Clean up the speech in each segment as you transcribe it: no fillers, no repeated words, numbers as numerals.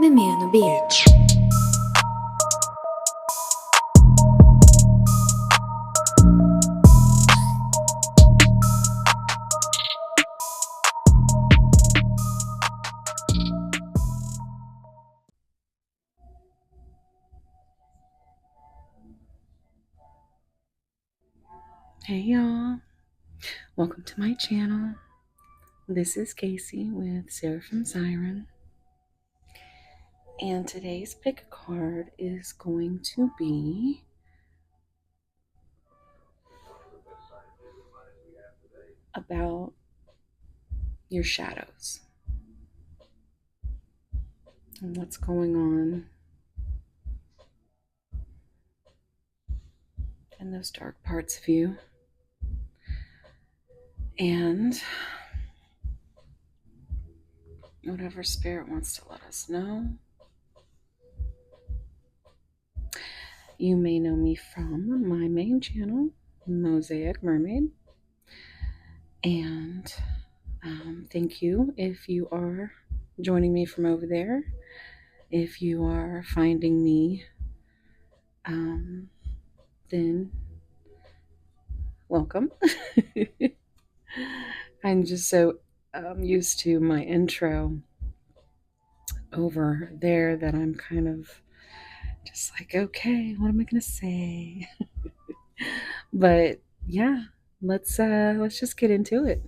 Menino Beach. Hey y'all, welcome to my channel. This is Casey with Seraphim Siren, and today's pick a card is going to be about your shadows and what's going on in those dark parts of you, and whatever spirit wants to let us know. You may know me from my main channel, Mosaic Mermaid, and thank you if you are joining me from over there. If you are finding me, then welcome. I'm just so used to my intro over there that I'm kind of just like, okay, what am I gonna say? But yeah, let's just get into it.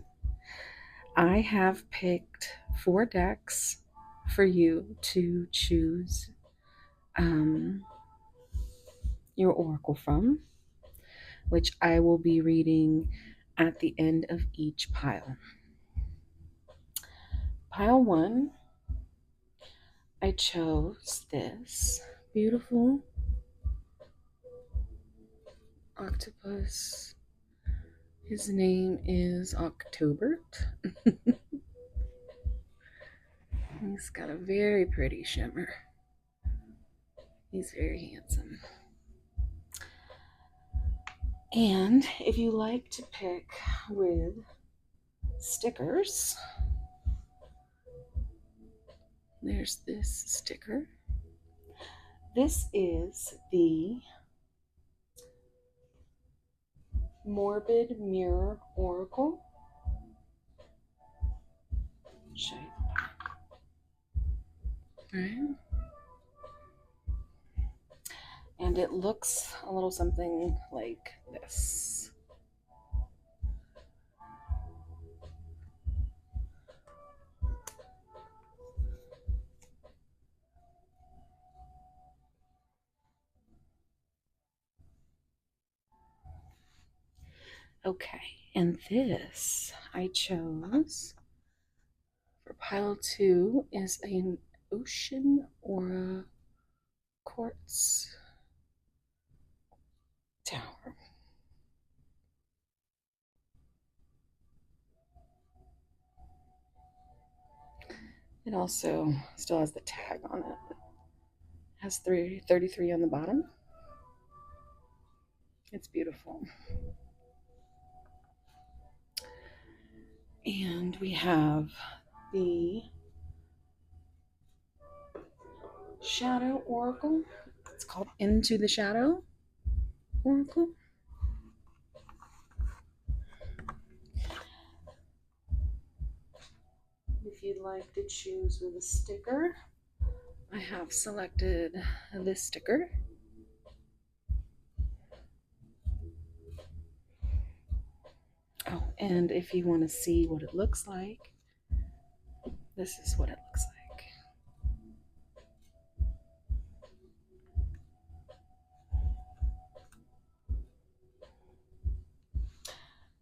I have picked 4 decks for you to choose your oracle from, which I will be reading at the end of each pile. Pile 1, I chose this beautiful octopus. His name is Octobert. He's got a very pretty shimmer. He's very handsome. And if you like to pick with stickers, there's this sticker. This is the Morbid Mirror Oracle. Show you. Right? And it looks a little something like this. Okay, and this I chose for pile 2 is an ocean aura quartz tower. It also still has the tag on it. It has 33 on the bottom. It's beautiful. And we have the Shadow Oracle. It's called Into the Shadow Oracle. If you'd like to choose with a sticker, I have selected this sticker. Oh, and if you want to see what it looks like, this is what it looks like.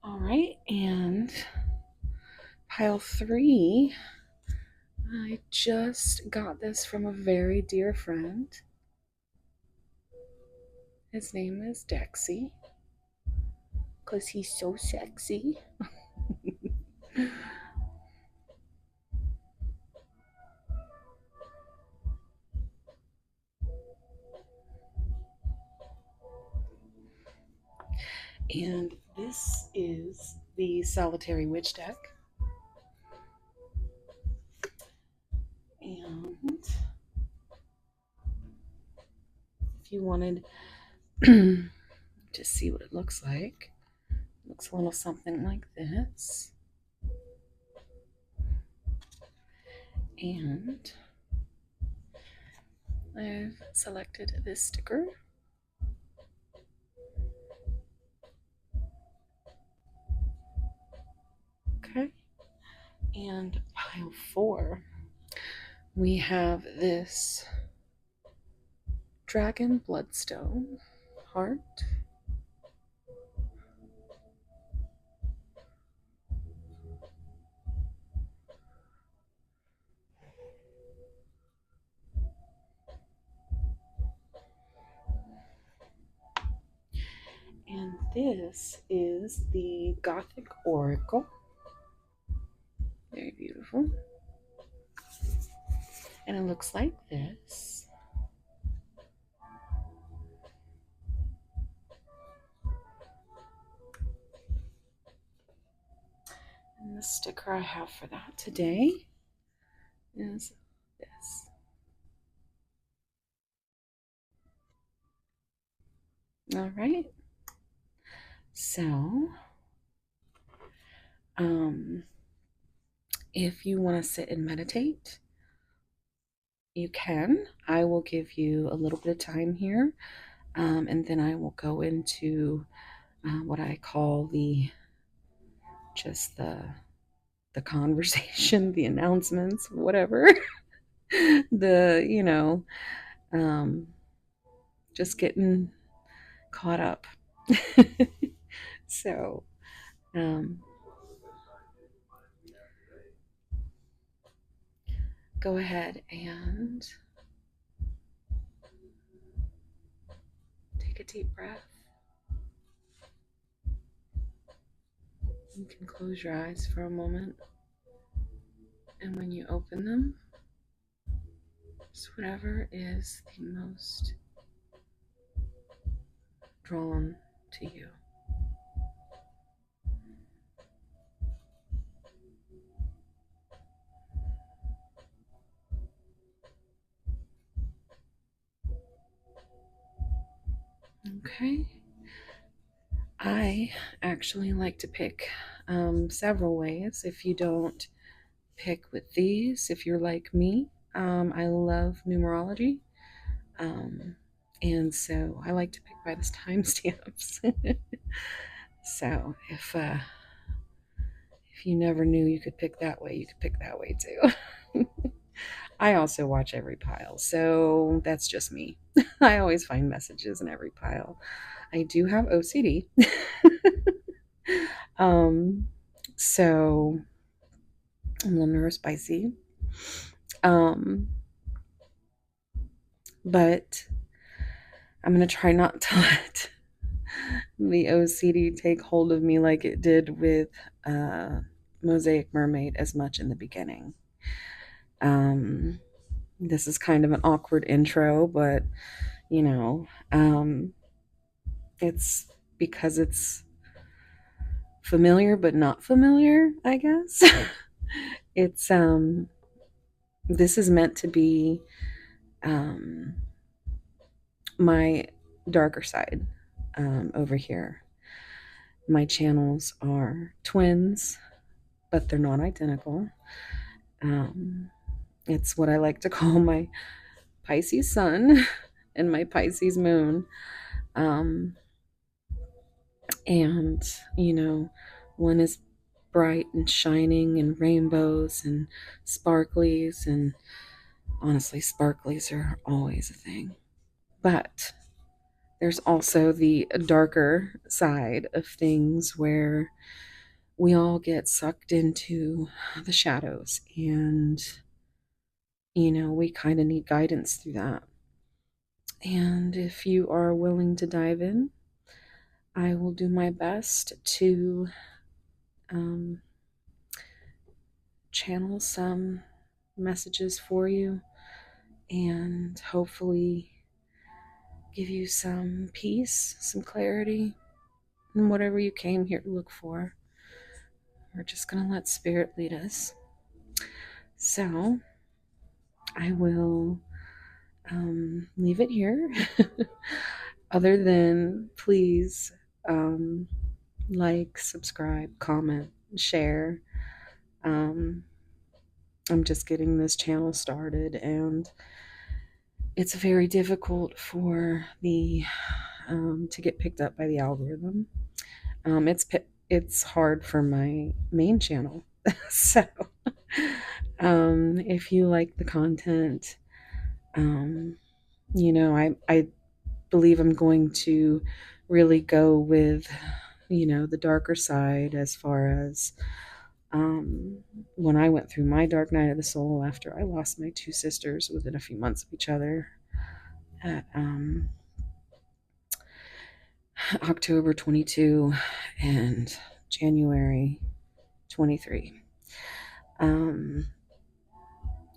All right, and pile 3, I just got this from a very dear friend. His name is Dexy, because he's so sexy. And this is the Solitary Witch deck. And if you wanted to see what it looks like. It looks a little something like this. And I've selected this sticker. Okay. And pile 4, we have this dragon bloodstone heart. And this is the Gothic Oracle. Very beautiful. And it looks like this. And the sticker I have for that today is this. All right. So, if you want to sit and meditate, you can. I will give you a little bit of time here, and then I will go into what I call the conversation, the announcements, whatever. the just getting caught up. So go ahead and take a deep breath. You can close your eyes for a moment, and when you open them, just whatever is the most drawn to you. Okay. I actually like to pick several ways. If you don't pick with these, if you're like me, I love numerology. And so I like to pick by the timestamps. So if you never knew you could pick that way, you could pick that way too. I also watch every pile, so that's just me. I always find messages in every pile. I do have OCD. So I'm a little neurospicy. But I'm going to try not to let the OCD take hold of me like it did with Mosaic Mermaid as much in the beginning. This is kind of an awkward intro, but it's because it's familiar but not familiar, I guess. It's this is meant to be my darker side over here. My channels are twins, but they're not identical. It's what I like to call my Pisces sun and my Pisces moon. And, one is bright and shining and rainbows and sparklies. And honestly, sparklies are always a thing. But there's also the darker side of things where we all get sucked into the shadows, and we kind of need guidance through that. And if you are willing to dive in, I will do my best to channel some messages for you and hopefully give you some peace, some clarity, and whatever you came here to look for. We're just going to let Spirit lead us. So I will leave it here. Other than please like, subscribe, comment, share. Um, I'm just getting this channel started, and it's very difficult for the to get picked up by the algorithm. It's hard for my main channel. So if you like the content, um, I believe I'm going to really go with, the darker side, as far as when I went through my dark night of the soul after I lost my two sisters within a few months of each other at October 22 and January 23.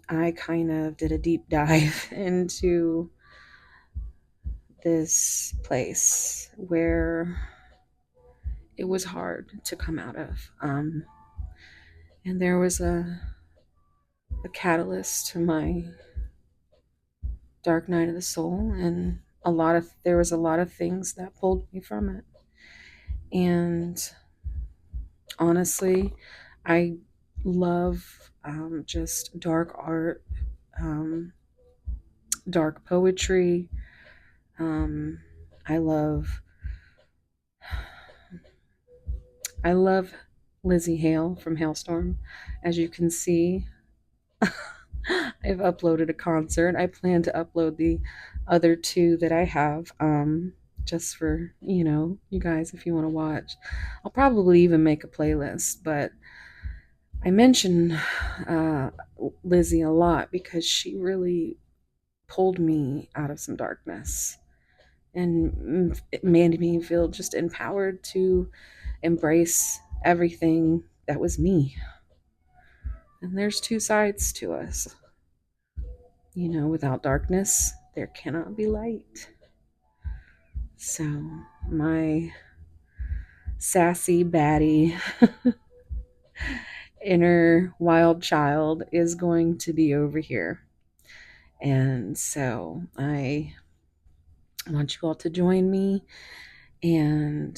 I kind of did a deep dive into this place where it was hard to come out of. And there was a catalyst to my dark night of the soul, and there was a lot of things that pulled me from it. And honestly, I love just dark art, dark poetry. I love Lizzie Hale from Hailstorm. As you can see, I've uploaded a concert. I plan to upload the other two that I have, just for, you guys, if you want to watch. I'll probably even make a playlist, but I mention Lizzie a lot because she really pulled me out of some darkness, and it made me feel just empowered to embrace everything that was me. And there's two sides to us. Without darkness, there cannot be light. So, my sassy, batty inner wild child is going to be over here. And so, I want you all to join me and,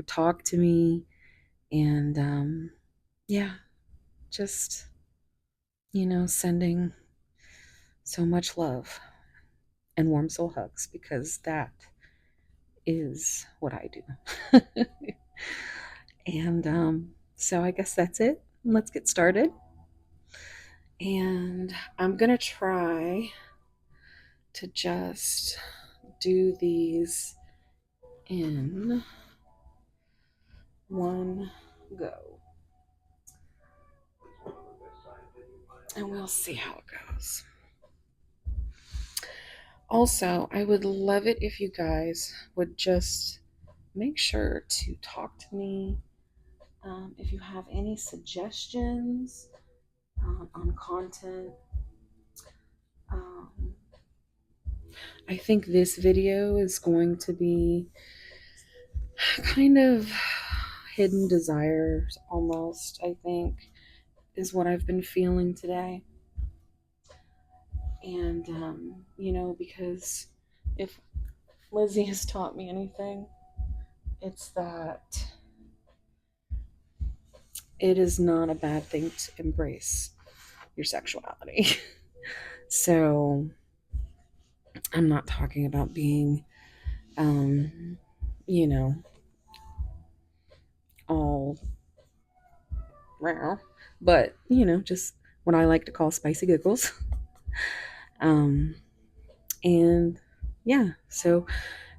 talk to me. And, just, sending so much love and warm soul hugs, because that is what I do. And so I guess that's it. Let's get started. And I'm going to try to just do these in one go. And we'll see how it goes. Also, I would love it if you guys would just make sure to talk to me if you have any suggestions on content. I think this video is going to be kind of hidden desires, almost, I think, is what I've been feeling today. And, because if Lizzie has taught me anything, it's that it is not a bad thing to embrace your sexuality. So, I'm not talking about being, all rare, but, just what I like to call spicy giggles. And yeah, so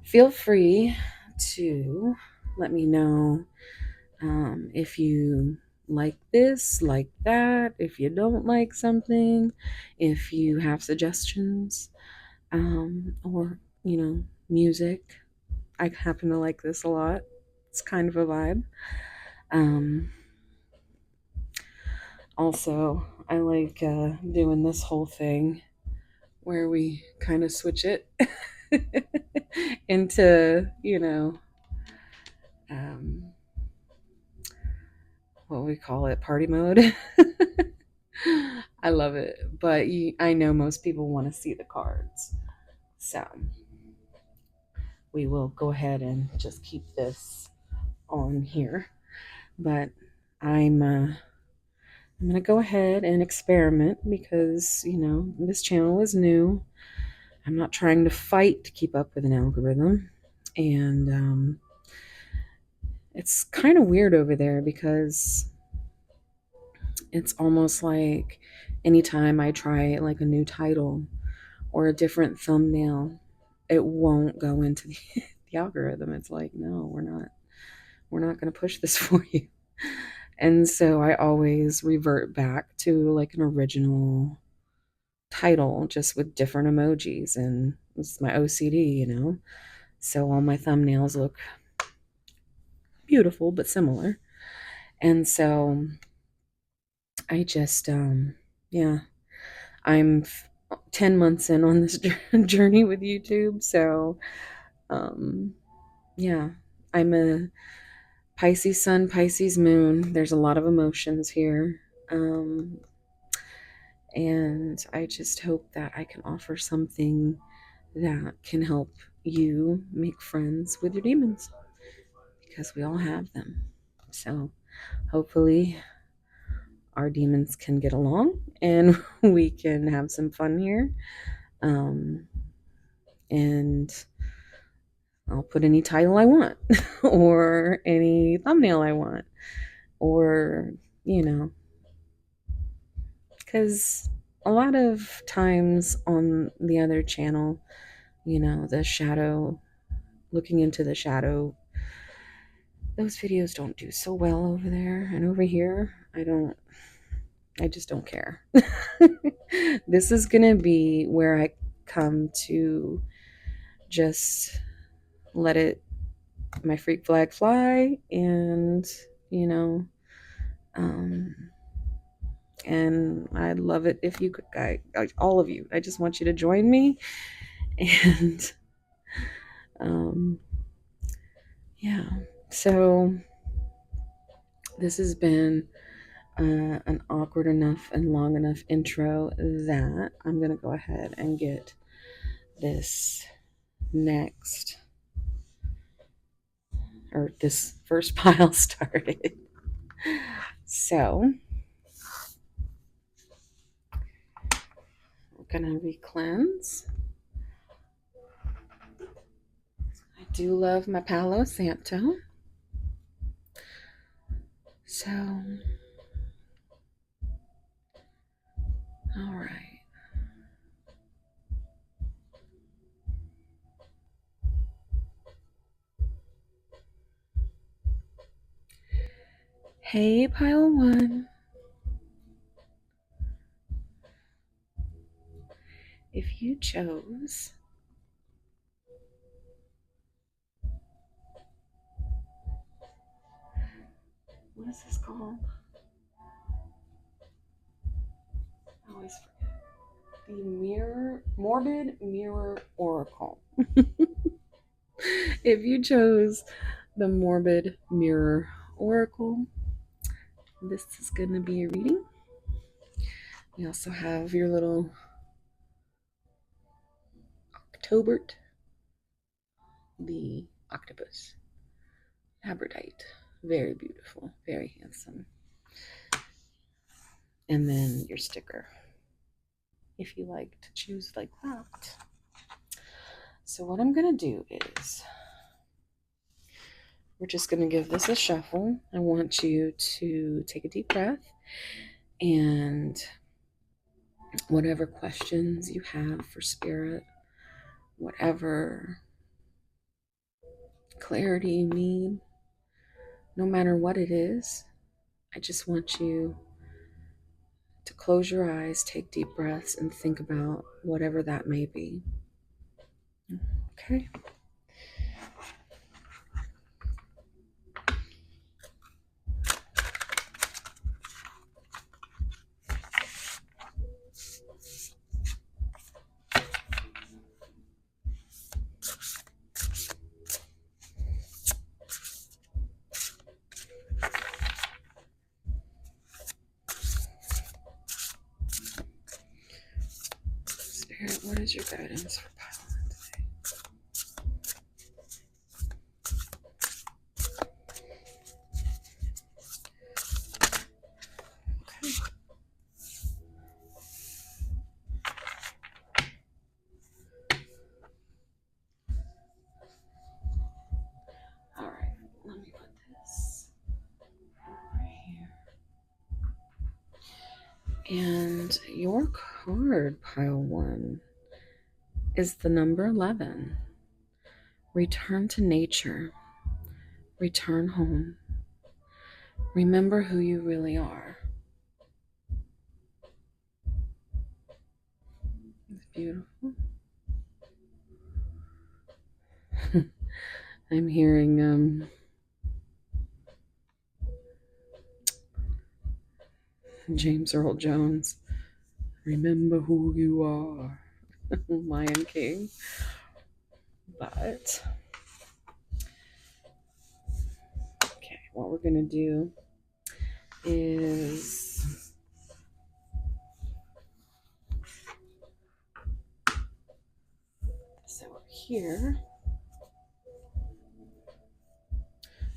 feel free to let me know if you like this, like that, if you don't like something, if you have suggestions, or, music. I happen to like this a lot. It's kind of a vibe. Also, I like doing this whole thing where we kind of switch it into, what we call it, party mode. I love it, but I know most people want to see the cards. So we will go ahead and just keep this on here. But I'm gonna go ahead and experiment because this channel is new. I'm not trying to fight to keep up with an algorithm, and it's kind of weird over there because it's almost like anytime I try like a new title or a different thumbnail, it won't go into the algorithm. It's like, no, we're not going to push this for you. And so I always revert back to like an original title just with different emojis, and it's my OCD. So all my thumbnails look beautiful but similar. And so I just yeah, I'm 10 months in on this journey with YouTube. So yeah, I'm a Pisces sun, Pisces moon. There's a lot of emotions here. And I just hope that I can offer something that can help you make friends with your demons, because we all have them. So hopefully our demons can get along and we can have some fun here. And I'll put any title I want or any thumbnail I want, or, because a lot of times on the other channel, the shadow, looking into the shadow, those videos don't do so well over there. And over here, I just don't care. This is going to be where I come to just let my freak flag fly, and, um, and I'd love it if you could, all of you, I just want you to join me. And, yeah, so this has been an awkward enough and long enough intro that I'm going to go ahead and get this this first pile started. So we're going to re-cleanse. I do love my Palo Santo. So, all right. Hey, pile one. If you chose what is this called? I always forget. The Morbid Mirror Oracle. If you chose the Morbid Mirror Oracle, this is going to be a reading. You also have your little Octobert, the octopus, Aberdite. Very beautiful, very handsome. And then your sticker, if you like to choose like that. So what I'm going to do is we're just going to give this a shuffle. I want you to take a deep breath, and whatever questions you have for spirit, whatever clarity you need, no matter what it is, I just want you to close your eyes, take deep breaths, and think about whatever that may be. Okay? Spirit, what is your guidance for Pilot? And your card, pile 1, is the number 11. Return to nature. Return home. Remember who you really are. It's beautiful. I'm hearing James Earl Jones. Remember who you are. Lion King. But okay, what we're gonna do is this over here.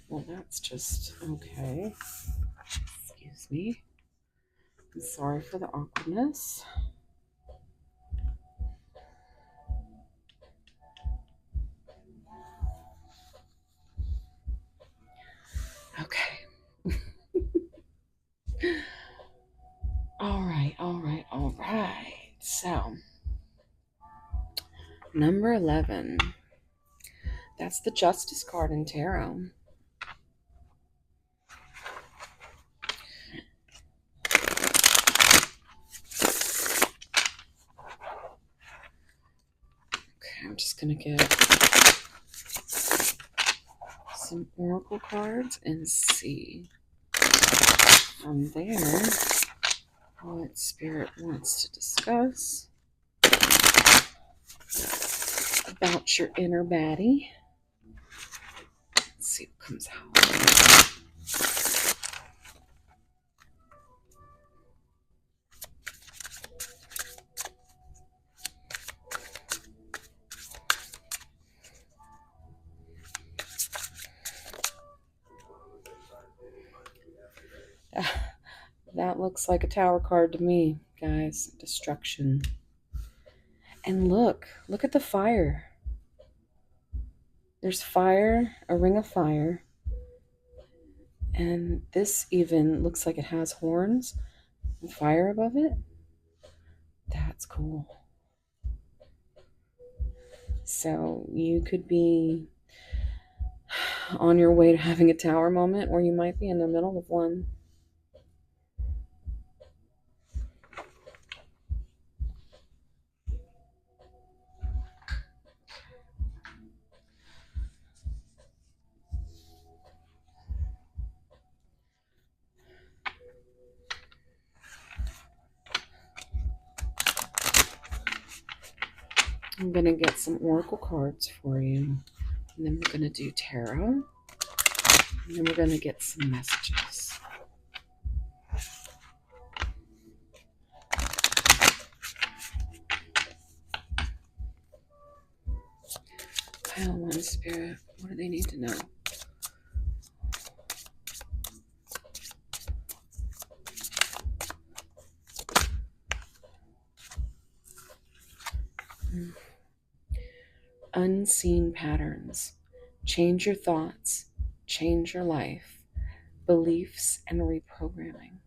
Well, that's just okay. Excuse me. I'm sorry for the awkwardness. Okay. All right. So, number 11. That's the Justice card in Tarot. Okay, I'm just going to get some oracle cards and see from there what Spirit wants to discuss about your inner baddie. Let's see what comes out. That looks like a Tower card to me, guys. Destruction. And look at the fire. There's fire, a ring of fire. And this even looks like it has horns and fire above it. That's cool. So you could be on your way to having a Tower moment, or you might be in the middle of one. I'm going to get some oracle cards for you. And then we're going to do tarot. And then we're going to get some messages. Pile 1, Spirit. What do they need to know? Unseen patterns. Change your thoughts. Change your life. Beliefs and reprogramming.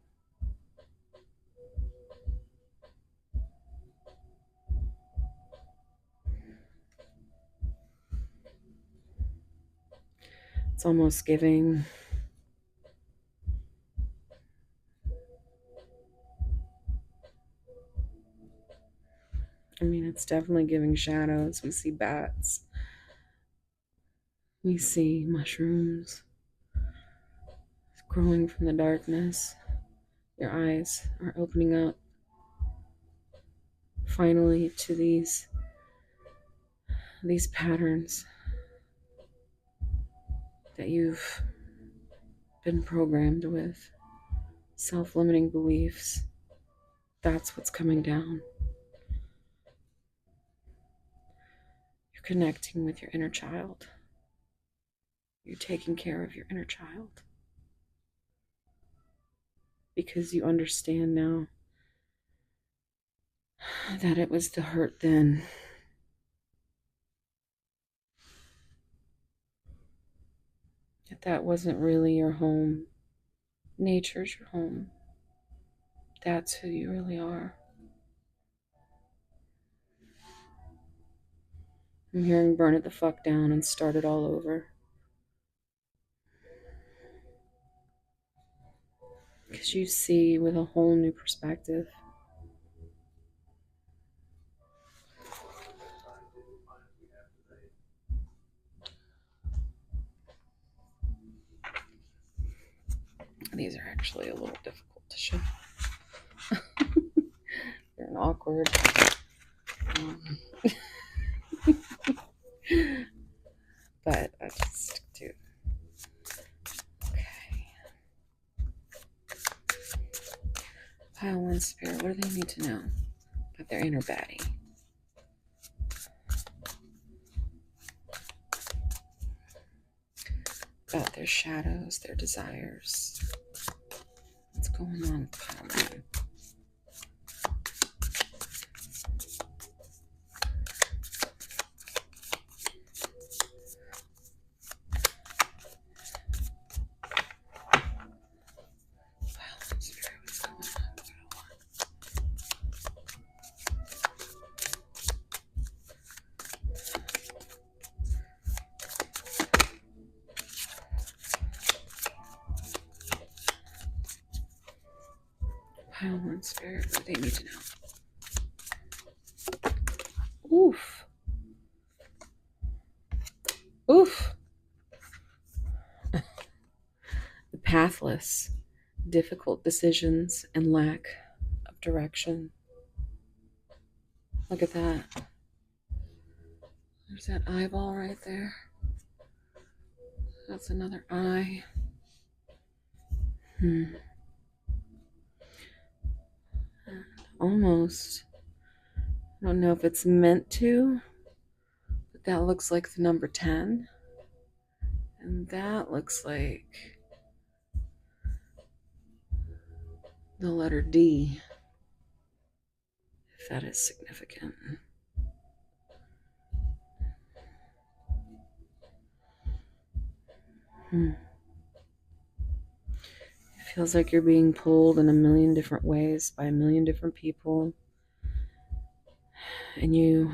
It's almost giving it's definitely giving shadows. We see bats. We see mushrooms growing from the darkness. Your eyes are opening up finally to these patterns that you've been programmed with. Self-limiting beliefs. That's what's coming down. You're connecting with your inner child. You're taking care of your inner child. Because you understand now that it was the hurt then. That wasn't really your home. Nature's your home. That's who you really are. I'm hearing burn it the fuck down and start it all over. Because you see with a whole new perspective. These are actually a little difficult to show. They're an awkward. But I just do. Okay. Pile one spirit. What do they need to know about their inner baddie? About their shadows, their desires. What's going on with pile one? Pile one spirit, what do they need to know? Oof. Oof. The pathless, difficult decisions, and lack of direction. Look at that. There's that eyeball right there. That's another eye. Almost. I don't know if it's meant to, but that looks like the number 10. And that looks like the letter D, if that is significant. It feels like you're being pulled in a million different ways by a million different people. And you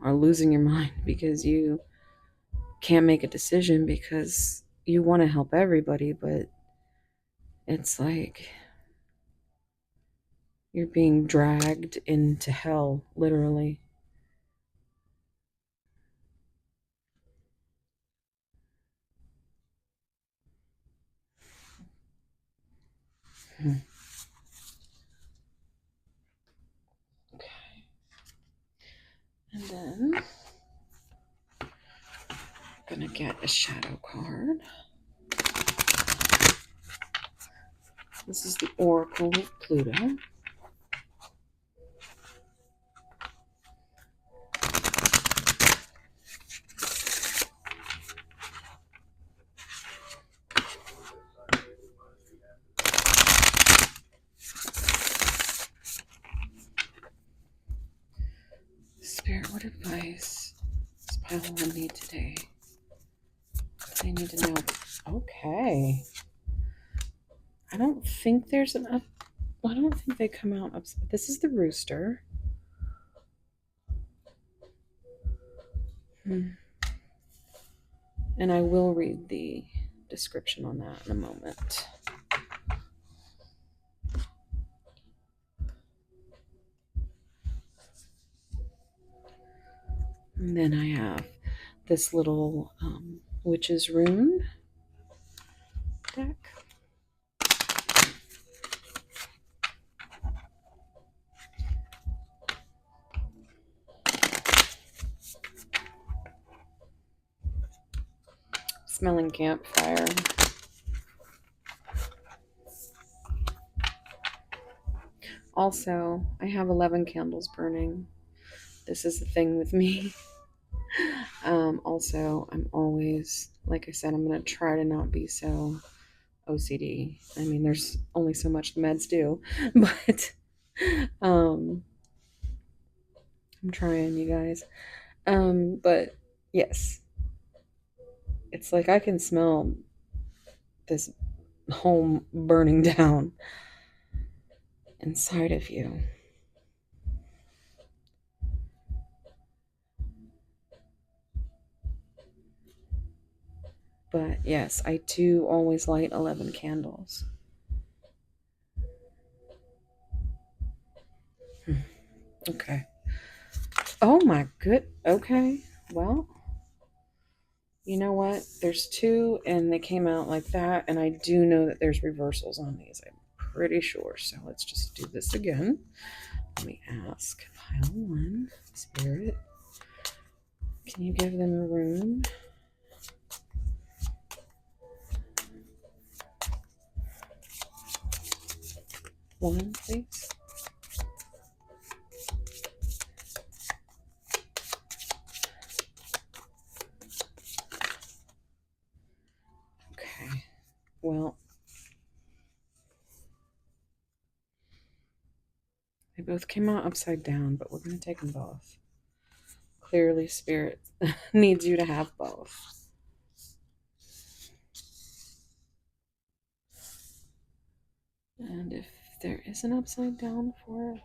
are losing your mind because you can't make a decision because you want to help everybody, but it's like you're being dragged into hell, literally. Okay. And then I'm gonna get a shadow card. This is the Oracle of Pluto. Spirit, what advice does Pile 1 need today? They need to know. Okay. I don't think there's an up. I don't think they come out up. This is the rooster. And I will read the description on that in a moment. And then I have this little witch's rune deck. Smelling campfire. Also, I have 11 candles burning. This is the thing with me. Also, I'm always, like I said, I'm going to try to not be so OCD. I mean, there's only so much the meds do, but I'm trying, you guys. But yes, it's like I can smell this home burning down inside of you. But yes, I do always light 11 candles. Okay. Oh my good. Okay. Well, you know what? There's two and they came out like that. And I do know that there's reversals on these. I'm pretty sure. So let's just do this again. Let me ask. Pile one. Spirit. Can you give them room? One, please. Okay. Well, they both came out upside down, but we're going to take them both. Clearly, Spirit needs you to have both. And if there is an upside down for it,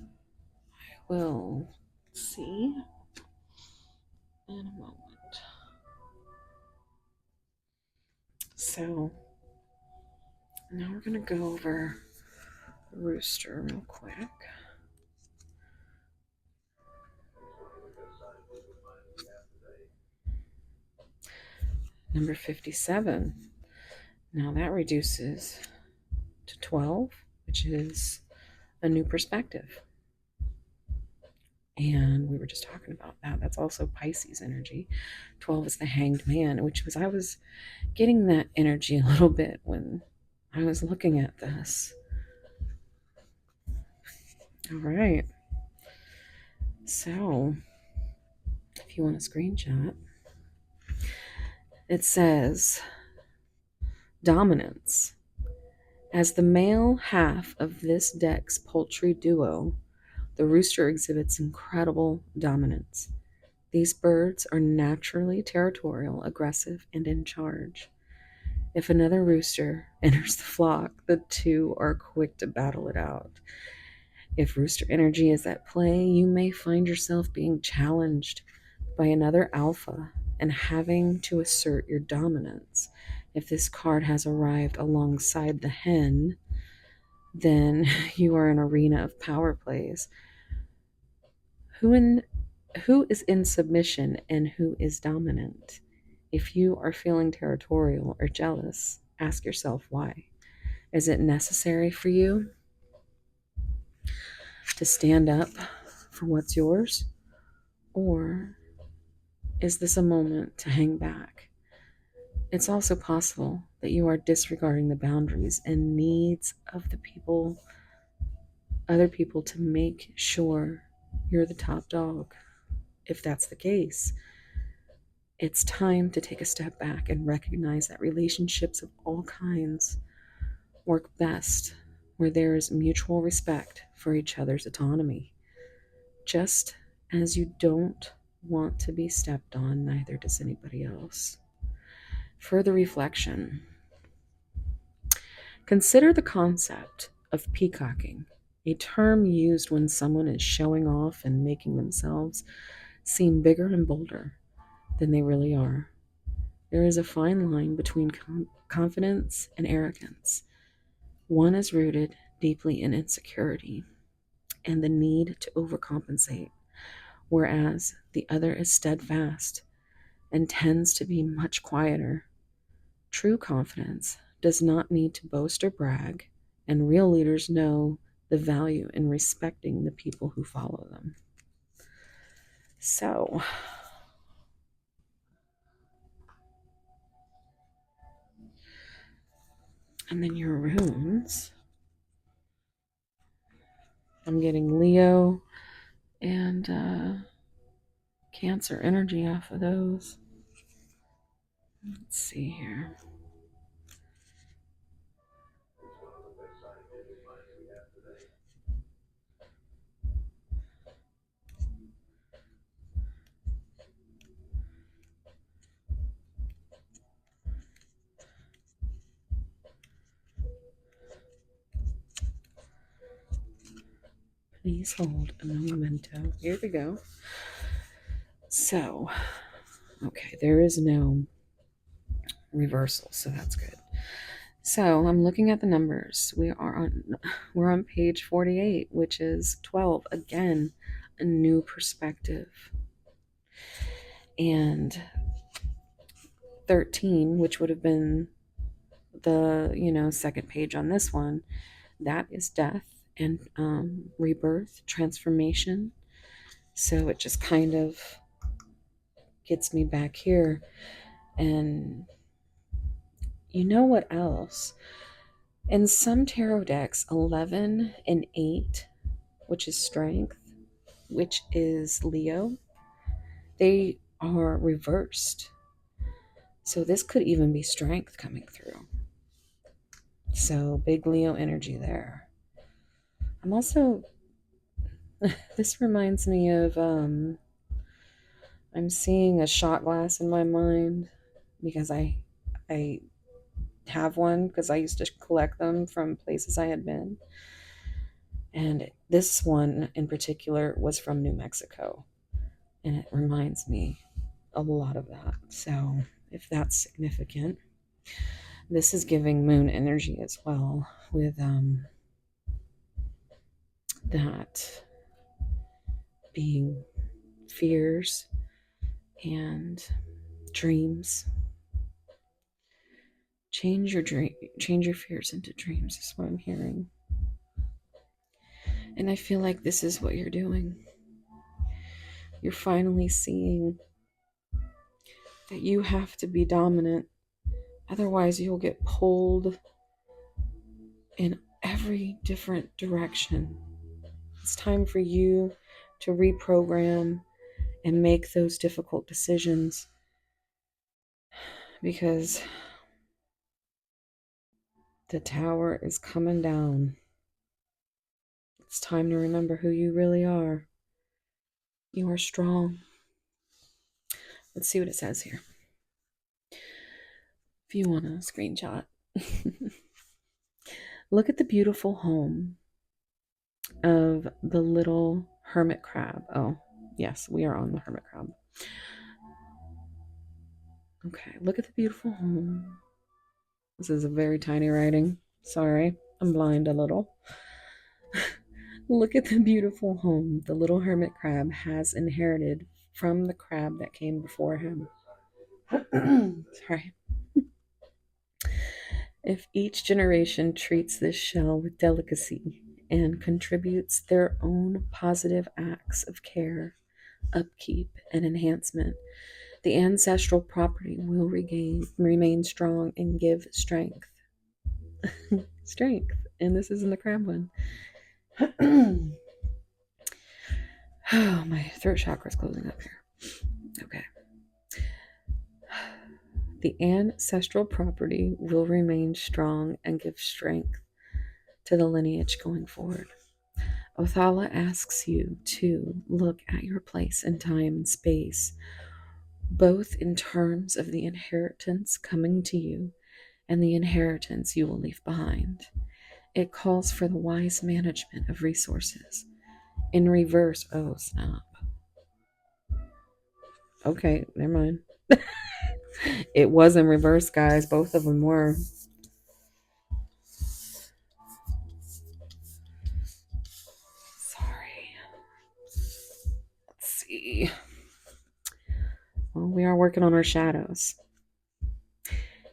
I will see in a moment. So now we're going to go over the rooster real quick. Number 57. Now that reduces to 12, which is a new perspective. And we were just talking about that. That's also Pisces energy. 12 is the hanged man, which was, I was getting that energy a little bit when I was looking at this. All right. So if you want a screenshot, it says dominance. As the male half of this deck's poultry duo, the rooster exhibits incredible dominance. These birds are naturally territorial, aggressive, and in charge. If another rooster enters the flock, the two are quick to battle it out. If rooster energy is at play, you may find yourself being challenged by another alpha and having to assert your dominance. If this card has arrived alongside the hen, then you are in an arena of power plays. Who is in submission and who is dominant? If you are feeling territorial or jealous, ask yourself why. Is it necessary for you to stand up for what's yours? Or is this a moment to hang back? It's also possible that you are disregarding the boundaries and needs of the people, other people, to make sure you're the top dog. If that's the case, it's time to take a step back and recognize that relationships of all kinds work best where there is mutual respect for each other's autonomy. Just as you don't want to be stepped on, neither does anybody else. Further reflection. Consider the concept of peacocking, a term used when someone is showing off and making themselves seem bigger and bolder than they really are. There is a fine line between confidence and arrogance. One is rooted deeply in insecurity and the need to overcompensate, whereas the other is steadfast and tends to be much quieter. True confidence does not need to boast or brag, and real leaders know the value in respecting the people who follow them. So, and then your runes. I'm getting Leo and Cancer energy off of those. Let's see here. Please hold a memento. Here we go. So, okay, there is no reversal, so that's good. So I'm looking at the numbers. We're on page 48, which is 12. Again, a new perspective. And 13, which would have been the second page on this one, that is death and rebirth, transformation. So it just kind of gets me back here. And you know what else? In some tarot decks, 11 and 8, which is strength, which is Leo, they are reversed. So this could even be strength coming through. So big Leo energy there. I'm also, this reminds me of, I'm seeing a shot glass in my mind because I have one because I used to collect them from places I had been. And this one in particular was from New Mexico. And it reminds me a lot of that. So if that's significant, this is giving moon energy as well with that being fears and dreams. Change your fears into dreams is what I'm hearing. And I feel like this is what you're doing. You're finally seeing that you have to be dominant. Otherwise, you'll get pulled in every different direction. It's time for you to reprogram and make those difficult decisions, because the tower is coming down. It's time to remember who you really are. You are strong. Let's see what it says here. If you want a screenshot. Look at the beautiful home of the little hermit crab. Oh, yes, we are on the hermit crab. Okay, look at the beautiful home. This is a very tiny writing. Sorry, I'm blind a little. Look at the beautiful home the little hermit crab has inherited from the crab that came before him. Sorry. If each generation treats this shell with delicacy and contributes their own positive acts of care, upkeep, and enhancement, the ancestral property will remain strong and give strength. Strength. And this isn't the crab one. Oh, my throat chakra is closing up here. Okay. The ancestral property will remain strong and give strength to the lineage going forward. Othala asks you to look at your place in time and space, both in terms of the inheritance coming to you and the inheritance you will leave behind. It calls for the wise management of resources. In reverse, oh snap. Okay, never mind. It was in reverse, guys. Both of them were. Sorry. Let's see. Well, we are working on our shadows.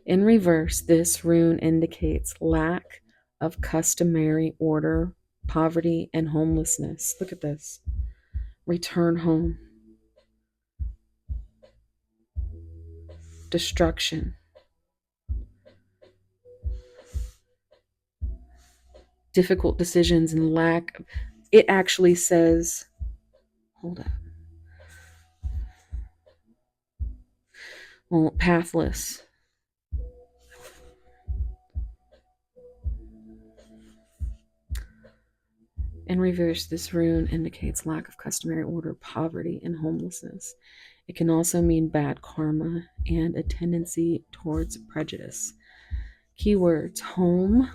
In reverse, this rune indicates lack of customary order, poverty, and homelessness. Look at this. Return home. Destruction. Difficult decisions and lack. It actually says, hold up. Well, pathless. In reverse, this rune indicates lack of customary order, poverty, and homelessness. It can also mean bad karma and a tendency towards prejudice. Keywords: home,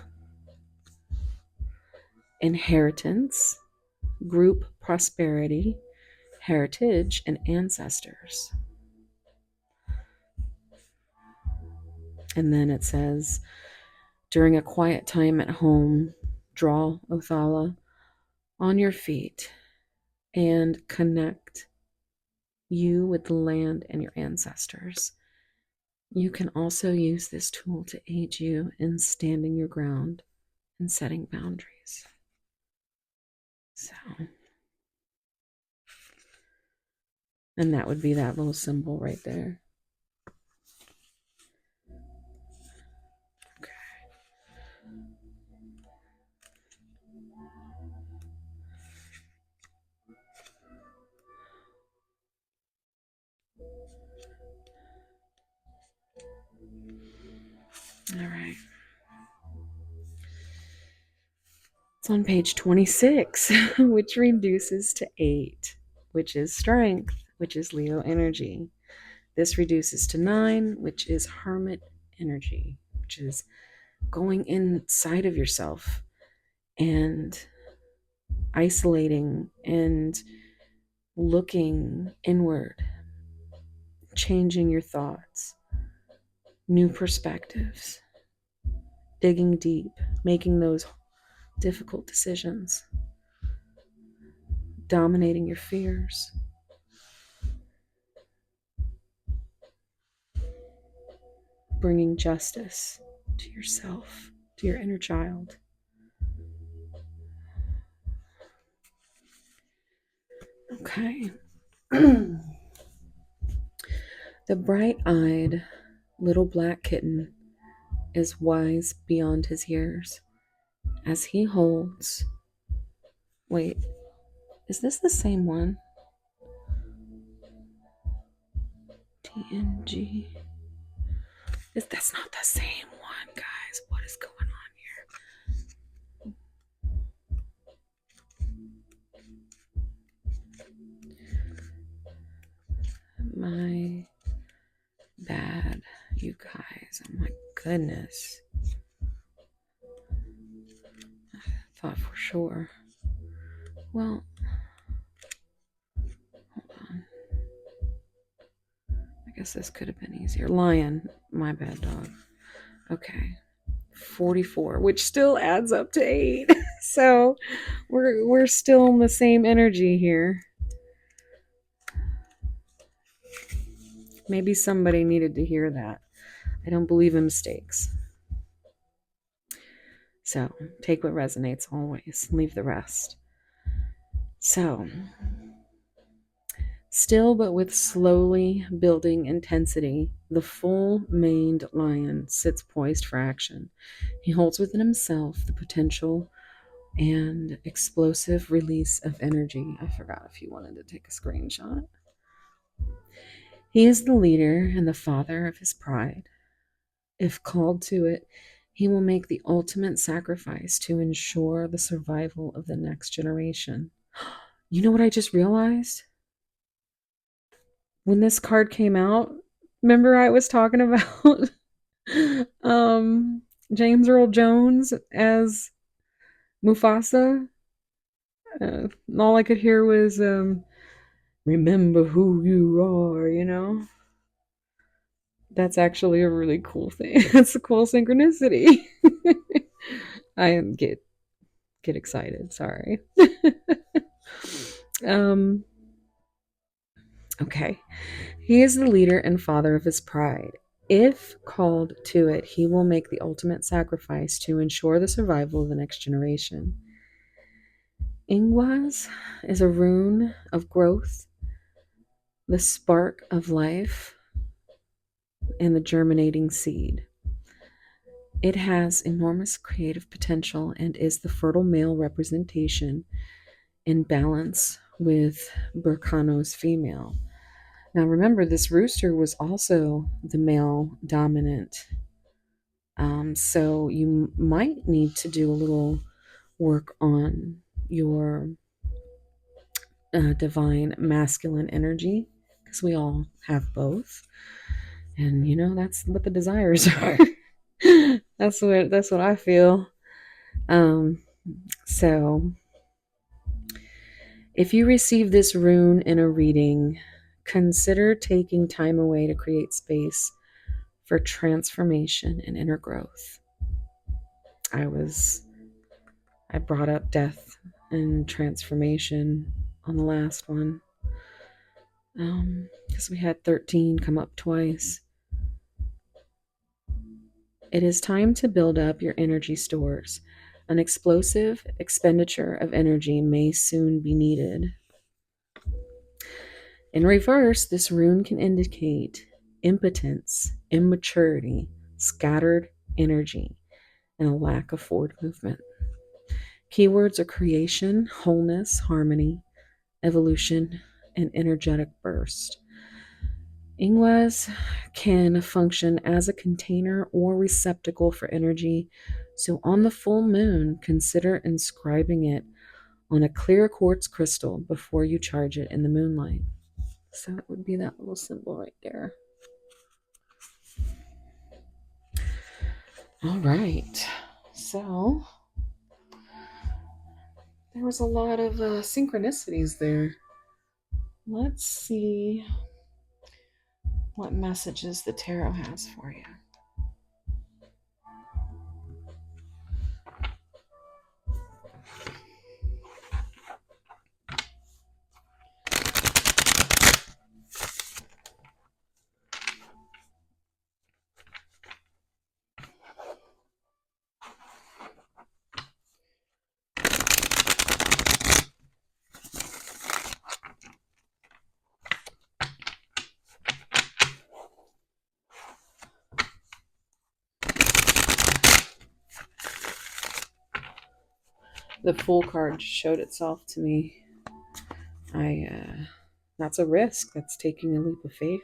inheritance, group prosperity, heritage, and ancestors. And then it says, during a quiet time at home, draw Othala on your feet and connect you with the land and your ancestors. You can also use this tool to aid you in standing your ground and setting boundaries. So, and that would be that little symbol right there. Okay. All right. It's on page 26, which reduces to 8, which is strength, which is Leo energy. This reduces to 9, which is hermit energy, which is going inside of yourself and isolating and looking inward, changing your thoughts, new perspectives, digging deep, making those difficult decisions, dominating your fears, bringing justice to yourself, to your inner child. Okay. The bright-eyed little black kitten is wise beyond his years as he holds... Wait, is this the same one? TNG. That's not the same one, guys. What is going on here? My bad, you guys. Oh my goodness. I thought for sure. Well, hold on. I guess this could have been easier. Lion. My bad, dog. Okay. 44, which still adds up to 8. So we're still in the same energy here. Maybe somebody needed to hear that. I don't believe in mistakes. So take what resonates always. Leave the rest. So, still but with slowly building intensity, the full-maned lion sits poised for action. He holds within himself the potential and explosive release of energy. I forgot if you wanted to take a screenshot. He is the leader and the father of his pride. If called to it, he will make the ultimate sacrifice to ensure the survival of the next generation. You know what I just realized? When this card came out, remember I was talking about James Earl Jones as Mufasa? All I could hear was, remember who you are, you know? That's actually a really cool thing. It's a cool synchronicity. I get excited, sorry. Okay. He is the leader and father of his pride. If called to it, he will make the ultimate sacrifice to ensure the survival of the next generation. Ingwas is a rune of growth, the spark of life, and the germinating seed. It has enormous creative potential and is the fertile male representation in balance with Burkano's female. Now remember, this rooster was also the male dominant. So you might need to do a little work on your divine masculine energy, because we all have both. And you know, that's what the desires are. That's what I feel. So If you receive this rune in a reading, consider taking time away to create space for transformation and inner growth. I brought up death and transformation on the last one, because we had 13 come up twice. It is time to build up your energy stores. An explosive expenditure of energy may soon be needed. In reverse, this rune can indicate impotence, immaturity, scattered energy, and a lack of forward movement. Keywords are creation, wholeness, harmony, evolution, and energetic burst. Ingwas can function as a container or receptacle for energy, so on the full moon, consider inscribing it on a clear quartz crystal before you charge it in the moonlight. So it would be that little symbol right there. All right. So there was a lot of synchronicities there. Let's see what messages the tarot has for you. The Fool card showed itself to me. That's a risk. That's taking a leap of faith.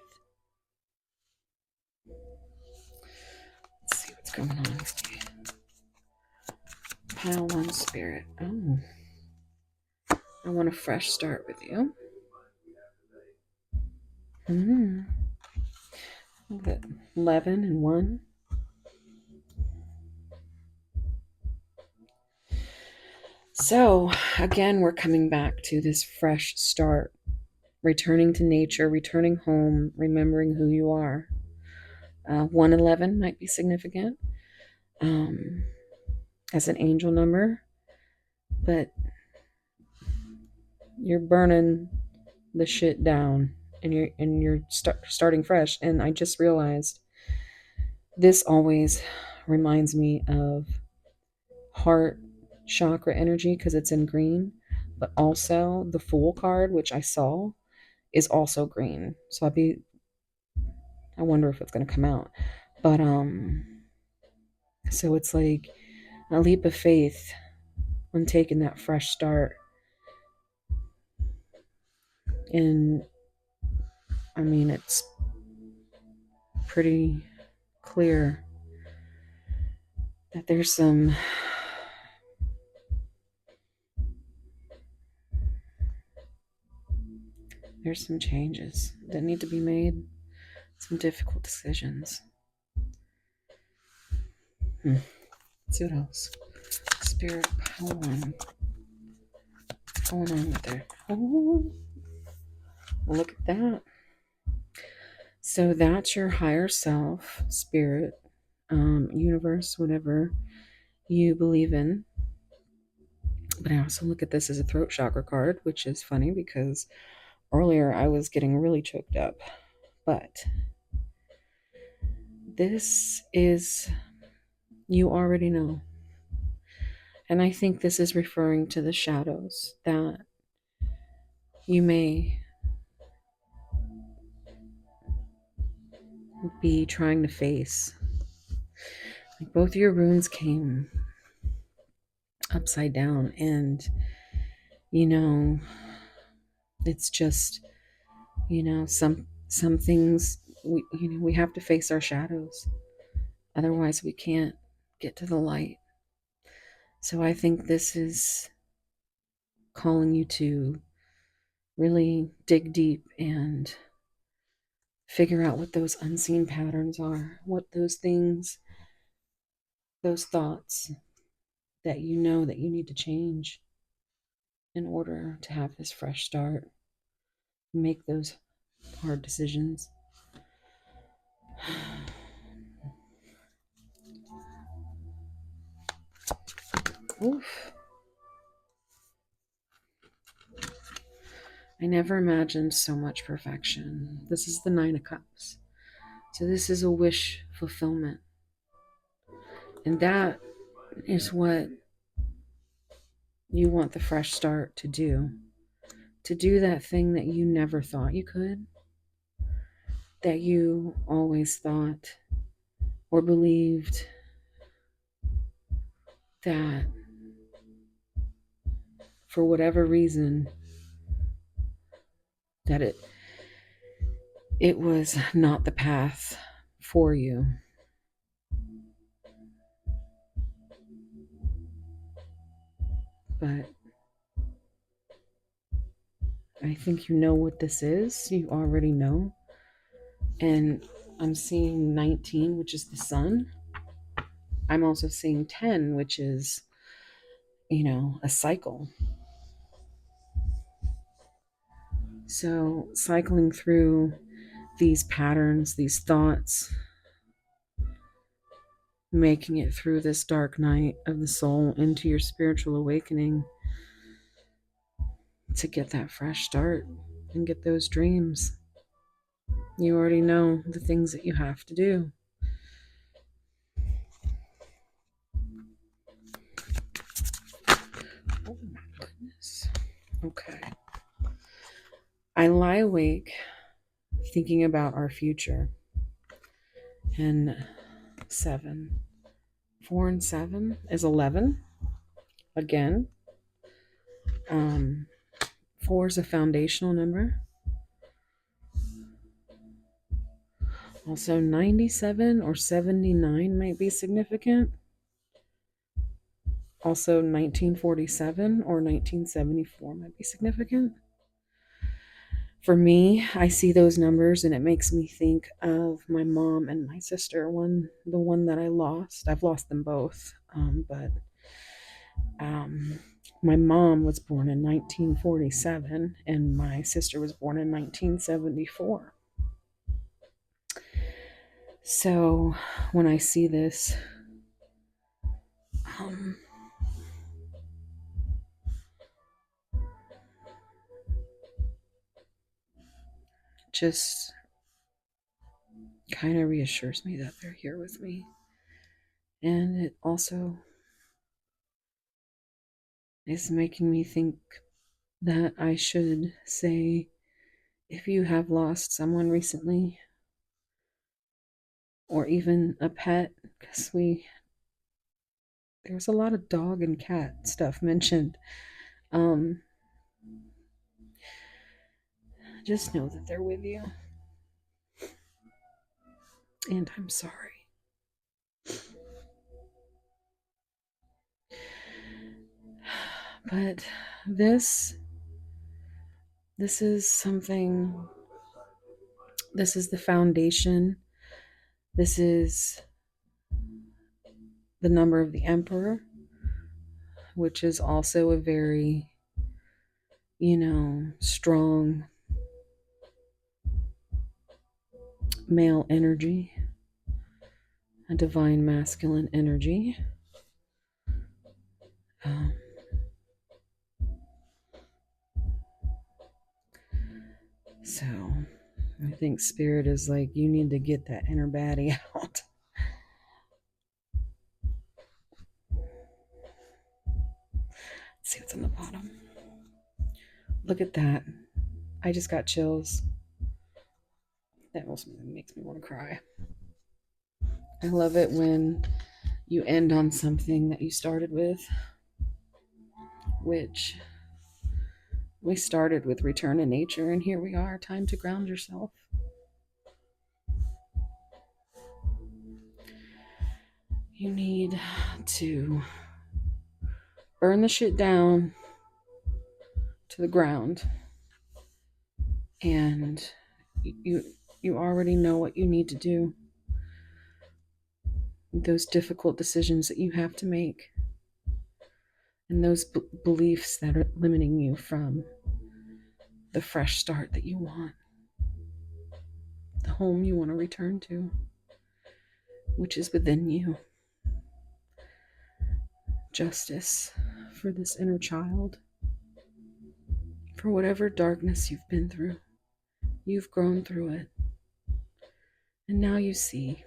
Let's see what's going on with you. Pile 1 Spirit. Oh. I want a fresh start with you. Look at 11 and 1. So, again, we're coming back to this fresh start. Returning to nature, returning home, remembering who you are. 111 might be significant as an angel number, but you're burning the shit down and you're starting fresh. And I just realized this always reminds me of heart chakra energy because it's in green, but also the Fool card, which I saw, is also green. So I wonder if it's going to come out. But so it's like a leap of faith when taking that fresh start. And I mean, it's pretty clear that there's some changes that need to be made, some difficult decisions. Let's see what else. Spirit power. What's going on with there? Oh, look at that. So that's your higher self, spirit, universe, whatever you believe in. But I also look at this as a throat chakra card, which is funny because earlier I was getting really choked up. But this is, you already know. And I think this is referring to the shadows that you may be trying to face. Like both your runes came upside down, and it's just some things we have to face our shadows, otherwise we can't get to the light. So I think this is calling you to really dig deep and figure out what those unseen patterns are, what those things, those thoughts that you know that you need to change. in order to have this fresh start, make those hard decisions. Oof. I never imagined so much perfection. This is the Nine of Cups. So this is a wish fulfillment. And that is what you want the fresh start to do. To do that thing that you never thought you could, that you always thought or believed that for whatever reason that it was not the path for you. But I think you know what this is. You already know. And I'm seeing 19, which is the sun. I'm also seeing 10, which is, a cycle. So cycling through these patterns, these thoughts, making it through this dark night of the soul into your spiritual awakening to get that fresh start and get those dreams. You already know the things that you have to do. Oh my goodness. Okay. I lie awake thinking about our future. And 7. 4 and 7 is 11. Again. 4 is a foundational number. Also, 97 or 79 might be significant. Also, 1947 or 1974 might be significant. For me, I see those numbers and it makes me think of my mom and my sister. The one that I lost. I've lost them both. But my mom was born in 1947 and my sister was born in 1974. So when I see this, just kind of reassures me that they're here with me. And it also is making me think that I should say, if you have lost someone recently, or even a pet, because there's a lot of dog and cat stuff mentioned. Just know that they're with you. And I'm sorry. But this is something, this is the foundation. This is the number of the Emperor, which is also a very, strong male energy, a divine masculine energy. So I think Spirit is like, you need to get that inner baddie out. Let's see what's on the bottom. Look at that. I just got chills. That also makes me want to cry. I love it when you end on something that you started with, which we started with return to nature, and here we are, time to ground yourself. You need to burn the shit down to the ground, and you already know what you need to do. Those difficult decisions that you have to make. and those beliefs that are limiting you from the fresh start that you want, the home you want to return to, which is within you. Justice for this inner child, for whatever darkness you've been through. You've grown through it, and now you see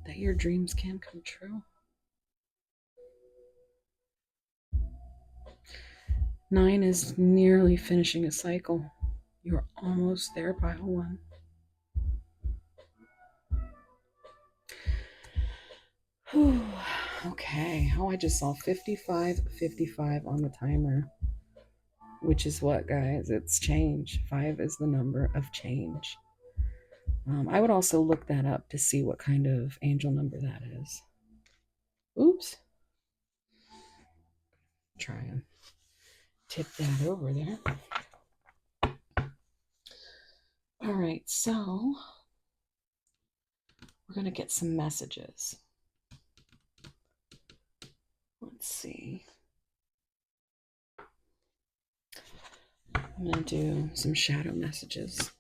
that your dreams can come true. 9 is nearly finishing a cycle. You're almost there, pile 1. Whew. Okay. Oh, I just saw 55 on the timer, which is what, guys? It's change. 5 is the number of change. I would also look that up to see what kind of angel number that is. Oops. Try and tip that over there. All right, so we're going to get some messages. Let's see. I'm going to do some shadow messages.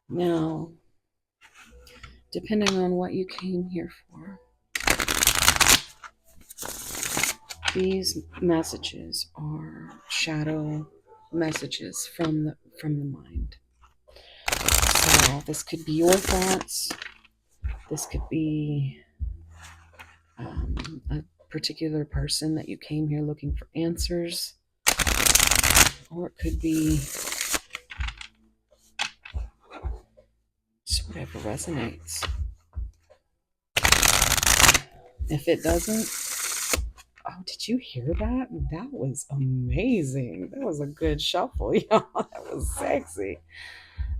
Now, depending on what you came here for, these messages are shadow messages from the mind. So this could be your thoughts. This could be a particular person that you came here looking for answers, or it could be just whatever resonates. If it doesn't, oh, did you hear that? That was amazing. That was a good shuffle, y'all. That was sexy.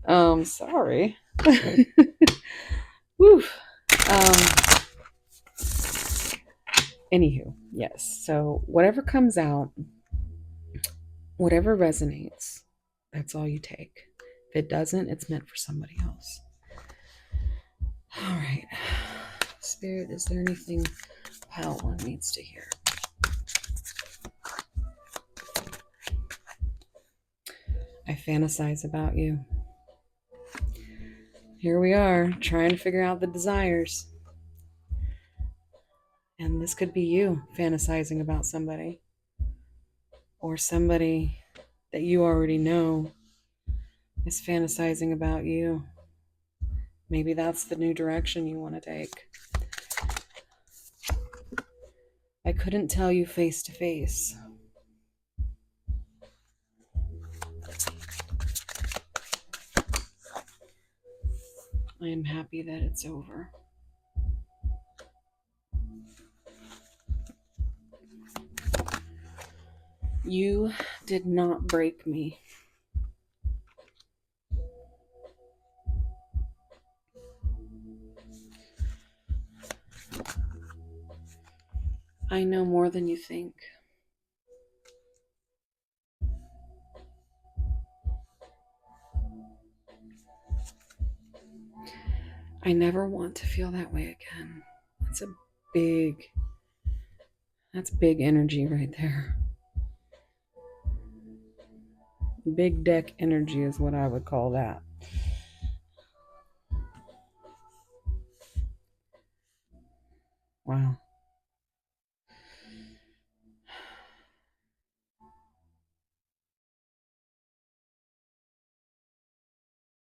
Sorry. Woo. Anywho, yes. So whatever comes out, whatever resonates, that's all you take. If it doesn't, it's meant for somebody else. All right. Spirit, is there anything pile 1 needs to hear? I fantasize about you. Here we are, trying to figure out the desires. And this could be you fantasizing about somebody, or somebody that you already know is fantasizing about you. Maybe that's the new direction you want to take. I couldn't tell you face to face. I am happy that it's over. You did not break me. I know more than you think. I never want to feel that way again. That's big energy right there. Big deck energy is what I would call that. Wow.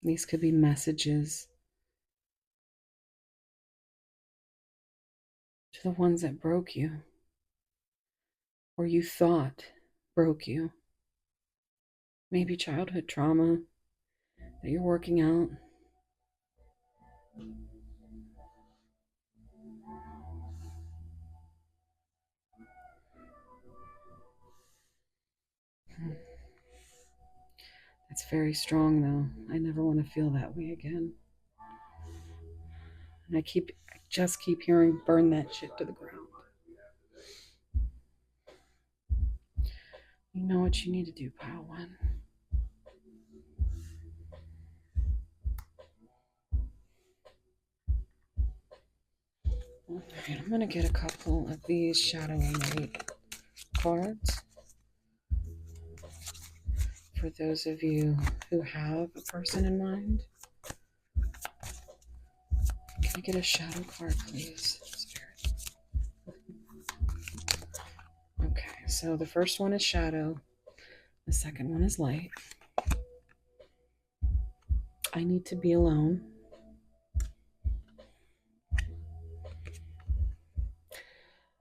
These could be messages to the ones that broke you, or you thought broke you. Maybe childhood trauma that you're working out. That's very strong, though. I never want to feel that way again. And I just keep hearing burn that shit to the ground. You know what you need to do, pile 1. Alright, I'm gonna get a couple of these shadow mate cards for those of you who have a person in mind. Can I get a shadow card, please, Spirit? Okay, so the first one is shadow. The second one is light. I need to be alone.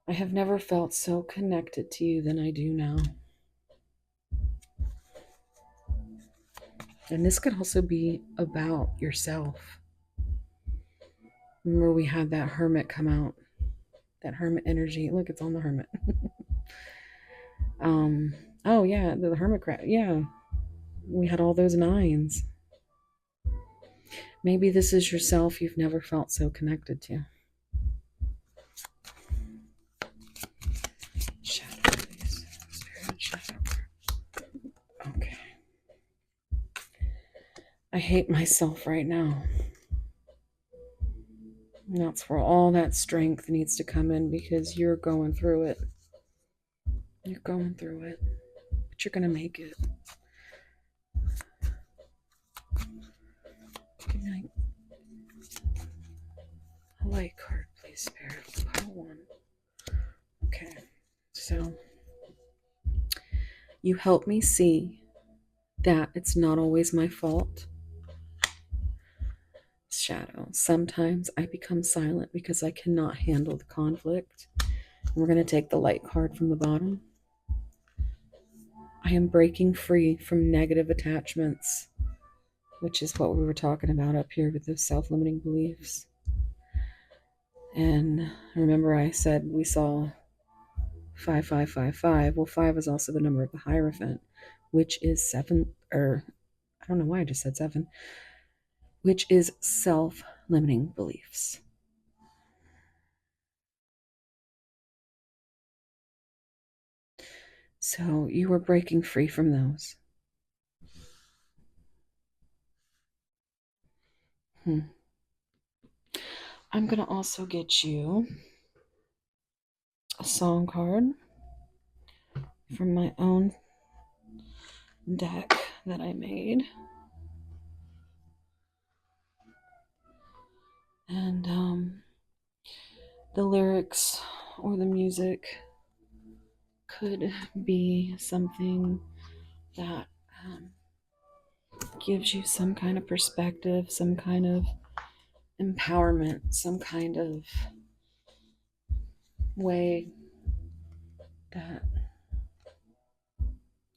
I have never felt so connected to you than I do now. And this could also be about yourself. Remember, we had that hermit come out, that hermit energy. Look, it's on the hermit. Oh yeah, the hermit crab. Yeah, we had all those nines. Maybe this is yourself you've never felt so connected to. Shadow, please. Spirit, shadow. Okay. I hate myself right now. And that's where all that strength needs to come in, because you're going through it. You're going through it. But you're going to make it. Good night. A light card, please, Spirit. Pile one. Okay. So, you help me see that it's not always my fault. Shadow. Sometimes I become silent because I cannot handle the conflict. And we're going to take the light card from the bottom. I am breaking free from negative attachments, which is what we were talking about up here with those self-limiting beliefs. And remember, I said we saw 5555. Well, 5 is also the number of the Hierophant, which is 7, or I don't know why I just said 7, which is self-limiting beliefs. So you were breaking free from those. I'm going to also get you a song card from my own deck that I made. And the lyrics or the music could be something that gives you some kind of perspective, some kind of empowerment, some kind of way that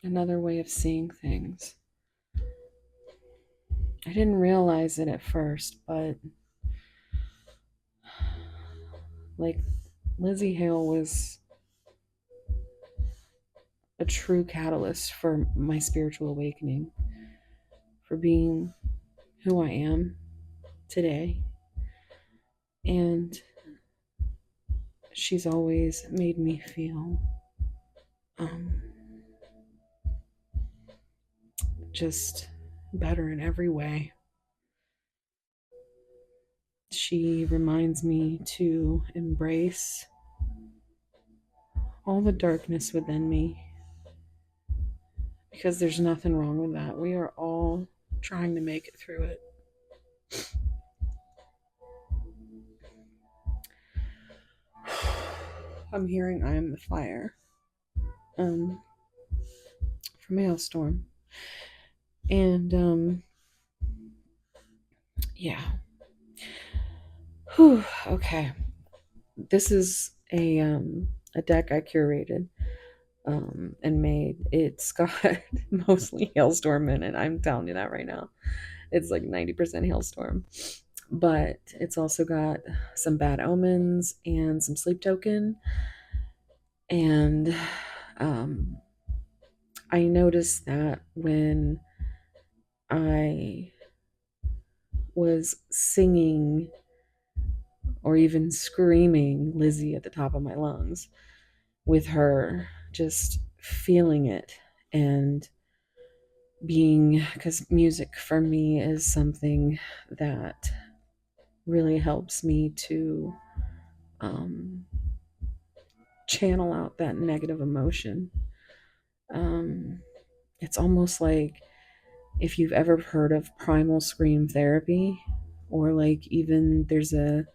another way of seeing things. I didn't realize it at first, but like Lizzie Hale was a true catalyst for my spiritual awakening, for being who I am today. And she's always made me feel just better in every way. She reminds me to embrace all the darkness within me, because there's nothing wrong with that. We are all trying to make it through it. I'm hearing I am the fire from Hailstorm. And yeah. Whew, okay. This is a deck I curated and made. It's got mostly Hailstorm in it. I'm telling you that right now. It's like 90% Hailstorm. But it's also got some Bad Omens and some Sleep Token. And I noticed that when I was singing or even screaming Lizzie at the top of my lungs, with her, just feeling it and being, because music for me is something that really helps me to um, channel out that negative emotion. Um, it's almost like if you've ever heard of primal scream therapy, or like even there's a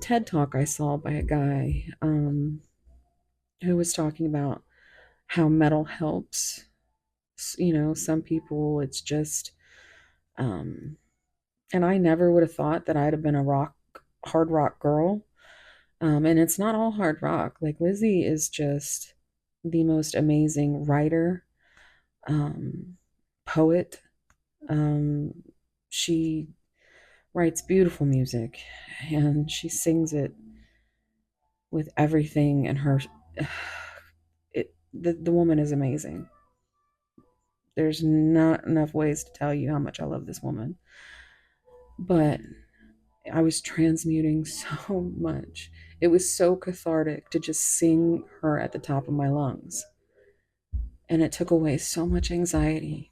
TED talk I saw by a guy who was talking about how metal helps. You know, some people it's just, um, and I never would have thought that I'd have been a hard rock girl. And it's not all hard rock. Like Lizzie is just the most amazing writer, um, poet. Um, she writes beautiful music and she sings it with everything in her. The woman is amazing. There's not enough ways to tell you how much I love this woman. But I was transmuting so much. It was so cathartic to just sing her at the top of my lungs. And it took away so much anxiety.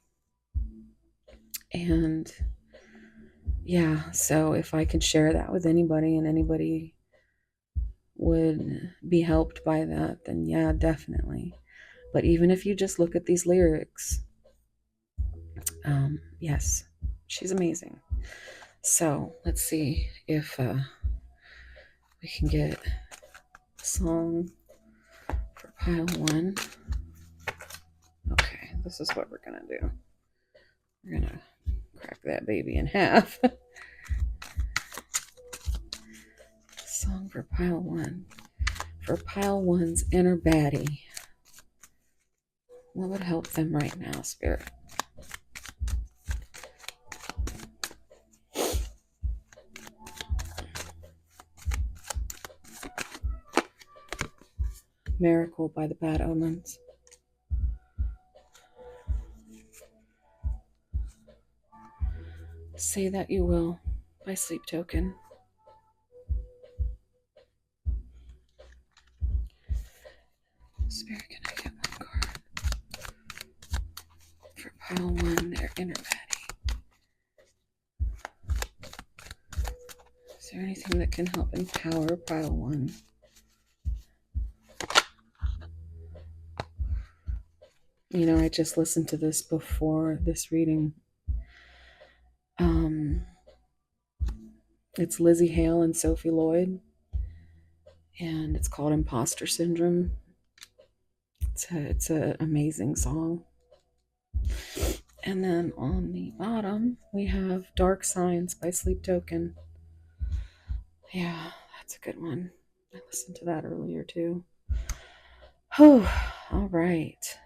And yeah, so if I could share that with anybody and anybody would be helped by that, then yeah, definitely. But even if you just look at these lyrics, yes, she's amazing. So let's see if we can get a song for pile one. Okay, this is what we're gonna do. We're gonna crack that baby in half. Song for pile one. For pile one's inner baddie. What would help them right now, Spirit? Miracle by the Bad Omens. Say That You Will by Sleep Token. Spirit, can I get one card? For pile one, their inner baddie. Is there anything that can help empower pile one? You know, I just listened to this before this reading. It's Lizzie Hale and Sophie Lloyd, and it's called Imposter Syndrome. It's an amazing song. And then on the bottom, we have Dark Signs by Sleep Token. Yeah, that's a good one. I listened to that earlier too. Oh, all right.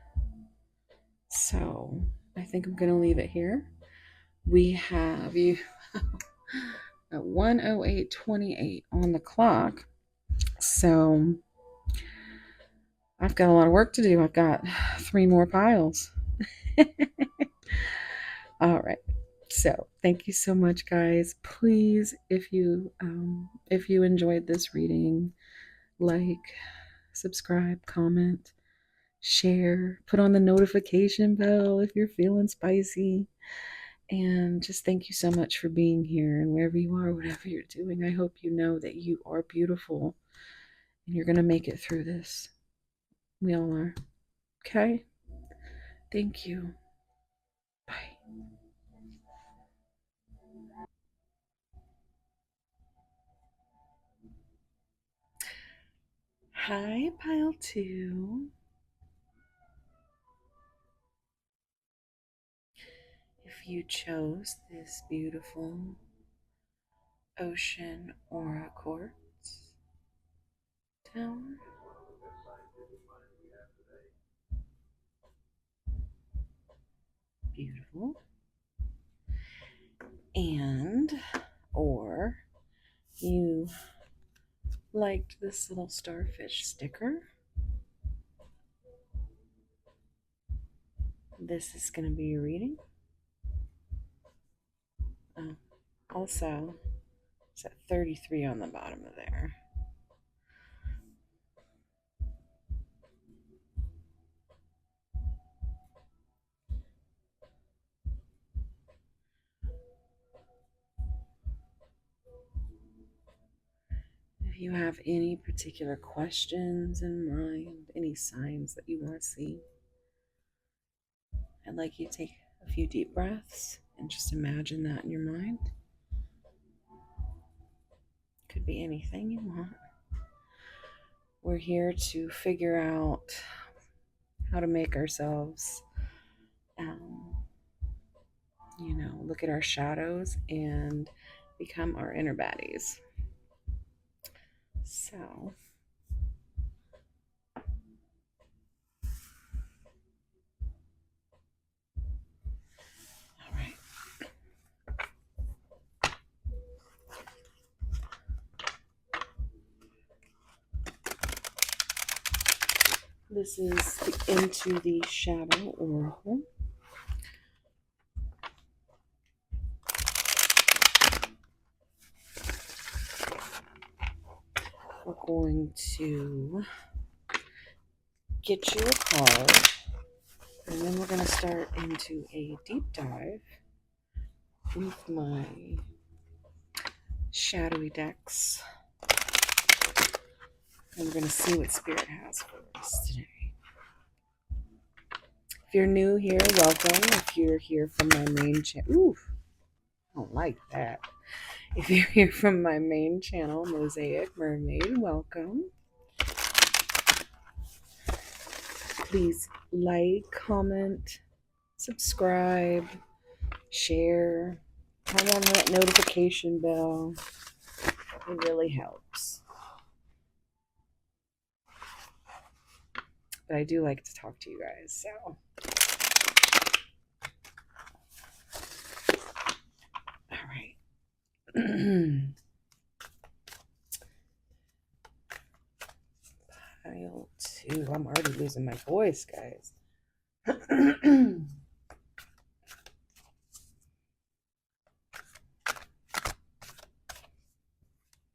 So I think I'm going to leave it here. We have you at 1:08:28 on the clock. So I've got a lot of work to do. I've got 3 more piles. All right. So thank you so much, guys. Please, if you enjoyed this reading, like, subscribe, comment, share, put on the notification bell if you're feeling spicy. And just thank you so much for being here, and wherever you are, whatever you're doing, I hope you know that you are beautiful and you're going to make it through this. We all are. Okay? Thank you. Bye. Hi, pile 2. If you chose this beautiful ocean aura quartz tower, beautiful, and or you liked this little starfish sticker, this is going to be your reading. Also, it's at 33 on the bottom of there. If you have any particular questions in mind, any signs that you want to see, I'd like you to take a few deep breaths and just imagine that in your mind. Could be anything you want. We're here to figure out how to make ourselves, look at our shadows and become our inner baddies. So, all right. This is the Into the Shadow Oracle. We're going to get you a card, and then we're going to start into a deep dive with my shadowy decks. And we're going to see what Spirit has for us today. If you're new here, welcome. If you're here from my main channel, ooh, I don't like that. If you're here from my main channel, Mosaic Mermaid, welcome. Please like, comment, subscribe, share, turn on that notification bell. It really helps. But I do like to talk to you guys, so. All right. Pile 2. I'm already losing my voice, guys.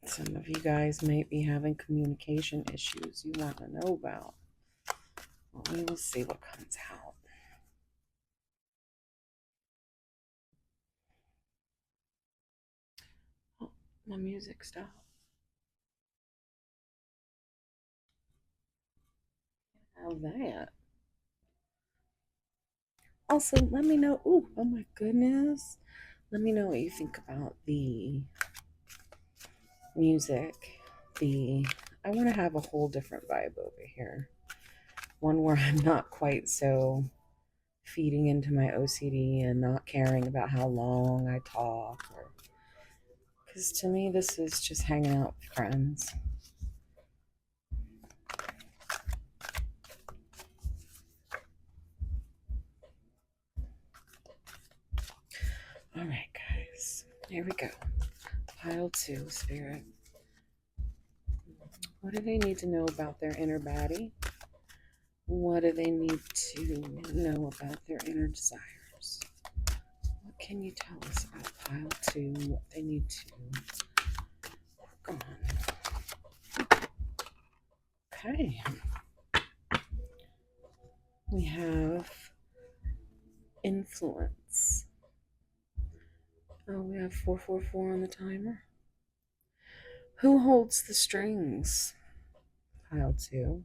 Some of you guys might be having communication issues you want to know about. Well, we will see what comes out. Oh, my music stopped. How that? Also, let me know. Ooh, oh my goodness. Let me know what you think about the music. I want to have a whole different vibe over here. One where I'm not quite so feeding into my OCD and not caring about how long I talk. Because to me, this is just hanging out with friends. All right, guys. Here we go. Pile 2, Spirit. What do they need to know about their inner body? What do they need to know about their inner desires? What can you tell us about Pile 2? What they need to work on? Okay. We have influence. Oh, we have 444 on the timer. Who holds the strings? Pile 2.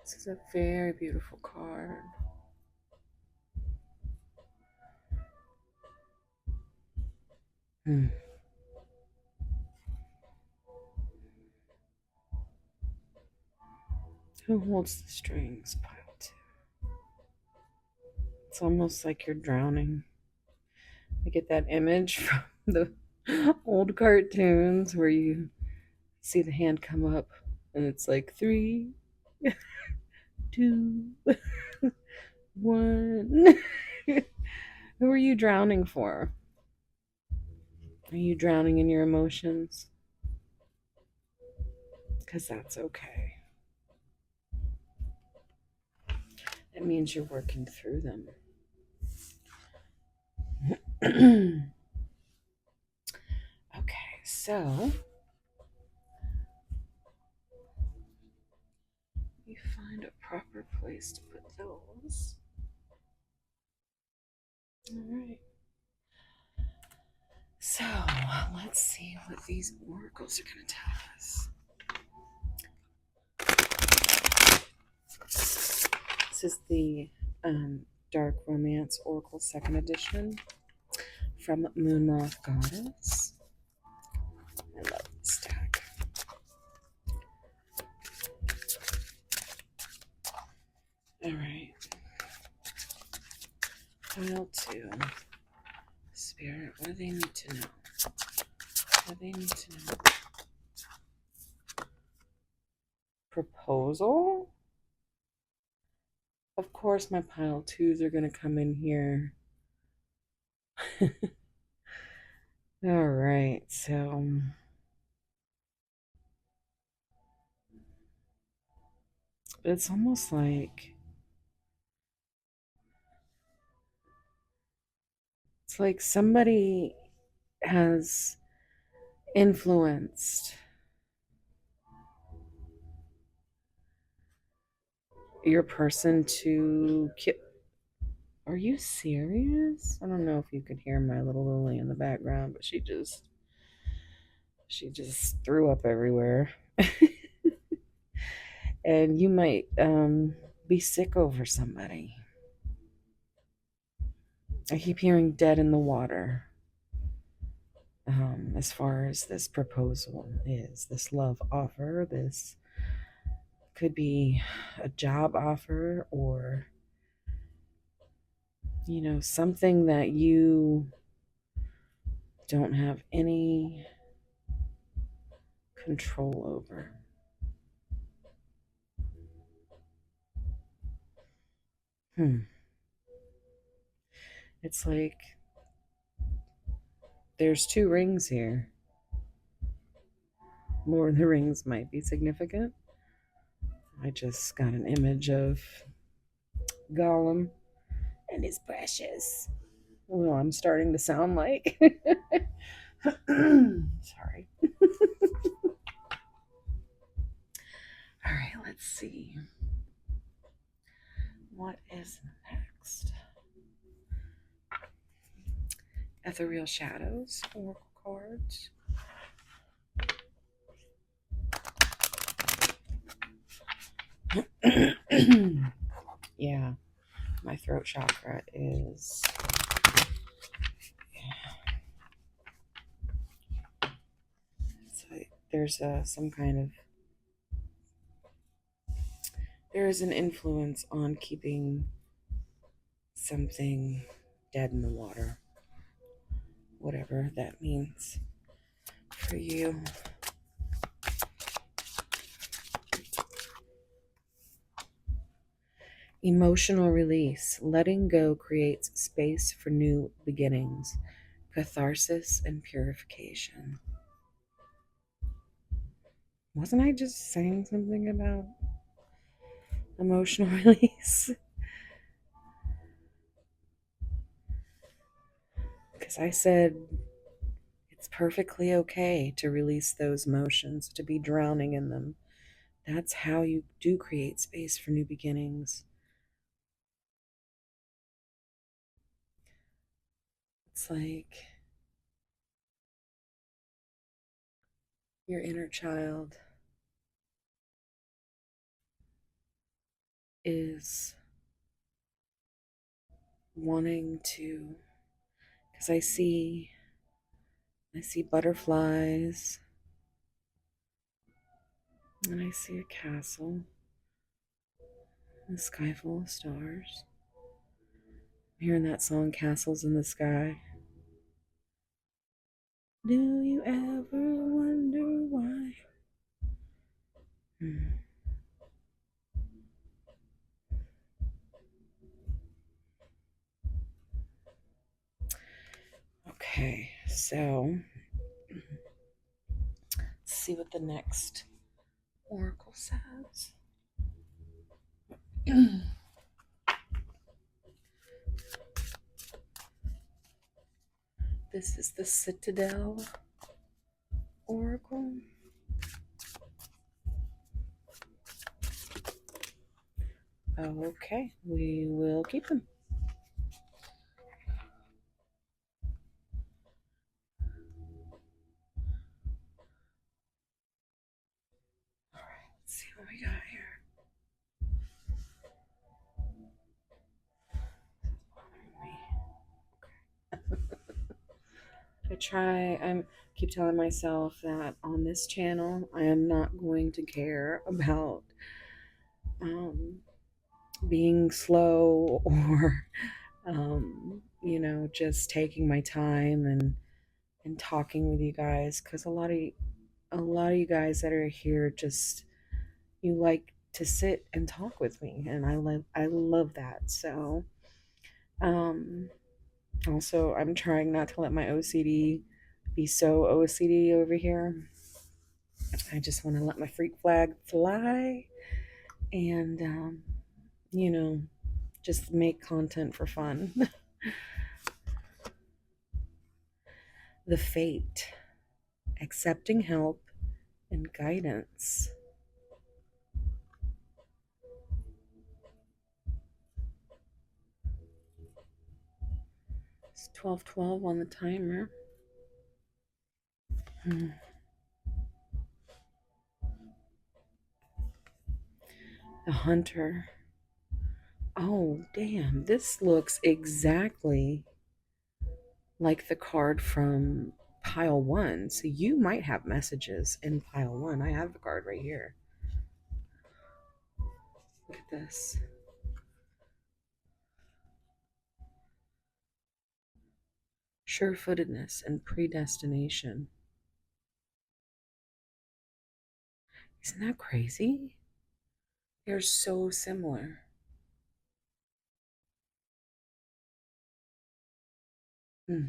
This is a very beautiful card. Who holds the strings? Pile 2. It's almost like you're drowning. I get that image from the old cartoons where you see the hand come up and it's like 3, 2, 1. Who are you drowning for? Are you drowning in your emotions? Because that's okay. It means you're working through them. Okay, so you find a proper place to put those. All right. So Let's see what these oracles are going to tell us. This is the Dark Romance Oracle 2nd edition from Moonmoth Goddess. I love this deck. All right. Pile 2. Spirit, what do they need to know? What do they need to know? Proposal? Of course my pile 2s are going to come in here. All right, so it's almost like somebody has influenced your person to Are you serious? I don't know if you could hear my little Lily in the background, but she just threw up everywhere. And you might be sick over somebody. I keep hearing dead in the water. As far as this proposal is, this love offer, this could be a job offer, or something that you don't have any control over. It's like there's 2 rings here. More of the rings might be significant. I just got an image of Gollum and his precious. Well, I'm starting to sound like. Sorry. All right, let's see. What is next? Ethereal Shadows, Oracle cards. Yeah, my throat chakra is. So there's some kind of. There is an influence on keeping something dead in the water, whatever that means for you. Emotional release. Letting go creates space for new beginnings, catharsis, and purification. Wasn't I just saying something about emotional release? Because I said it's perfectly okay to release those emotions, to be drowning in them. That's how you do create space for new beginnings. It's like your inner child is wanting to, because I see butterflies, and I see a castle, a sky full of stars. I'm hearing that song, Castles in the Sky. Do you ever wonder why? Okay, so let's see what the next oracle says. This is the Citadel Oracle. Okay, we will keep them. I keep telling myself that on this channel, I am not going to care about um, being slow or, just taking my time and talking with you guys, because a lot of you guys that are here, just you like to sit and talk with me, and I love that. So um also, I'm trying not to let my OCD be so OCD over here. I just want to let my freak flag fly and you know just make content for fun. The fate, accepting help and guidance. It's 12:12 on the timer. Hmm. The hunter. Oh, damn. This looks exactly like the card from pile one. So you might have messages in pile one. I have the card right here. Look at this. Sure-footedness and predestination. Isn't that crazy? They're so similar. Hmm.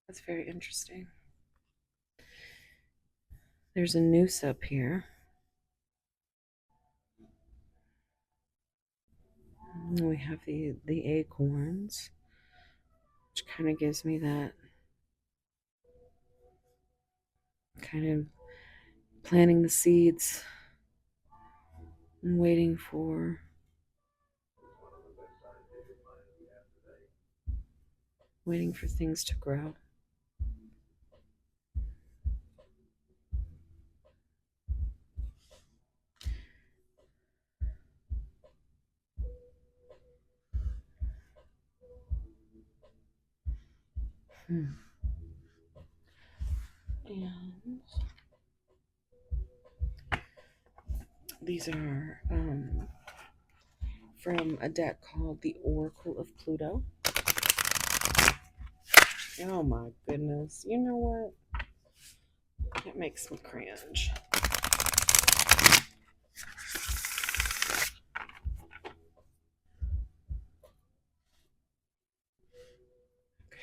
That's very interesting. There's a noose up here. We have the acorns, which kind of gives me that kind of planting the seeds and waiting for things to grow. Hmm. And these are from a deck called the Oracle of Pluto. Oh my goodness. You know what? That makes me cringe. Okay.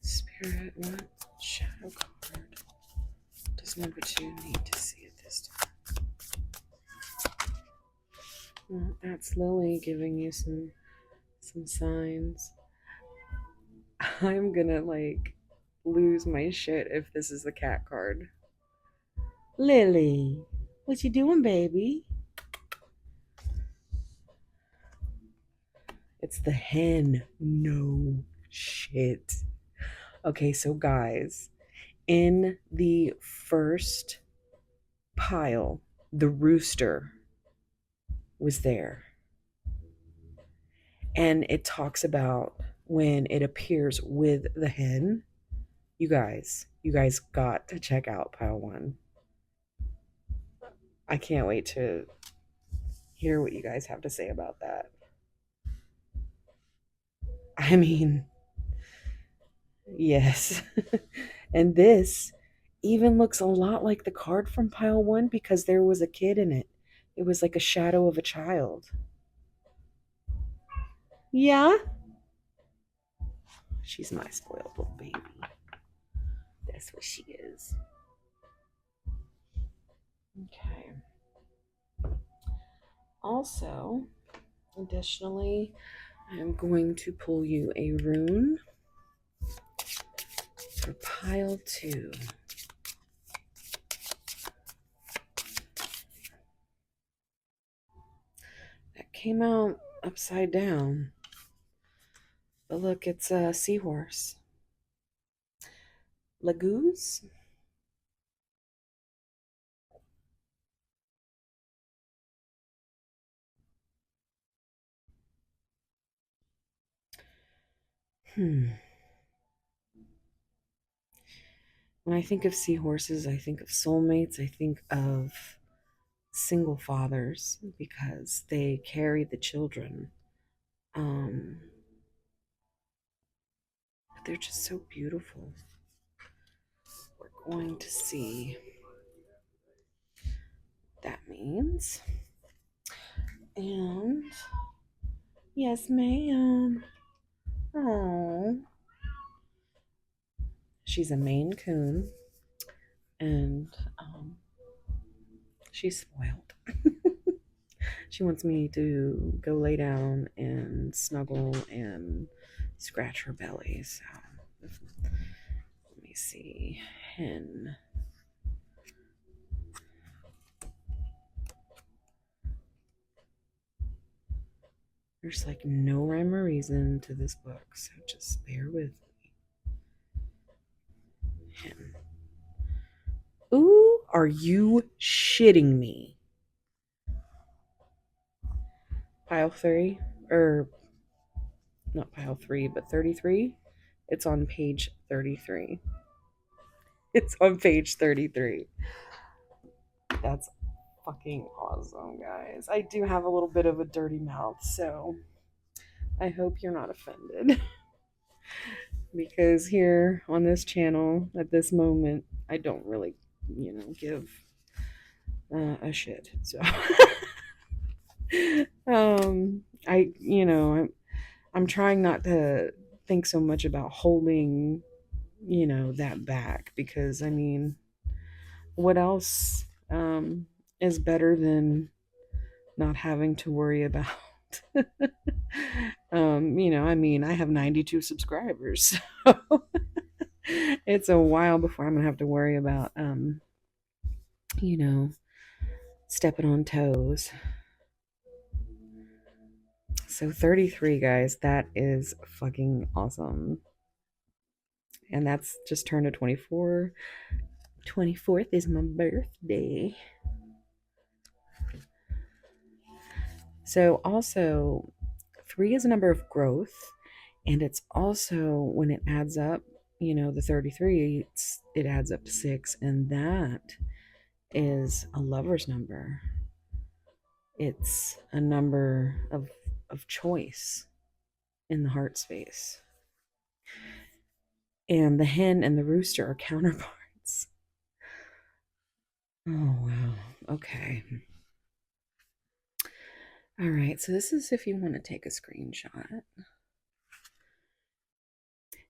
Spirit, what shadow card does number 2 need to see at this time? Well, that's Lily giving you some signs. I'm gonna lose my shit if this is the cat card. Lily, what you doing, baby? It's the hen. No shit. Okay, so guys, in the first pile, the rooster was there. And it talks about when it appears with the hen. You guys got to check out pile one. I can't wait to hear what you guys have to say about that. I mean, yes. And this even looks a lot like the card from pile one because there was a kid in it. It was like a shadow of a child. Yeah? She's my spoiled little baby. That's what she is. Okay. Also, additionally, I'm going to pull you a rune for pile 2. That came out upside down. But look, it's a seahorse. Lagoose? Hmm. When I think of seahorses, I think of soulmates. I think of single fathers because they carry the children. Um, they're just so beautiful. We're going to see what that means. And yes, ma'am. Oh, she's a Maine Coon, and she's spoiled. She wants me to go lay down and snuggle and scratch her belly. So let me see. Hen. There's like no rhyme or reason to this book, so just bear with me. Hen. Ooh, are you shitting me? Pile 3, or not pile 3, but 33. It's on page 33. It's on page 33. That's fucking awesome, guys. I do have a little bit of a dirty mouth, so I hope you're not offended. Because here on this channel at this moment, I don't really, give a shit. So, I'm trying not to think so much about holding, that back because I mean, what else is better than not having to worry about I mean, I have 92 subscribers, so it's a while before I'm gonna have to worry about you know stepping on toes. So 33, guys, that is fucking awesome. And that's just turned to 24. 24th is my birthday. So also 3 is a number of growth, and it's also when it adds up, the 33, it adds up to 6, and that is a lover's number. It's a number of choice in the heart space. And the hen and the rooster are counterparts. Oh, wow. Okay. All right. So this is if you want to take a screenshot.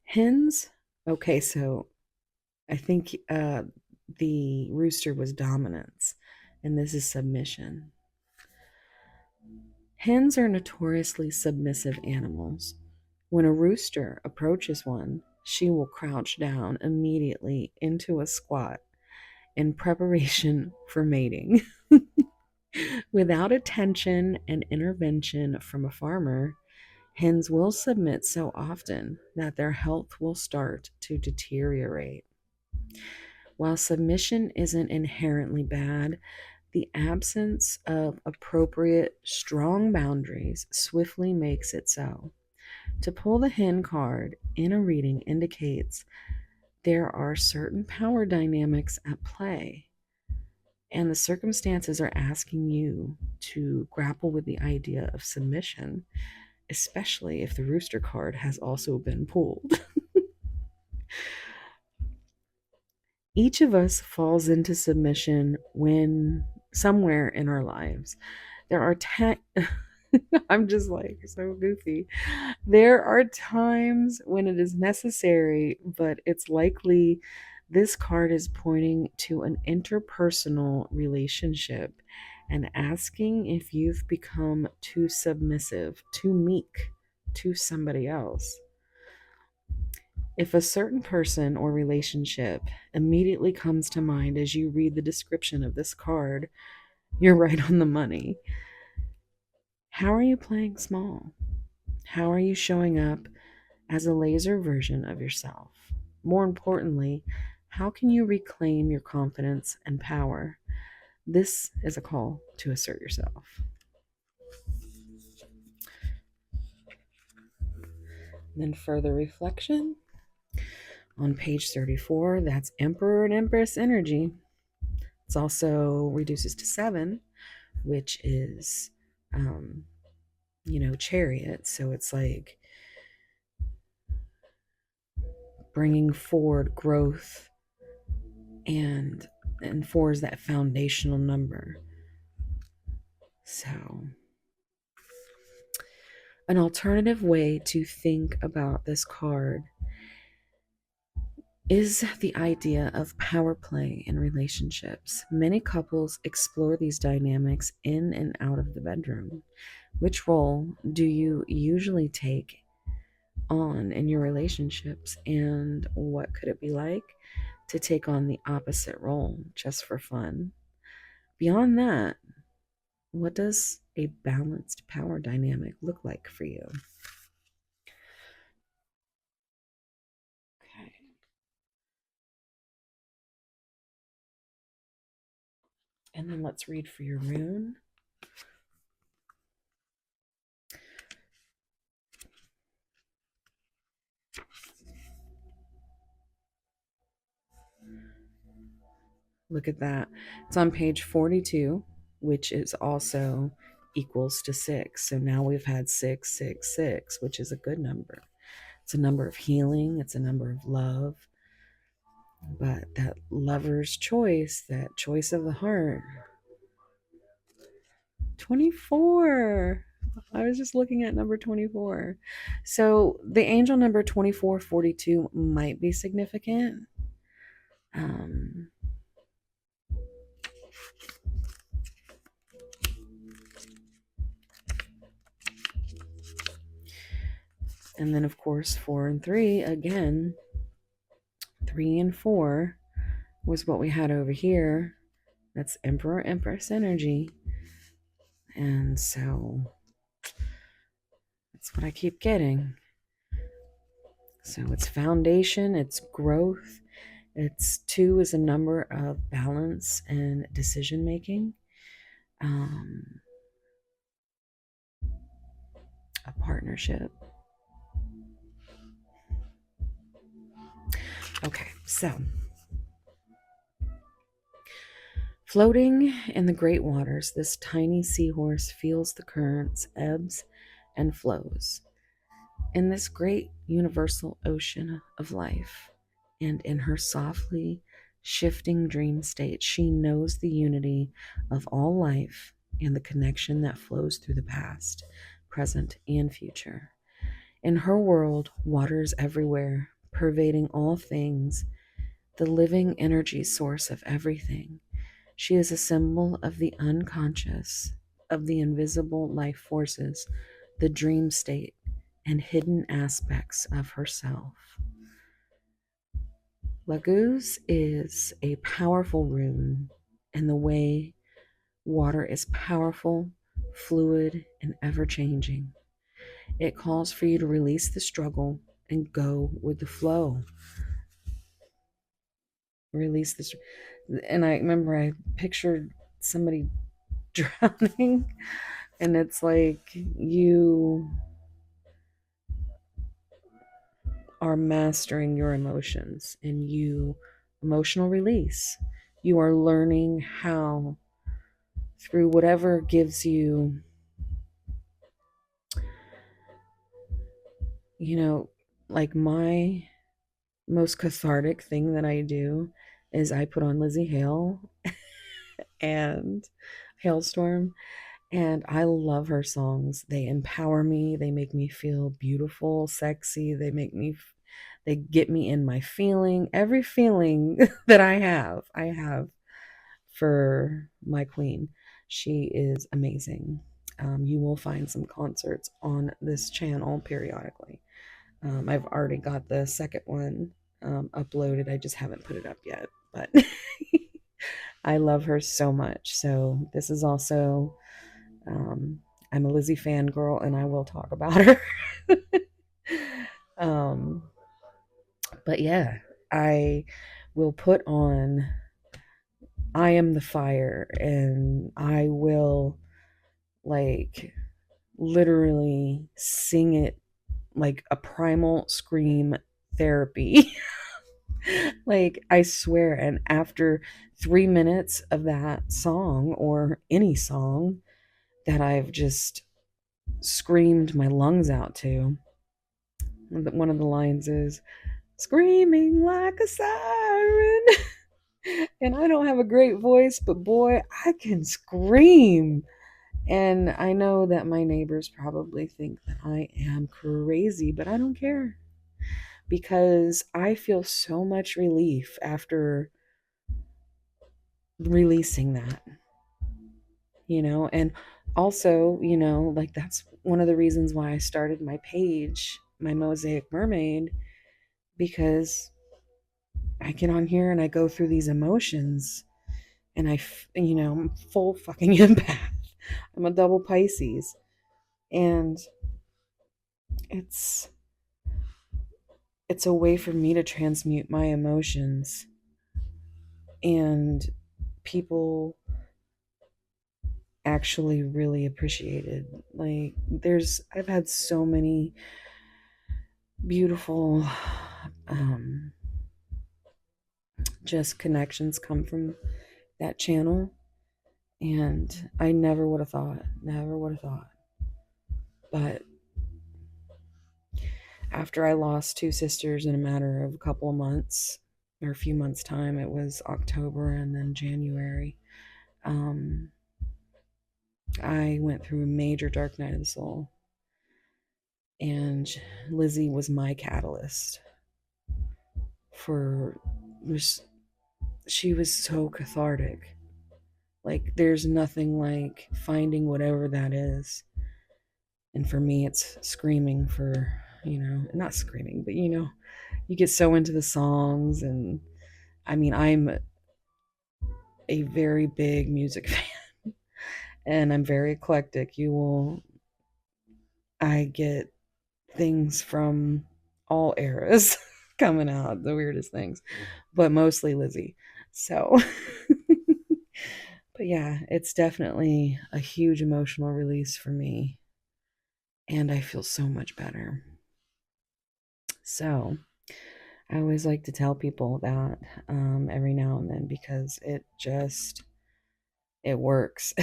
Hens. Okay. So I think the rooster was dominance, and this is submission. Hens are notoriously submissive animals. When a rooster approaches one, she will crouch down immediately into a squat in preparation for mating. Without attention and intervention from a farmer, hens will submit so often that their health will start to deteriorate. While submission isn't inherently bad, the absence of appropriate, strong boundaries swiftly makes it so. To pull the hen card in a reading indicates there are certain power dynamics at play, and the circumstances are asking you to grapple with the idea of submission, especially if the rooster card has also been pulled. Each of us falls into submission when somewhere in our lives. There are I'm just like so goofy. There are times when it is necessary, but it's likely this card is pointing to an interpersonal relationship and asking if you've become too submissive, too meek to somebody else. If a certain person or relationship immediately comes to mind as you read the description of this card, you're right on the money. How are you playing small? How are you showing up as a laser version of yourself? More importantly, how can you reclaim your confidence and power? This is a call to assert yourself. Then further reflection On page 34, that's Emperor and Empress energy. It's also reduces to 7, which is, Chariot. So it's like bringing forward growth, and 4 is that foundational number. So an alternative way to think about this card is the idea of power play in relationships. Many couples explore these dynamics in and out of the bedroom. Which role do you usually take on in your relationships, and what could it be like to take on the opposite role just for fun? Beyond that, what does a balanced power dynamic look like for you? Okay. And then let's read for your rune. Look at that. It's on page 42, which is also equals to 6. So now we've had 666, which is a good number. It's a number of healing, it's a number of love. But that lover's choice, that choice of the heart, 24. I was just looking at number 24. So the angel number 2442 might be significant. And then, of course, 4 and 3, again, 3 and 4 was what we had over here. That's Emperor, Empress energy. And so that's what I keep getting. So it's foundation, it's growth. It's 2 is a number of balance and decision making. A partnership. Okay, so floating in the great waters, this tiny seahorse feels the currents, ebbs, and flows. In this great universal ocean of life, and in her softly shifting dream state, she knows the unity of all life and the connection that flows through the past, present, and future. In her world, water is everywhere, pervading all things, the living energy source of everything. She is a symbol of the unconscious, of the invisible life forces, the dream state, and hidden aspects of herself. Laguz is a powerful rune in the way water is powerful, fluid, and ever changing. It calls for you to release the struggle and go with the flow. Release this. And I remember I pictured somebody drowning, and it's like you are mastering your emotions and emotional release. You are learning how, through whatever gives you, like my most cathartic thing that I do is I put on Lizzie Hale and Hailstorm, and I love her songs. They empower me, they make me feel beautiful, sexy, they get me in my feeling. Every feeling that I have for my queen. She is amazing. You will find some concerts on this channel periodically. I've already got the second one uploaded. I just haven't put it up yet, but I love her so much. So this is also, I'm a Lizzie fangirl, and I will talk about her. But yeah, I will put on I Am the Fire, and I will like literally sing it like a primal scream therapy Like, I swear, and after 3 minutes of that song, or any song that I've just screamed my lungs out to, one of the lines is, screaming like a siren. And I don't have a great voice, but boy, I can scream. And I know that my neighbors probably think that I am crazy, but I don't care because I feel so much relief after releasing that, and also, like that's one of the reasons why I started my page, my Mosaic Mermaid, because I get on here and I go through these emotions and I'm full fucking empath. I'm a double Pisces, and it's it's a way for me to transmute my emotions, and people actually really appreciate it. Like, I've had so many beautiful just connections come from that channel, and I never would have thought. But after I lost two sisters in a matter of a couple of months, or a few months time, it was October and then January, I went through a major dark night of the soul, and Lizzie was my catalyst for she was so cathartic. Like, there's nothing like finding whatever that is. And for me, it's screaming for, not screaming, but you get so into the songs. And I mean, I'm a very big music fan, and I'm very eclectic. I get things from all eras coming out, the weirdest things, but mostly Lizzie. So, but yeah, it's definitely a huge emotional release for me, and I feel so much better. So, I always like to tell people that every now and then, because it works.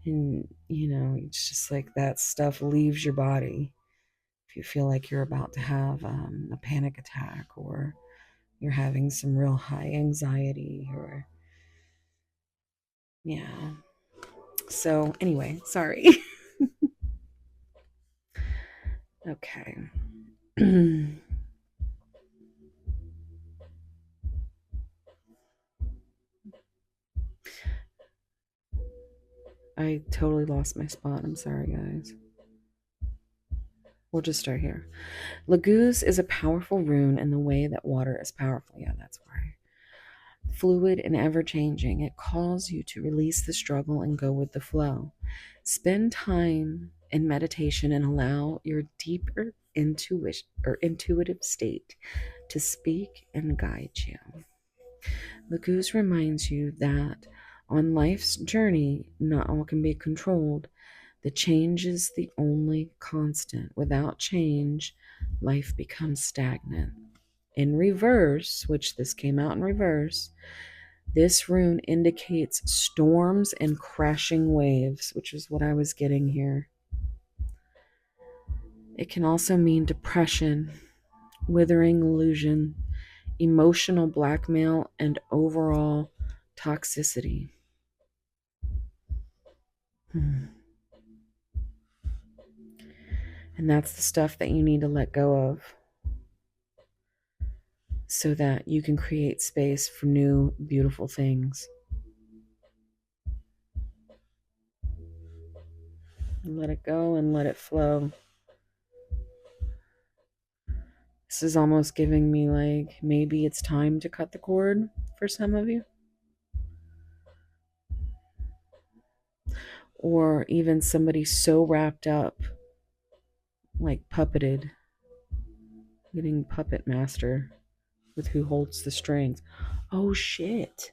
And, it's just like that stuff leaves your body. If you feel like you're about to have a panic attack, or you're having some real high anxiety, or, yeah. So, anyway, sorry. Okay. I totally lost my spot. I'm sorry, guys. We'll just start here. Laguz is a powerful rune in the way that water is powerful. Yeah, that's why. Fluid and ever changing. It calls you to release the struggle and go with the flow. Spend time in meditation and allow your deeper intuitive state to speak and guide you. Laguz reminds you that on life's journey, not all can be controlled. The change is the only constant. Without change, life becomes stagnant. In reverse, which this came out in reverse, this rune indicates storms and crashing waves, which is what I was getting here. It can also mean depression, withering illusion, emotional blackmail, and overall toxicity. And that's the stuff that you need to let go of, so that you can create space for new, beautiful things. Let it go and let it flow. This is almost giving me like, maybe it's time to cut the cord for some of you. Or even somebody so wrapped up, like puppeted, getting puppet master with who holds the strings. Oh shit.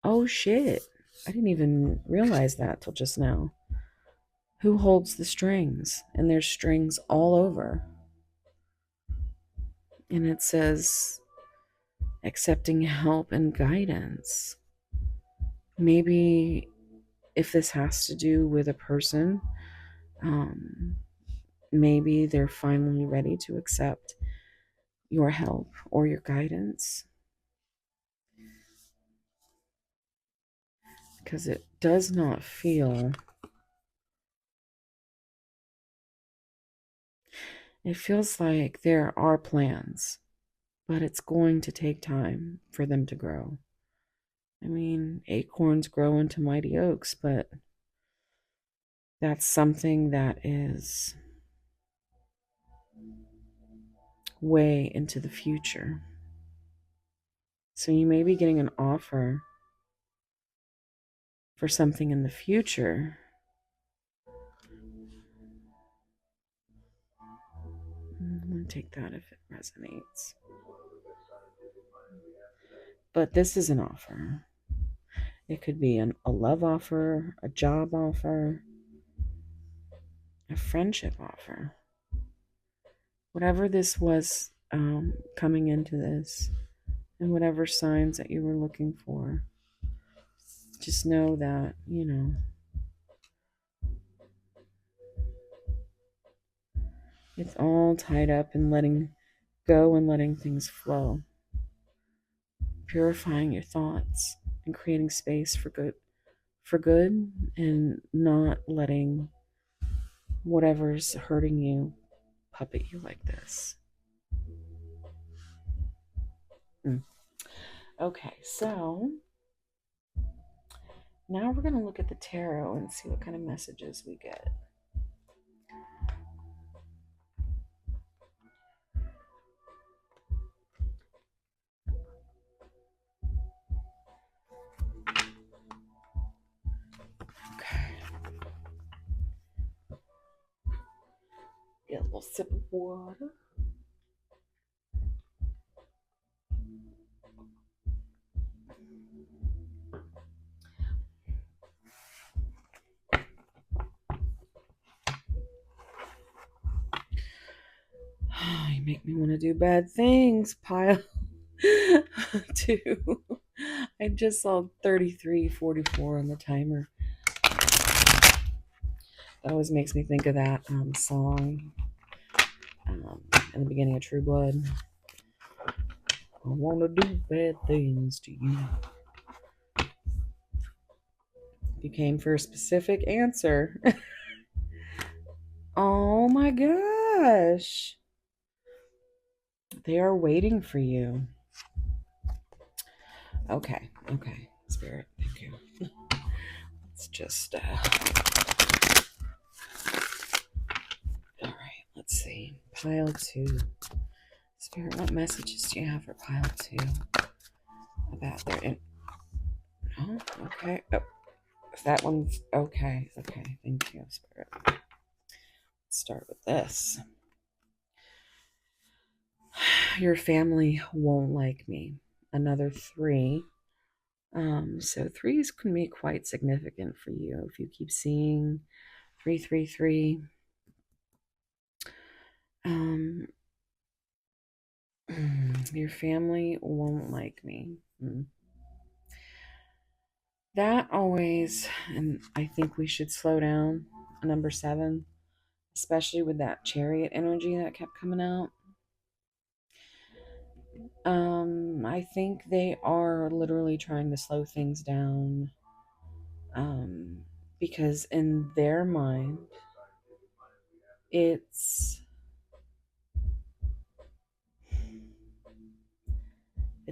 Oh shit. I didn't even realize that till just now. Who holds the strings? And there's strings all over. And it says accepting help and guidance. Maybe if this has to do with a person, maybe they're finally ready to accept your help or your guidance. Because it does not feel, it feels like there are plans, but it's going to take time for them to grow. I mean, acorns grow into mighty oaks, but that's something that is way into the future. So you may be getting an offer for something in the future. I'm going to take that if it resonates. But this is an offer. It could be a love offer, a job offer, a friendship offer. Whatever this was coming into this, and whatever signs that you were looking for, just know that, it's all tied up in letting go and letting things flow, purifying your thoughts and creating space for good, and not letting whatever's hurting you puppet you like this. Okay, so now we're going to look at the tarot and see what kind of messages we get. Okay. Get a little sip of water. You make me want to do bad things, pile 2. I just saw 33:44 on the timer. That always makes me think of that song in the beginning of True Blood. I want to do bad things to you. You came for a specific answer. Oh my gosh. They are waiting for you. Okay. Spirit, thank you. Let's just, all right, let's see. Pile 2. Spirit, what messages do you have for pile 2? About their, oh, okay. Oh, that one's, okay. Thank you, Spirit. Let's start with this. Your family won't like me. Another 3. So 3s can be quite significant for you if you keep seeing 333. Your family won't like me. That always, and I think we should slow down. Number 7, especially with that chariot energy that kept coming out. I think they are literally trying to slow things down. Because in their mind, it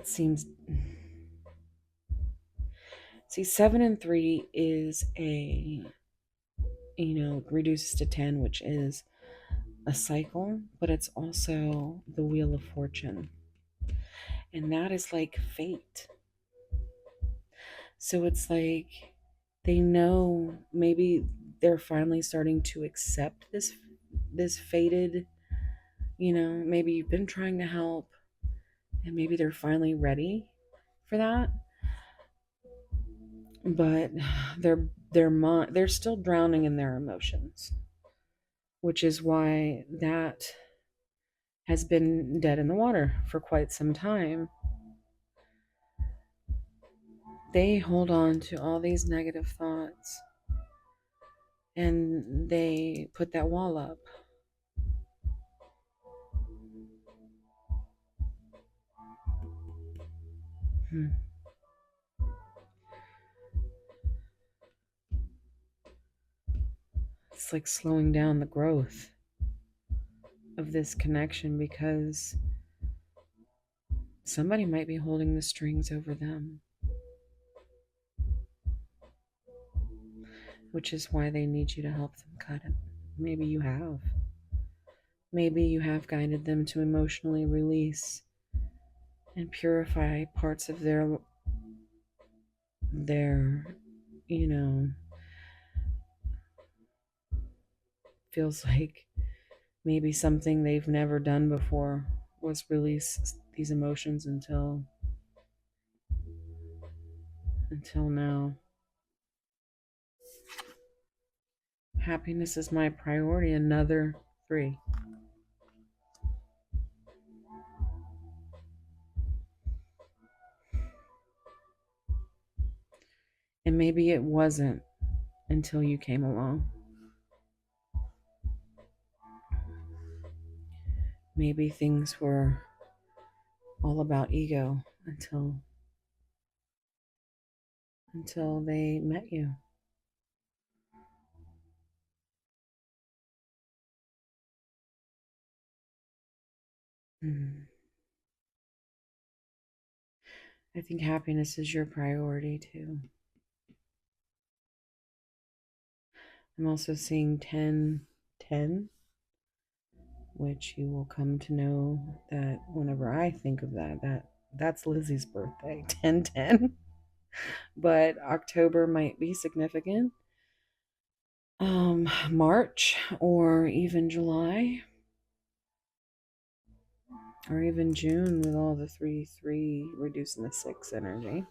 seems, see, 7 and 3 is a, reduces to 10, which is a cycle, but it's also the Wheel of Fortune. And that is like fate. So it's like they know, maybe they're finally starting to accept this fated, maybe you've been trying to help, and maybe they're finally ready for that. But they're still drowning in their emotions, which is why that has been dead in the water for quite some time. They hold on to all these negative thoughts and they put that wall up. It's like slowing down the growth of this connection because somebody might be holding the strings over them, which is why they need you to help them cut it. Maybe you have. Maybe you have guided them to emotionally release and purify parts of their feels like maybe something they've never done before was release these emotions until now. Happiness is my priority. Another 3. And maybe it wasn't until you came along. Maybe things were all about ego until they met you. I think happiness is your priority too. I'm also seeing 1010, which you will come to know that whenever I think of that's Lizzie's birthday, 1010. But October might be significant. March or even July or even June with all the 3 reducing the 6 energy.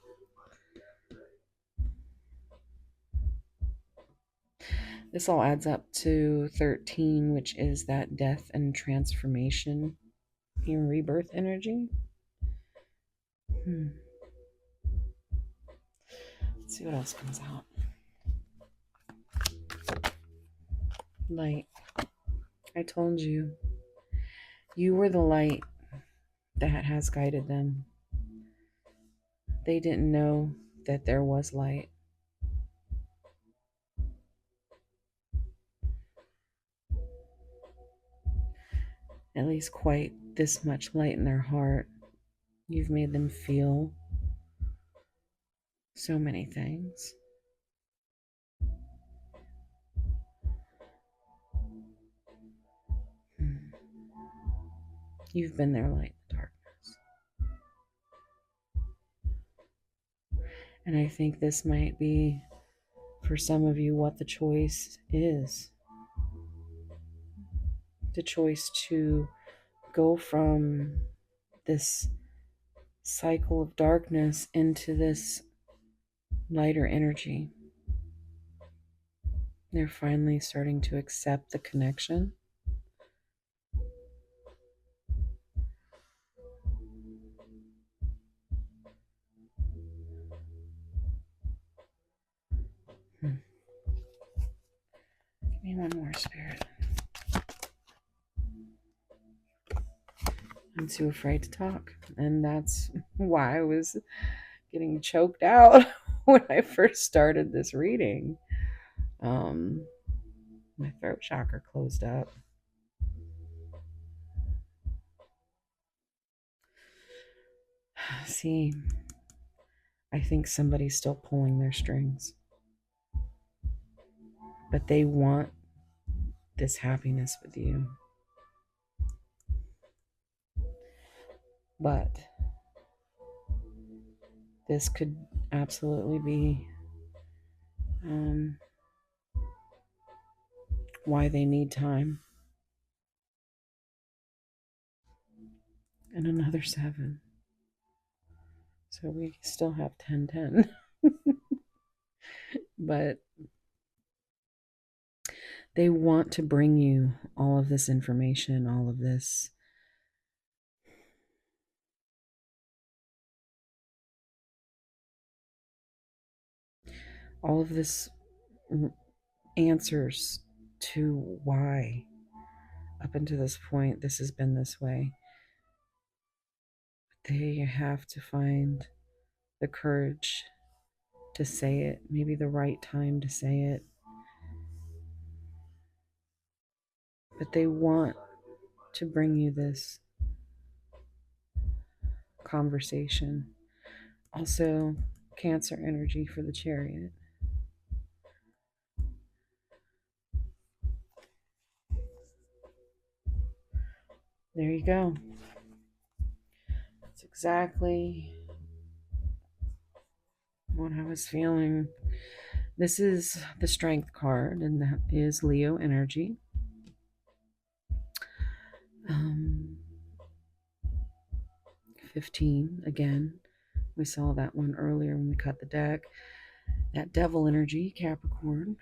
This all adds up to 13, which is that death and transformation and rebirth energy. Let's see what else comes out. Light. I told you. You were the light that has guided them. They didn't know that there was light. At least quite this much light in their heart. You've made them feel so many things. You've been their light in the darkness. And I think this might be, for some of you, what the choice is. The choice to go from this cycle of darkness into this lighter energy. They're finally starting to accept the connection. Give me one more, Spirit. I'm too afraid to talk. And that's why I was getting choked out when I first started this reading. My throat chakra closed up. See, I think somebody's still pulling their strings. But they want this happiness with you. But this could absolutely be why they need time. And another 7. So we still have 1010. But they want to bring you all of this information, all of this All of this answers to why up until this point this has been this way. They have to find the courage to say it, maybe the right time to say it. But they want to bring you this conversation. Also, Cancer energy for the Chariot. There you go. That's exactly what I was feeling. This is the Strength card, and that is Leo energy. 15, again. We saw that one earlier when we cut the deck. That Devil energy, Capricorn.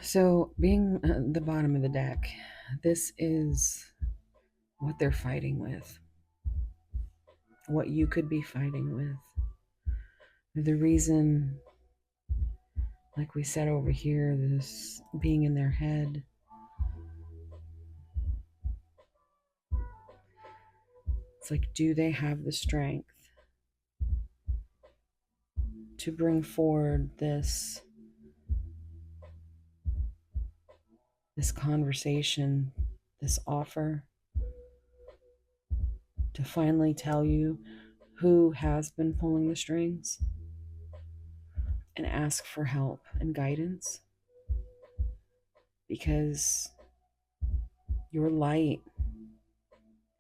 So, being at the bottom of the deck, this is what they're fighting with, what you could be fighting with. The reason, like we said over here, this being in their head, it's like, do they have the strength to bring forward this conversation, this offer, to finally tell you who has been pulling the strings and ask for help and guidance? Because your light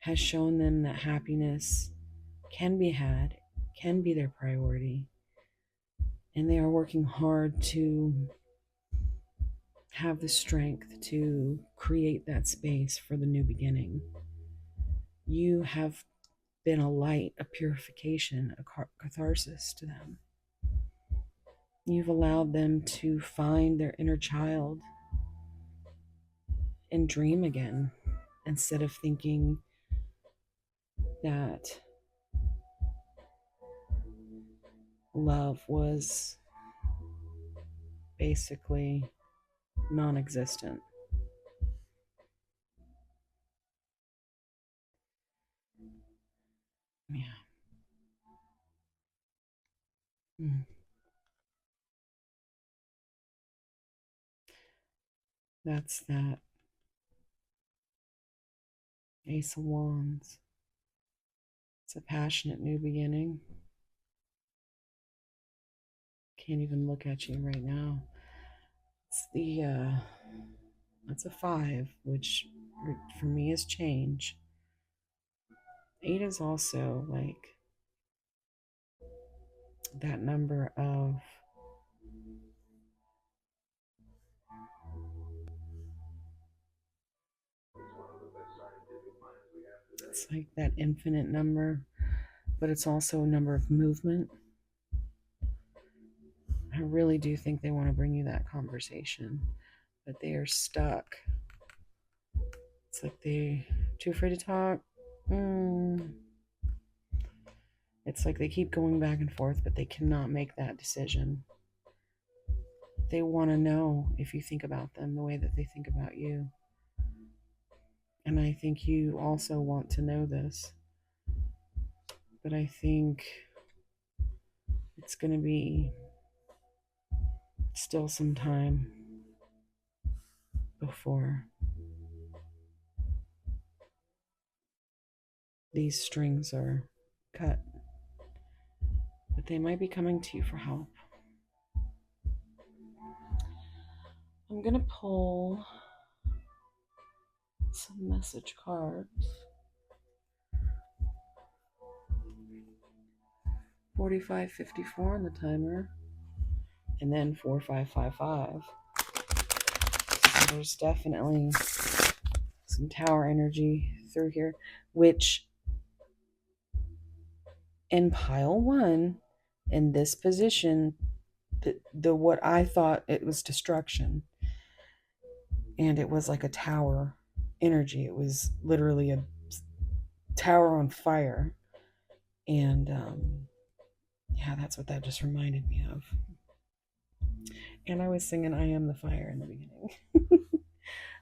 has shown them that happiness can be had, can be their priority, and they are working hard to have the strength to create that space for the new beginning. You have been a light, a purification, a catharsis to them. You've allowed them to find their inner child and dream again, instead of thinking that love was basically non-existent. Yeah. Mm. That's that Ace of Wands. It's a passionate new beginning. Can't even look at you right now. It's that's a 5, which for me is change. 8 is also like that number of it's like that infinite number, but it's also a number of movement. I really do think they want to bring you that conversation, but they are stuck. It's like they're too afraid to talk. It's like they keep going back and forth, but they cannot make that decision. They want to know if you think about them the way that they think about you. And I think you also want to know this. But I think it's going to be still some time before these strings are cut. But they might be coming to you for help. I'm going to pull some message cards. 4554 on the timer, and then 4555. So there's definitely some tower energy through here, which in pile 1, in this position, the what I thought it was destruction, and it was like a tower energy. It was literally a tower on fire. And yeah, that's what that just reminded me of. And I was singing I Am the Fire in the beginning.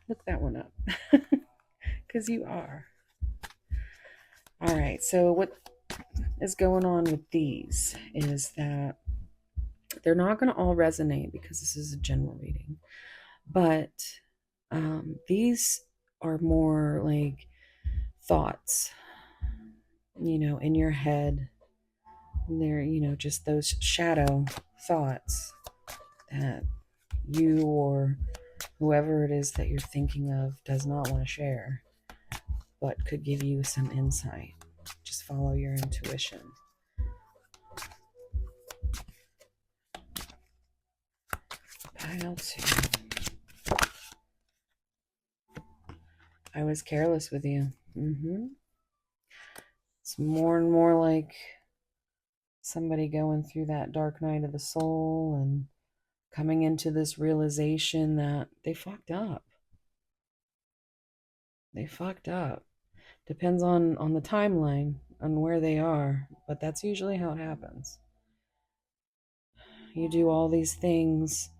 Look that one up. Because you are. All right, so what is going on with these is that they're not going to all resonate because this is a general reading. But these are more like thoughts, in your head. They're, just those shadow thoughts that you or whoever it is that you're thinking of does not want to share, but could give you some insight. Just follow your intuition. Pile 2. I was careless with you. It's more and more like somebody going through that dark night of the soul and coming into this realization that they fucked up. They fucked up. Depends on the timeline, on where they are, but that's usually how it happens. You do all these things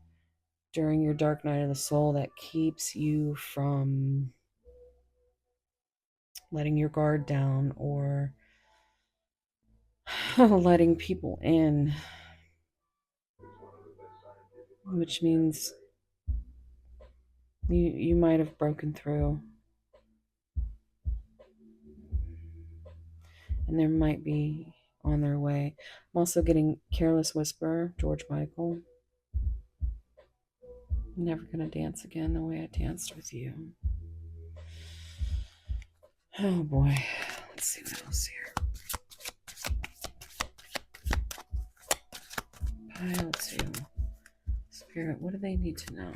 during your dark night of the soul that keeps you from letting your guard down or letting people in, which means you might have broken through, and there might be on their way. I'm also getting Careless Whisper, George Michael. I'm never gonna dance again the way I danced with you. Oh boy, let's see what else here. Pile 2. Spirit, what do they need to know?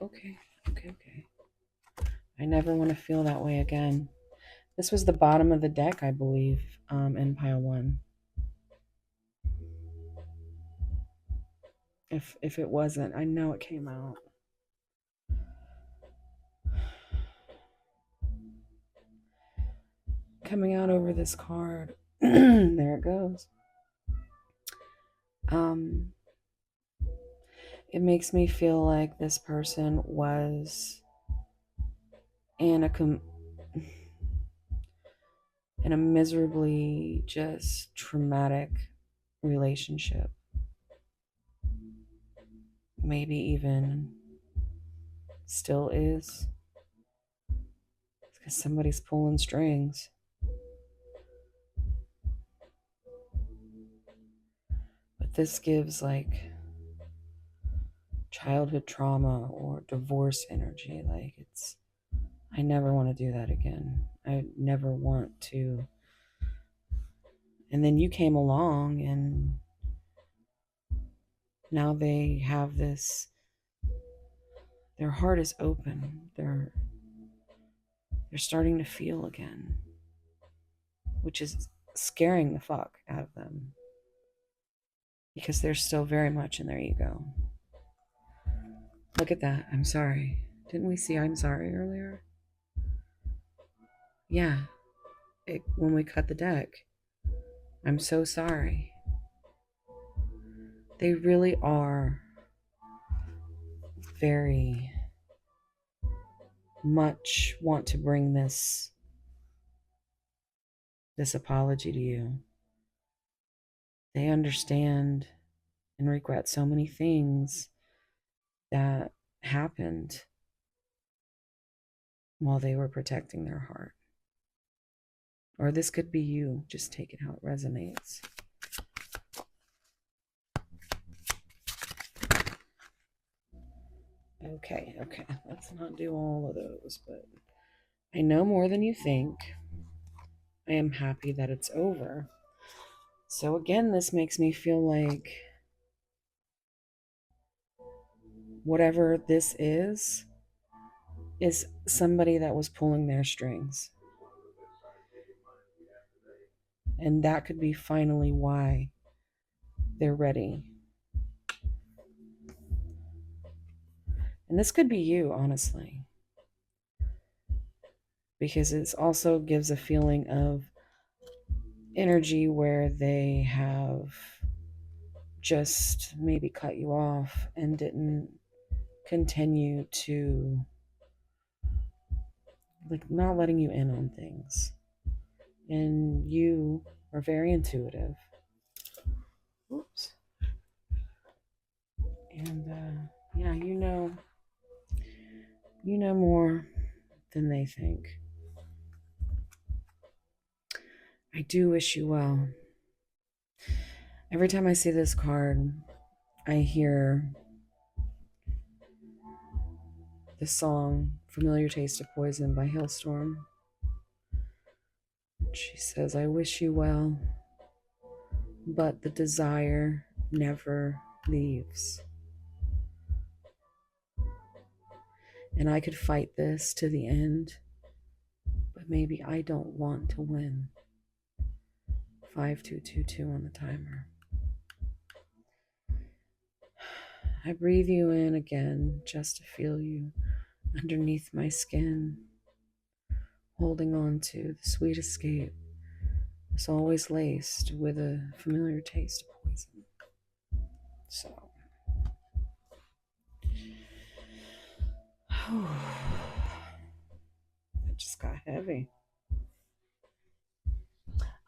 Okay. I never want to feel that way again. This was the bottom of the deck, I believe, in pile 1. If it wasn't, I know it came out. Coming out over this card. There it goes. It makes me feel like this person was in a miserably just traumatic relationship. Maybe even still is. Because somebody's pulling strings. But this gives like childhood trauma or divorce energy. Like I never want to do that again. I never want to. And then you came along and now they have this, their heart is open. They're starting to feel again, which is scaring the fuck out of them because they're still very much in their ego. Look at that. I'm sorry. Didn't we see I'm sorry earlier? Yeah. When we cut the deck. I'm so sorry. They really are very much want to bring this apology to you. They understand and regret so many things that happened while they were protecting their heart. Or this could be you. Just take it how it resonates. Okay. Let's not do all of those, but I know more than you think. I am happy that it's over. So again, this makes me feel like whatever this is somebody that was pulling their strings. And that could be finally why they're ready. And this could be you, honestly. because it also gives a feeling of energy where they have just maybe cut you off and didn't continue to, like, not letting you in on things. And you are very intuitive. Oops. And yeah, you know more than they think. I do wish you well. Every time I see this card, I hear the song Familiar Taste of Poison by Hailstorm. She says, I wish you well, but the desire never leaves. And I could fight this to the end, but maybe I don't want to win. 5222 on the timer. I breathe you in again just to feel you underneath my skin, holding on to the sweet escape. It's always laced with a familiar taste of poison. So, it just got heavy.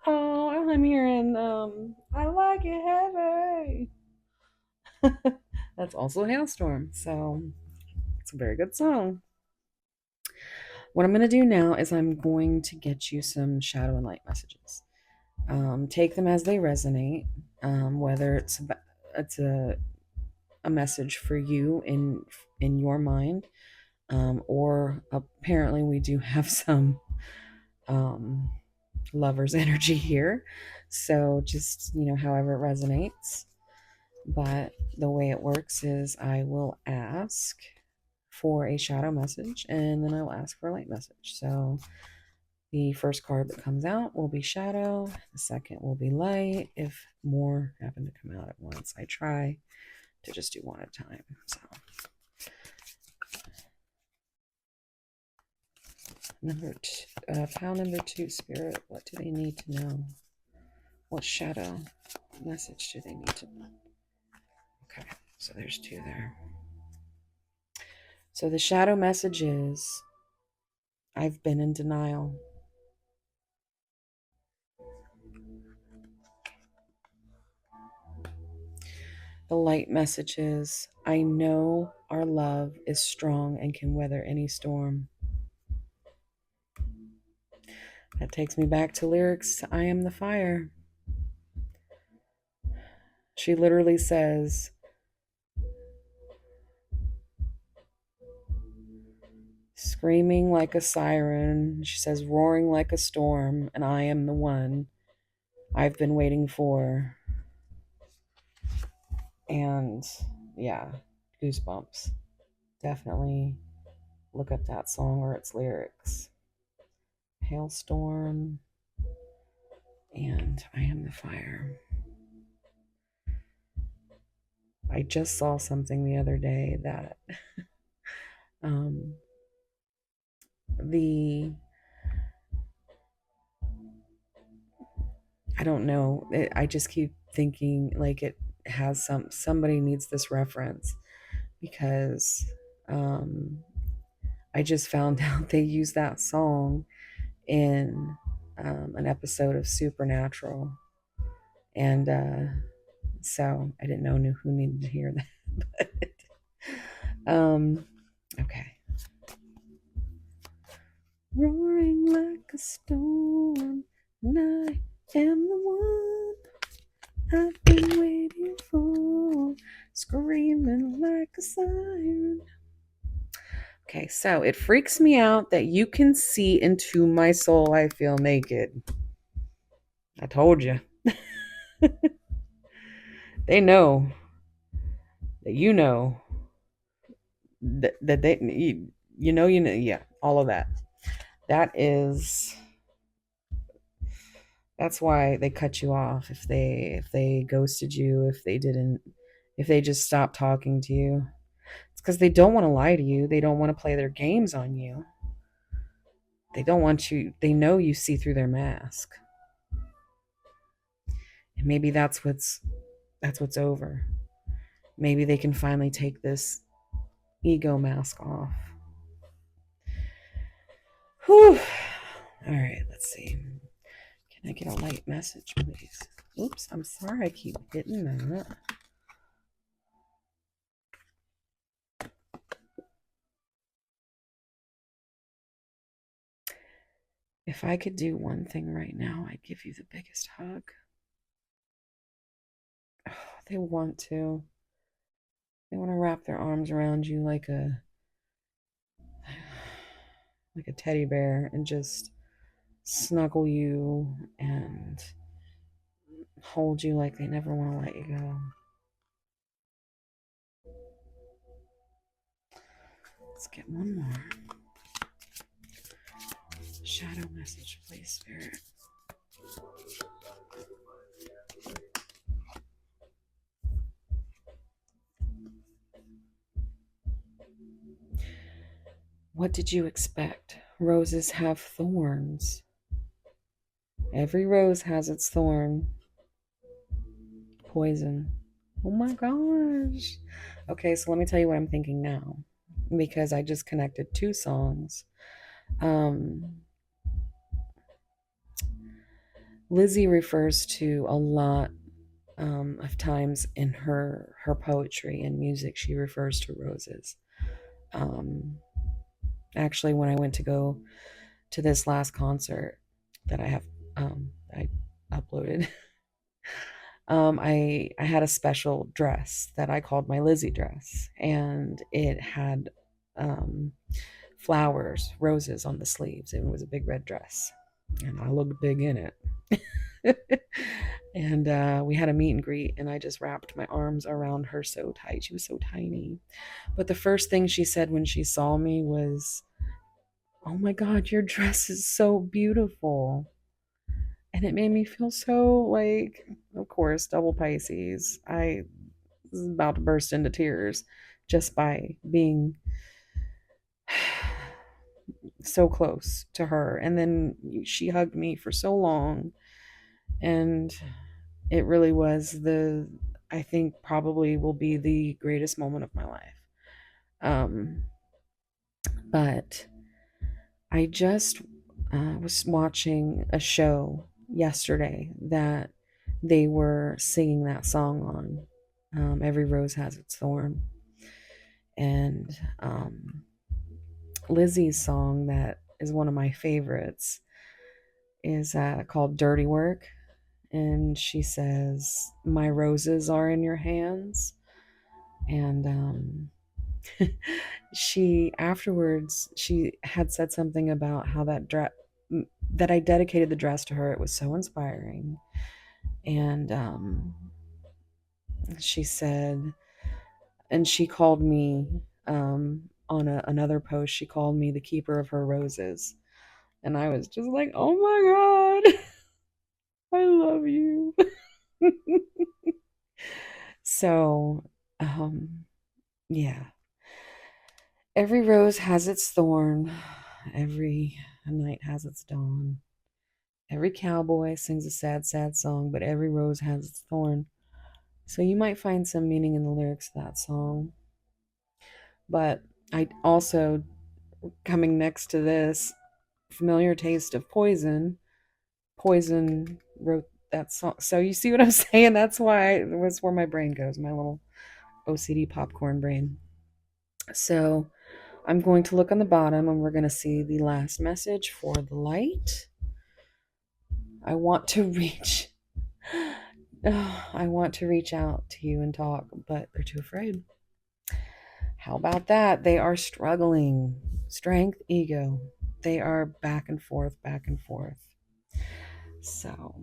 Oh, I'm hearing, I like it heavy. That's also Hailstorm, so it's a very good song. What I'm going to do now is I'm going to get you some shadow and light messages. Take them as they resonate, whether it's a message for you in your mind, or apparently we do have some lover's energy here. So just, however it resonates. But the way it works is I will ask for a shadow message and then I will ask for a light message. So the first card that comes out will be shadow. The second will be light. If more happen to come out at once, I try to just do one at a time. So pile number 2, Spirit, what do they need to know? What shadow message do they need to know? Okay, so there's 2 there. So the shadow message is, I've been in denial. The light message is, I know our love is strong and can weather any storm. That takes me back to lyrics, I am the fire. She literally says, screaming like a siren. She says, roaring like a storm, and I am the one I've been waiting for. And yeah, goosebumps. Definitely look up that song or its lyrics. Hailstorm and I am the fire. I just saw something the other day that I don't know. I just keep thinking like it has somebody needs this reference because I just found out they use that song in an episode of Supernatural, and so I didn't know who needed to hear that. But, okay. Roaring like a storm, and I am the one I've been waiting for, screaming like a siren. Okay, so it freaks me out that you can see into my soul. I feel naked. I told you. They know that that they yeah, all of that. That's why they cut you off, if they ghosted you, if they just stopped talking to you. It's because they don't want to lie to you. They don't want to play their games on you. They don't want you, they know you see through their mask. And maybe that's what's over. Maybe they can finally take this ego mask off. Whew. All right, let's see. Can I get a light message, please? Oops, I'm sorry I keep hitting that. If I could do one thing right now, I'd give you the biggest hug. Oh, they want to. They want to wrap their arms around you like a teddy bear and just snuggle you and hold you like they never want to let you go. Let's get one more. Shadow message, please, Spirit. What did you expect? Roses have thorns. Every rose has its thorn. Poison. Oh my gosh. Okay, so let me tell you what I'm thinking now, because I just connected two songs. Lizzie refers to a lot of times in her poetry and music. She refers to roses. Actually, when I went to go to this last concert that I have, I uploaded. I had a special dress that I called my Lizzie dress, and it had flowers, roses on the sleeves. It was a big red dress, and I looked big in it. And we had a meet and greet, and I just wrapped my arms around her so tight. She was so tiny. But the first thing she said when she saw me was, "Oh my God, your dress is so beautiful." And it made me feel so, like, of course, double Pisces. I was about to burst into tears just by being so close to her. And then she hugged me for so long. And it really was I think probably will be the greatest moment of my life. But I just was watching a show yesterday that they were singing that song on. Every rose has its thorn. And Lizzie's song, that is one of my favorites, is called Dirty Work. And she says, "My roses are in your hands." And she afterwards, she had said something about how that I dedicated the dress to her. It was so inspiring. And she said, and she called me on another post, she called me the keeper of her roses. And I was just like, oh my God, I love you. So, yeah. Every rose has its thorn. Every night has its dawn. Every cowboy sings a sad, sad song, but every rose has its thorn. So you might find some meaning in the lyrics of that song. But I also, coming next to this, Familiar Taste of Poison. Poison wrote that song. So you see what I'm saying? That's why it was where my brain goes, my little OCD popcorn brain. So I'm going to look on the bottom, and we're going to see the last message for the light. I want to reach out to you and talk, but they're too afraid. How about that? They are struggling. Strength, ego. They are back and forth, back and forth. So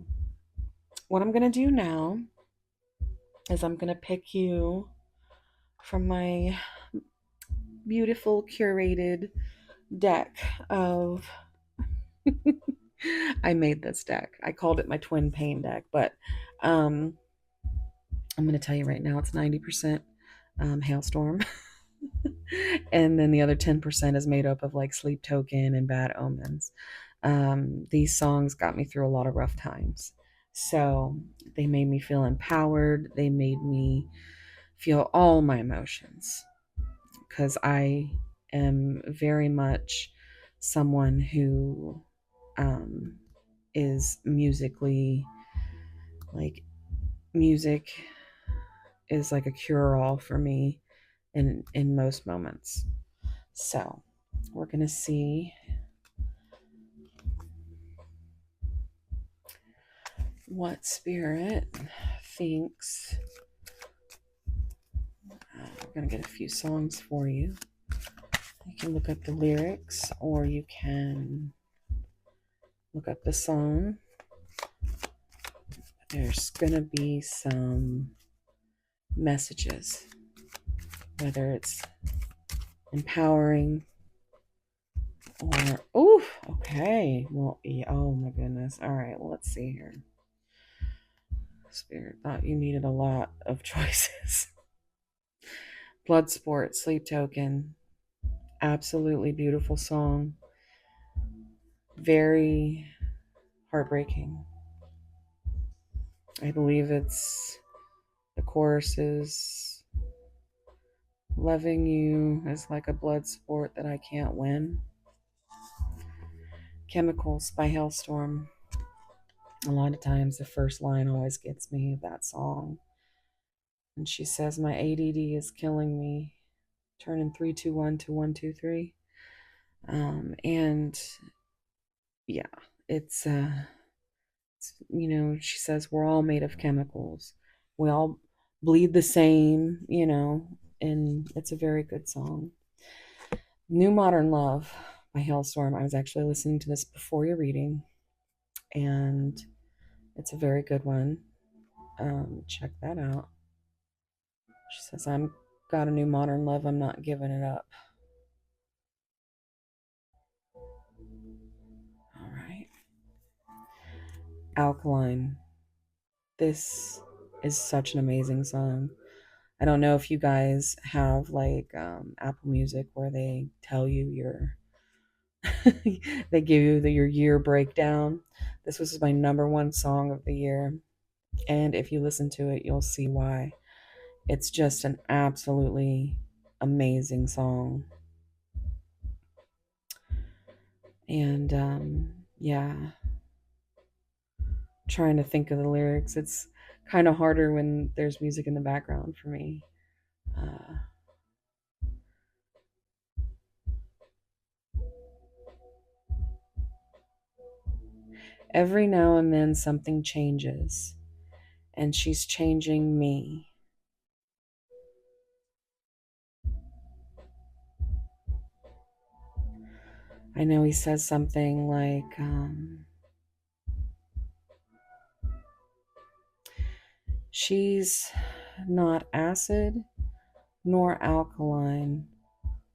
what I'm going to do now is I'm going to pick you from my beautiful curated deck of I made this deck. I called it my twin pain deck, but I'm going to tell you right now, it's 90% hailstorm. And then the other 10% is made up of like Sleep Token and Bad Omens. These songs got me through a lot of rough times. So they made me feel empowered. They made me feel all my emotions because I am very much someone who um, is musically like music is like a cure-all for me in most moments. So we're gonna see what spirit thinks. We're gonna get a few songs for you. You can look up the lyrics or you can look up the song. There's gonna be some messages, whether it's empowering or okay. Well, yeah, oh my goodness. All right, well, let's see here. Spirit thought you needed a lot of choices. Blood Sport, Sleep Token. Absolutely beautiful song. Very heartbreaking. I believe the chorus is loving you is like a blood sport that I can't win. Chemicals by Hailstorm. A lot of times the first line always gets me of that song. And she says, my ADD is killing me. Turning 321 to 123. And yeah, it's she says we're all made of chemicals. We all bleed the same, and it's a very good song. New Modern Love by Hailstorm. I was actually listening to this before your reading, and it's a very good one. Check that out. She says, I'm got a new modern love. I'm not giving it up. All right. Alkaline. This is such an amazing song. I don't know if you guys have like Apple Music where they tell you they give you your year breakdown. This was my number one song of the year. And if you listen to it, you'll see why. It's just an absolutely amazing song. And yeah, trying to think of the lyrics. It's kind of harder when there's music in the background for me. Uh, every now and then something changes, and she's changing me. I know he says something like, she's not acid nor alkaline,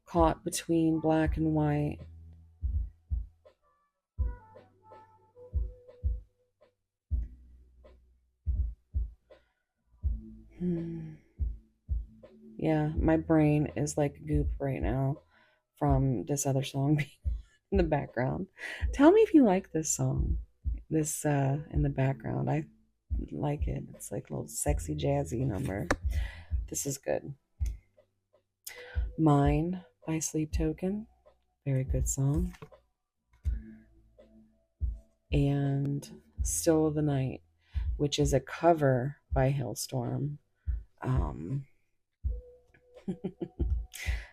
caught between black and white. Yeah, my brain is like goop right now from this other song being in the background. Tell me if you like this song. This in the background. I like it. It's like a little sexy jazzy number. This is good. Mine by Sleep Token. Very good song. And Still of the Night, which is a cover by Hailstorm. Um,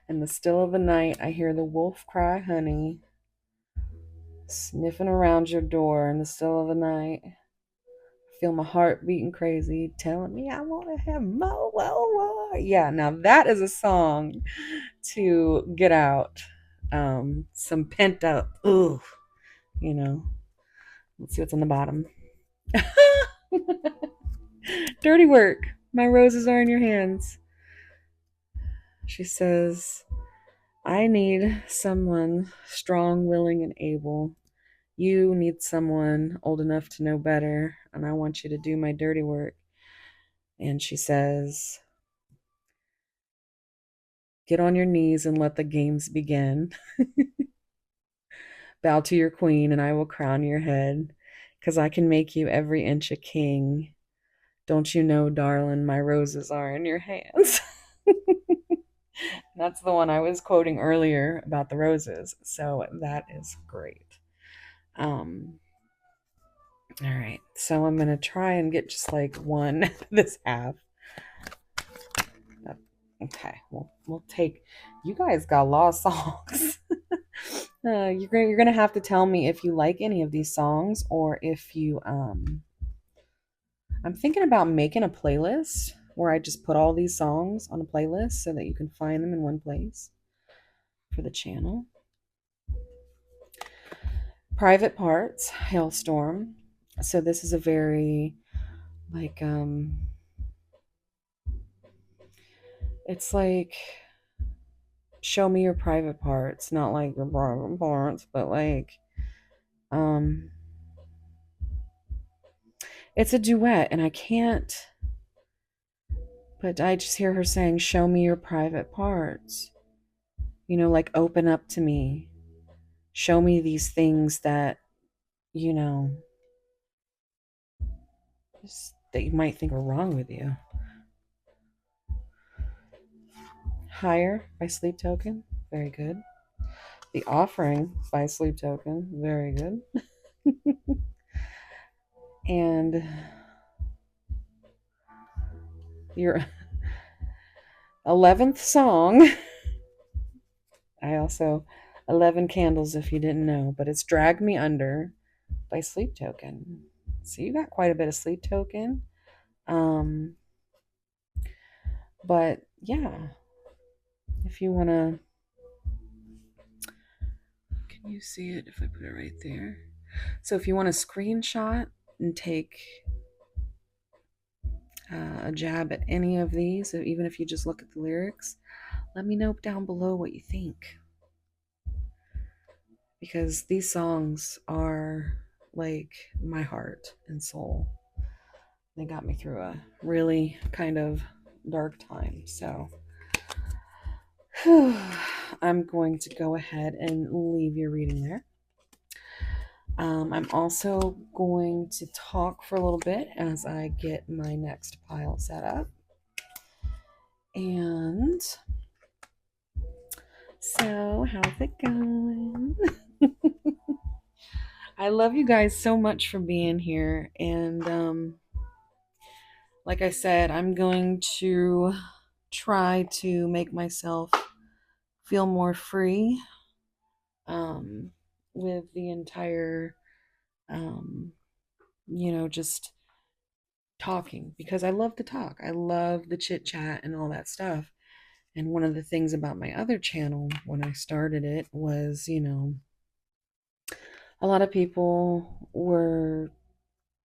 in the still of the night, I hear the wolf cry, honey, sniffing around your door in the still of the night. I feel my heart beating crazy, telling me I want to have more, more. Yeah, now that is a song to get out some pent up. Ooh, you know. Let's see what's on the bottom. Dirty work. My roses are in your hands. She says, I need someone strong, willing, and able. You need someone old enough to know better, and I want you to do my dirty work. And she says, Get on your knees and let the games begin. Bow to your queen, and I will crown your head, 'cause I can make you every inch a king. Don't you know, darling, my roses are in your hands. That's the one I was quoting earlier about the roses. So that is great. Um, all right. So I'm going to try and get just like one this half. Okay. We'll take, you guys got a lot of songs. You're gonna have to tell me if you like any of these songs, or if you I'm thinking about making a playlist where I just put all these songs on a playlist so that you can find them in one place for the channel. Private Parts, Hailstorm. So this is a very like it's like show me your private parts, not like your private parts, but like um it's a duet, and I can't, but I just hear her saying, show me your private parts. Like open up to me. Show me these things that, you know, that you might think are wrong with you. Higher by Sleep Token. Very good. The Offering by Sleep Token. Very good. And your 11th song. I also 11 candles if you didn't know, but it's Drag Me Under by Sleep Token. So you got quite a bit of Sleep Token. But yeah, if you want to, can you see it if I put it right there? So if you want to screenshot and take a jab at any of these, even if you just look at the lyrics, let me know down below what you think. Because these songs are like my heart and soul. They got me through a really kind of dark time. So I'm going to go ahead and leave your reading there. I'm also going to talk for a little bit as I get my next pile set up. And so, how's it going? I love you guys so much for being here. And like I said, I'm going to try to make myself feel more free with the entire, just talking, because I love to talk. I love the chit chat and all that stuff. And one of the things about my other channel when I started it was, a lot of people were,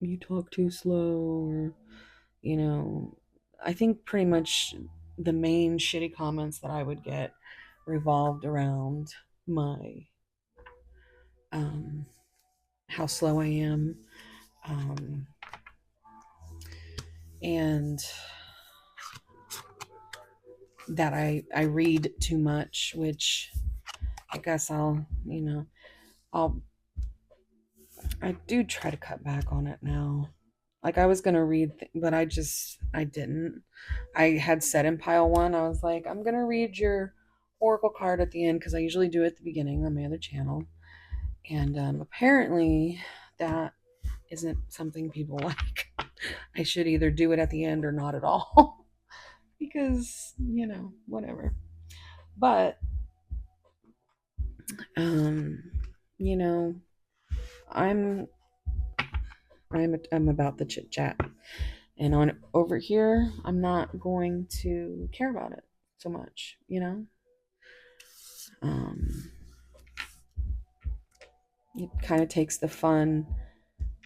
you talk too slow, or, I think pretty much the main shitty comments that I would get revolved around my, how slow I am, and that I read too much, which I guess I do try to cut back on it now. Like I was going to read, but I didn't. I had said in pile one, I was like, I'm going to read your oracle card at the end, because I usually do it at the beginning on my other channel. And apparently that isn't something people like. I should either do it at the end or not at all. Because, whatever. But, you know, I'm I'm about the chit chat, and on over here, I'm not going to care about it so much. Um, it kind of takes the fun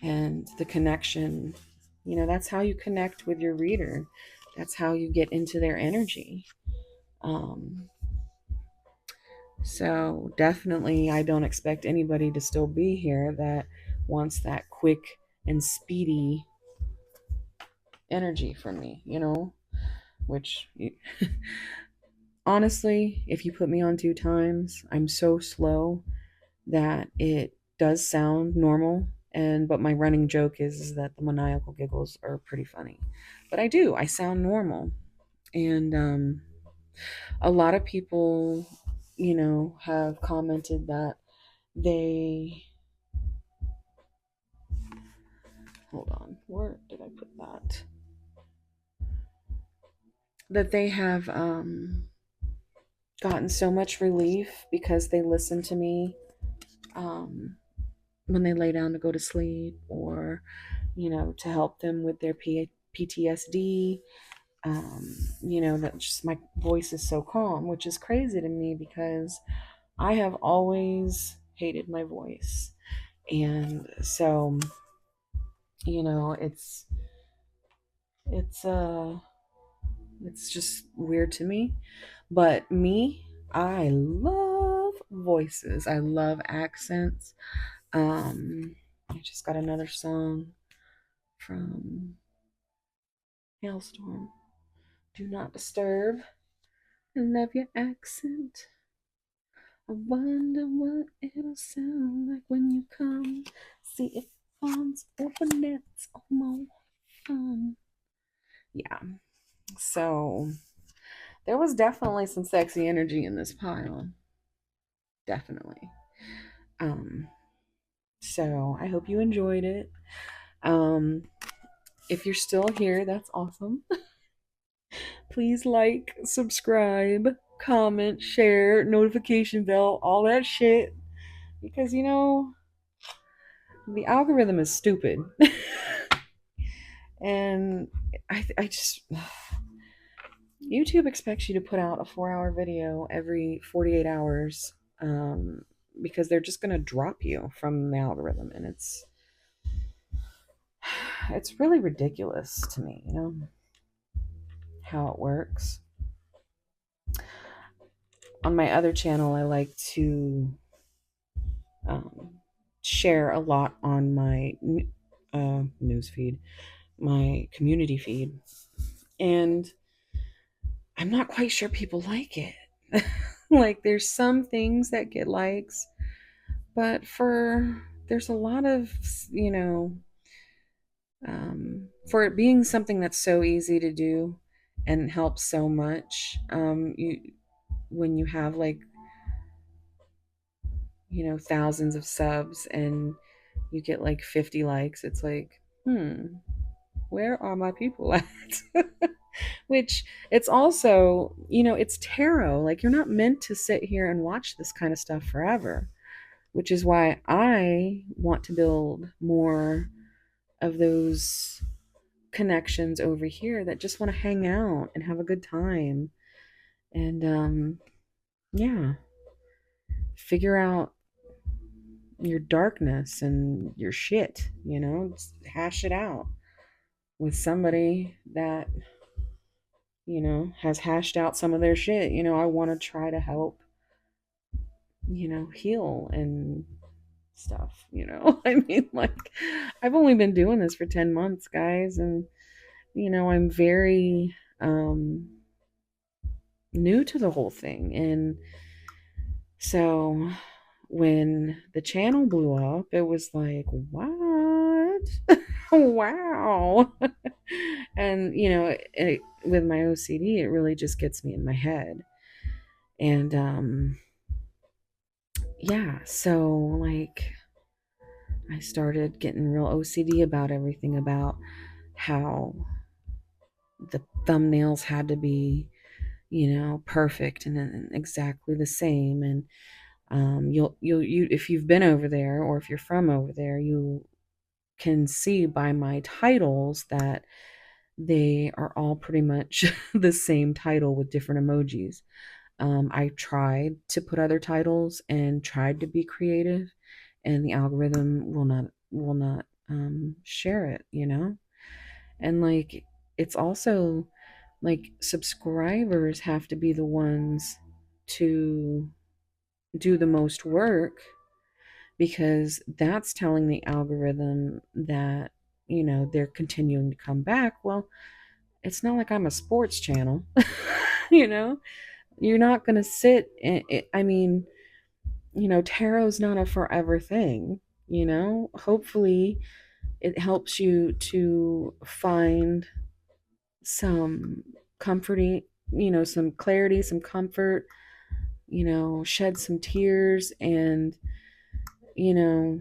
and the connection. That's how you connect with your reader. That's how you get into their energy. Um, so definitely, I don't expect anybody to still be here that wants that quick and speedy energy from me, which honestly, if you put me on 2 times, I'm so slow that it does sound normal. And but my running joke is that the maniacal giggles are pretty funny. But I sound normal. And a lot of people, have commented that they hold on, where did I put that? That they have gotten so much relief because they listen to me um, when they lay down to go to sleep, or to help them with their PTSD. That just my voice is so calm, which is crazy to me because I have always hated my voice. And so, it's it's just weird to me. But me, I love voices. I love accents. I just got another song from Hailstorm. Do not disturb. I love your accent. I wonder what it'll sound like when you come. See if arms open nets or more fun. Yeah. So there was definitely some sexy energy in this pile. Definitely. Um, so I hope you enjoyed it. Um, if you're still here, that's awesome. Please like, subscribe, comment, share, notification bell, all that shit. Because the algorithm is stupid. And I just YouTube expects you to put out a 4-hour video every 48 hours, because they're just going to drop you from the algorithm. And it's really ridiculous to me, how it works. On my other channel, I like to share a lot on my news feed, my community feed. And I'm not quite sure people like it. Like, there's some things that get likes, but there's a lot of, for it being something that's so easy to do and helps so much, when you have, like, thousands of subs and you get like 50 likes, it's like, where are my people at? Which, it's also, it's tarot. Like, you're not meant to sit here and watch this kind of stuff forever, which is why I want to build more of those connections over here that just want to hang out and have a good time. And yeah, figure out your darkness and your shit, just hash it out with somebody that, has hashed out some of their shit. I want to try to help, heal and stuff, I mean, like, I've only been doing this for 10 months, guys, and I'm very new to the whole thing. And so when the channel blew up, it was like, what? Wow. And with my OCD, it really just gets me in my head. And yeah, so, like, I started getting real OCD about everything, about how the thumbnails had to be, perfect and exactly the same. And you if you've been over there, or if you're from over there, you can see by my titles that they are all pretty much the same title with different emojis. I tried to put other titles and tried to be creative, and the algorithm will not share it, And, like, it's also like, subscribers have to be the ones to do the most work, because that's telling the algorithm that, they're continuing to come back. Well, it's not like I'm a sports channel, you know? You're not going to sit in it. I mean, tarot's not a forever thing, Hopefully it helps you to find some comforting, some clarity, some comfort, shed some tears. And, you know,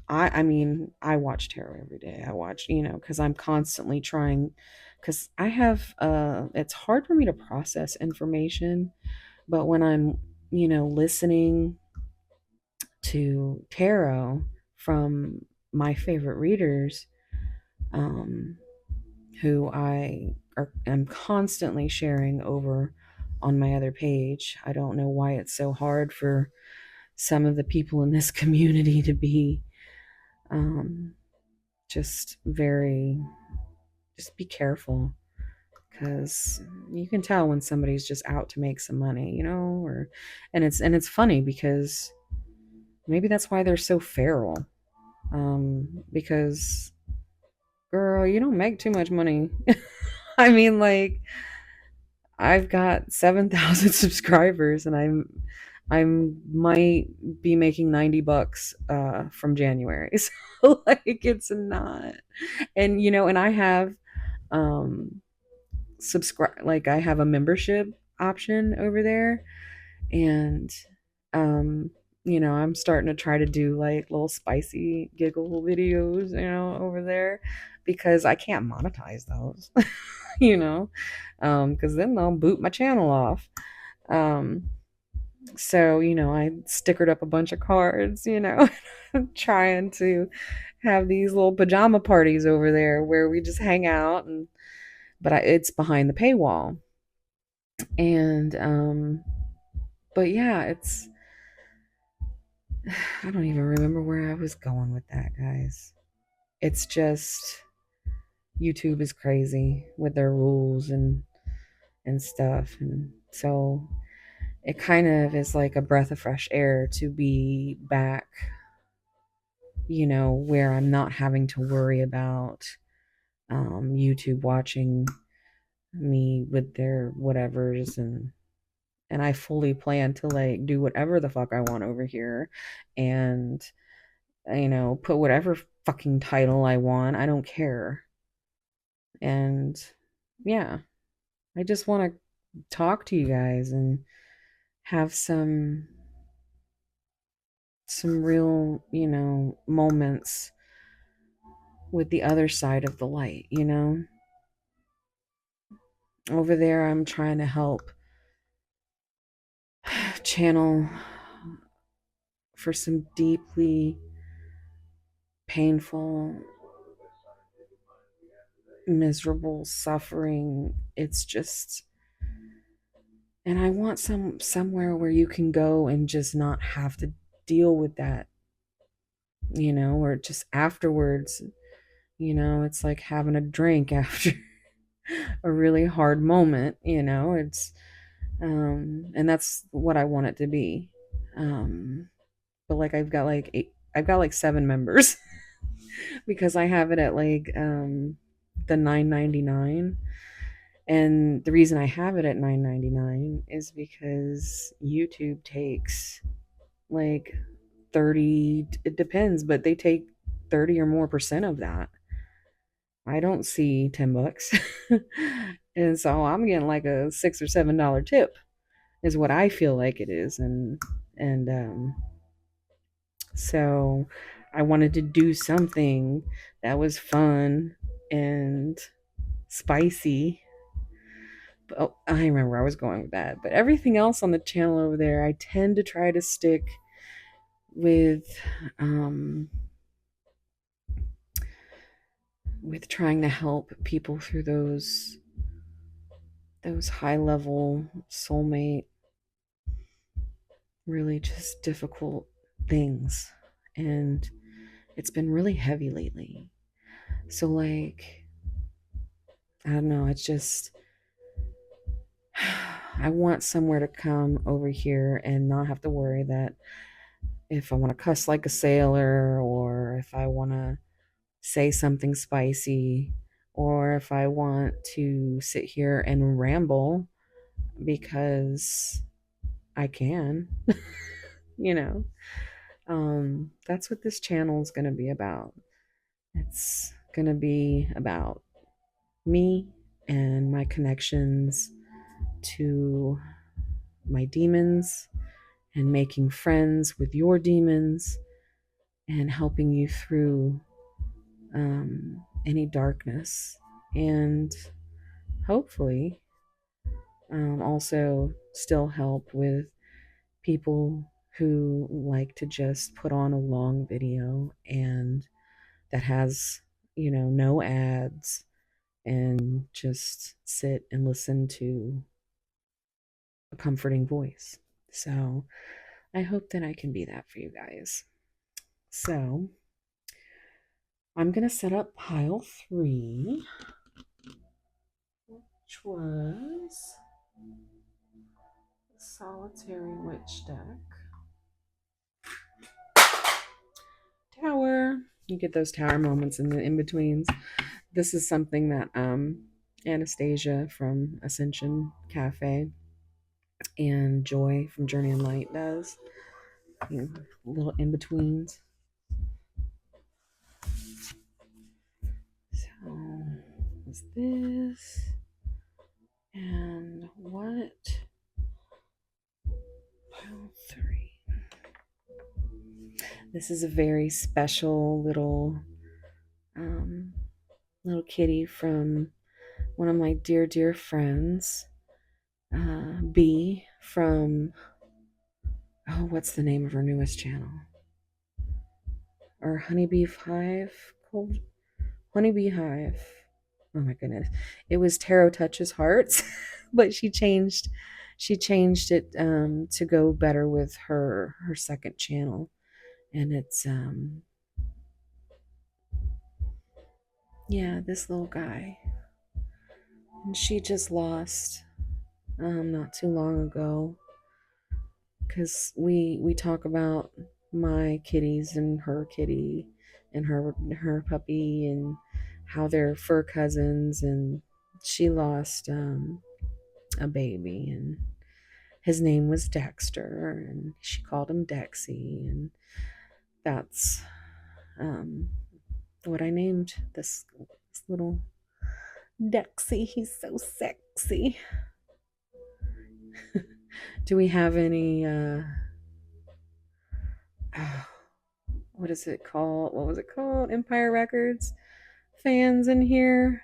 I mean, I watch tarot every day. I watch, because I'm constantly trying, because I have, it's hard for me to process information, but when I'm, listening to tarot from my favorite readers, um, who am constantly sharing over on my other page. I don't know why it's so hard for some of the people in this community to be um, just very, just be careful, because you can tell when somebody's just out to make some money, or and it's funny because maybe that's why they're so feral, because girl, you don't make too much money. I mean, like, I've got 7,000 subscribers, and I'm might be making $90 from January. So like, it's not. And and I have subscribe like, I have a membership option over there. And um I'm starting to try to do like little spicy giggle videos, over there, because I can't monetize those. you know because then they'll boot my channel off. um so I stickered up a bunch of cards, trying to have these little pajama parties over there where we just hang out. And but it's behind the paywall. And but yeah, it's I don't even remember where I was going with that, guys. It's just YouTube is crazy with their rules and stuff. And so it kind of is like a breath of fresh air to be back, where I'm not having to worry about YouTube watching me with their whatevers. And I fully plan to like do whatever the fuck I want over here, and put whatever fucking title I want. I don't care. And yeah, I just want to talk to you guys and have some real, moments with the other side of the light, Over there I'm trying to help channel for some deeply painful, miserable suffering. It's just, and I want somewhere where you can go and just not have to deal with that, or just afterwards, it's like having a drink after a really hard moment. It's and that's what I want it to be. But like, I've got like 7 members because I have it at like the 9.99. And the reason I have it at 9.99 is because YouTube takes like 30, it depends, but they take 30 or more percent of that. I don't see $10. And so I'm getting like a $6 or $7 tip is what I feel like it is. And so I wanted to do something that was fun and spicy. Oh, I remember where I was going with that. But everything else on the channel over there, I tend to try to stick with trying to help people through those high level soulmate, really just difficult things. And it's been really heavy lately. So like, I don't know, it's just I want somewhere to come over here and not have to worry that if I want to cuss like a sailor, or if I want to say something spicy, or if I want to sit here and ramble, because I can, you know. That's what this channel is going to be about. It's going to be about me and my connections to my demons and making friends with your demons and helping you through any darkness, and hopefully also still help with people who like to just put on a long video and that has, no ads, and just sit and listen to a comforting voice. So I hope that I can be that for you guys. So I'm going to set up pile 3, which was the Solitary Witch deck. Tower. You get those tower moments in the in-betweens. This is something that Anastasia from Ascension Cafe and Joy from Journey and Light does. Little in-betweens. So, what's this? And what? Pile 3. This is a very special little little kitty from one of my dear, dear friends. B from, what's the name of her newest channel? Or Honeybee Hive? Called Honeybee Hive. Oh my goodness. It was Tarot Touches Hearts, but she changed it to go better with her second channel. And it's this little guy. And she just lost not too long ago, because we talk about my kitties and her kitty and her puppy and how they're fur cousins, and she lost a baby, and his name was Dexter, and she called him Dexy, and that's what I named this little Dexy. He's so sexy. Do we have any what is it called? What was it called? Empire Records fans in here?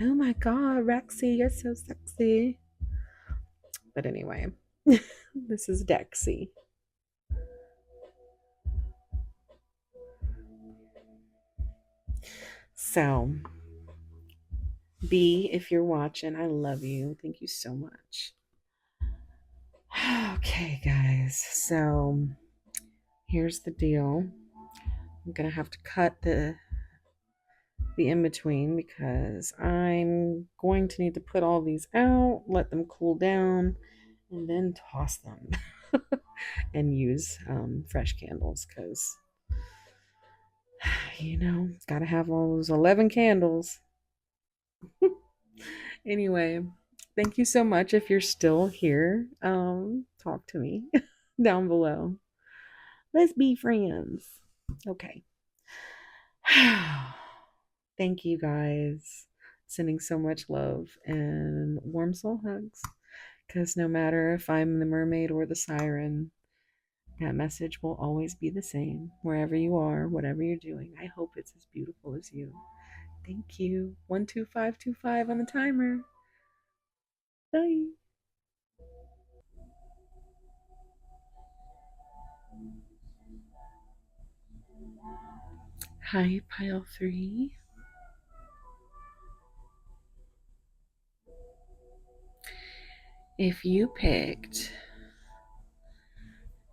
Oh my god, Rexy, you're so sexy. But anyway, this is Dexy. So, B, if you're watching, I love you. Thank you so much. Okay, guys. So, here's the deal. I'm going to have to cut the in between because I'm going to need to put all these out, let them cool down, and then toss them and use fresh candles, because gotta have all those 11 candles. Anyway, thank you so much. If you're still here, talk to me down below. Let's be friends. Okay. Thank you guys. Sending so much love and warm soul hugs, because no matter if I'm the mermaid or the siren, that message will always be the same wherever you are, whatever you're doing. I hope it's as beautiful as you. Thank you. 12525 on the timer. Bye. Hi, pile 3. If you picked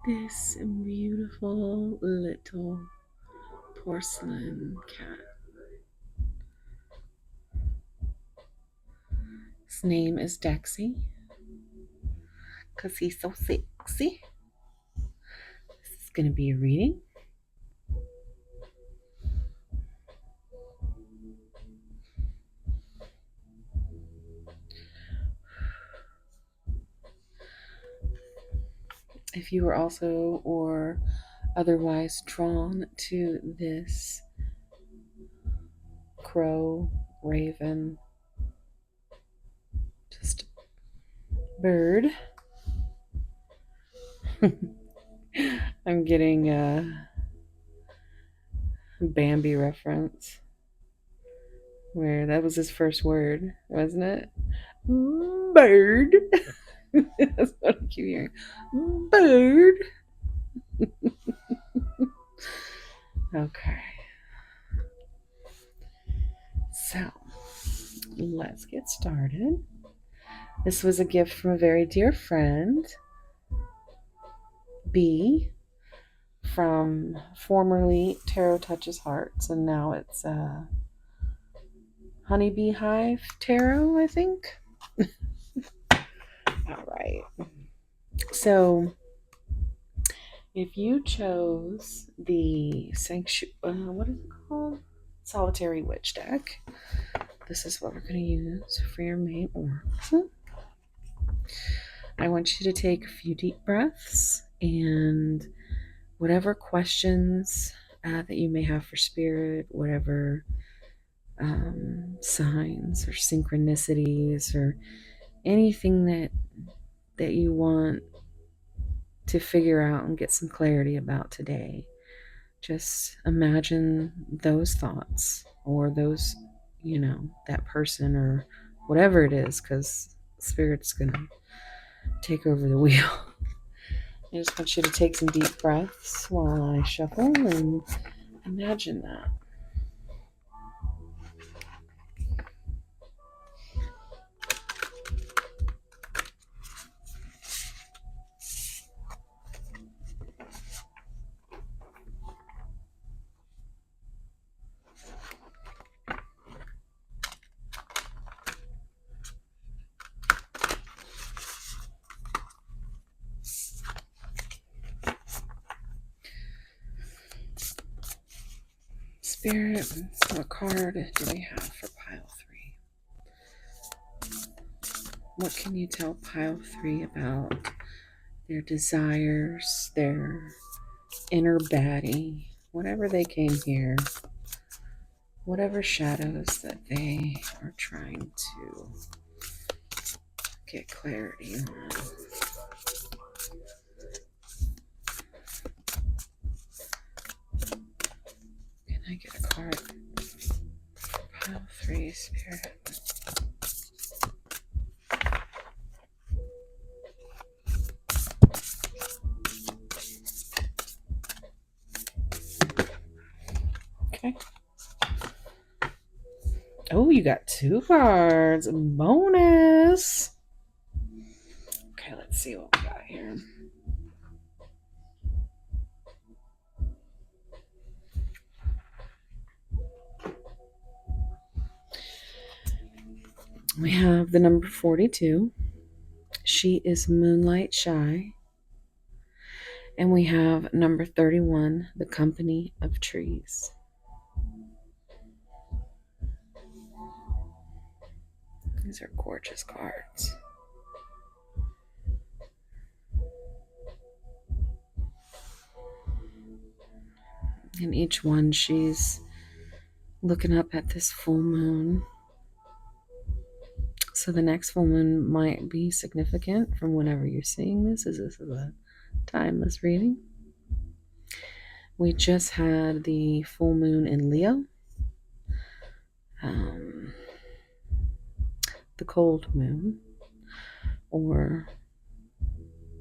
this beautiful little porcelain cat, his name is Dexy, because he's so sexy. This is going to be a reading. if you are also or otherwise drawn to this crow, raven, just bird. I'm getting a Bambi reference where that was his first word, wasn't it? Bird. That's what I keep hearing. Bird. Okay. So, let's get started. This was a gift from a very dear friend, B, from formerly Tarot Touches Hearts, and now it's Honeybee Hive Tarot, I think. All right. So, if you chose the what is it called? Solitary Witch deck, this is what we're going to use for your main oracle. I want you to take a few deep breaths, and whatever questions that you may have for spirit, whatever signs or synchronicities or anything that you want to figure out and get some clarity about today, just imagine those thoughts or those, that person or whatever it is, because spirit's gonna take over the wheel. I just want you to take some deep breaths while I shuffle and imagine that. Spirit, what card do we have for pile 3? What can you tell pile 3 about their desires, their inner baddie, whatever they came here, whatever shadows that they are trying to get clarity on? Can I get a card for pile 3, Spirit? Okay. Oh, you got 2 cards. Bonus. Okay, let's see what we got here. We have the number 42. She is moonlight shy. And we have number 31, the company of trees. These are gorgeous cards. In each one, she's looking up at this full moon. So the next full moon might be significant from whenever you're seeing this, as this is a timeless reading. We just had the full moon in Leo. The cold moon, or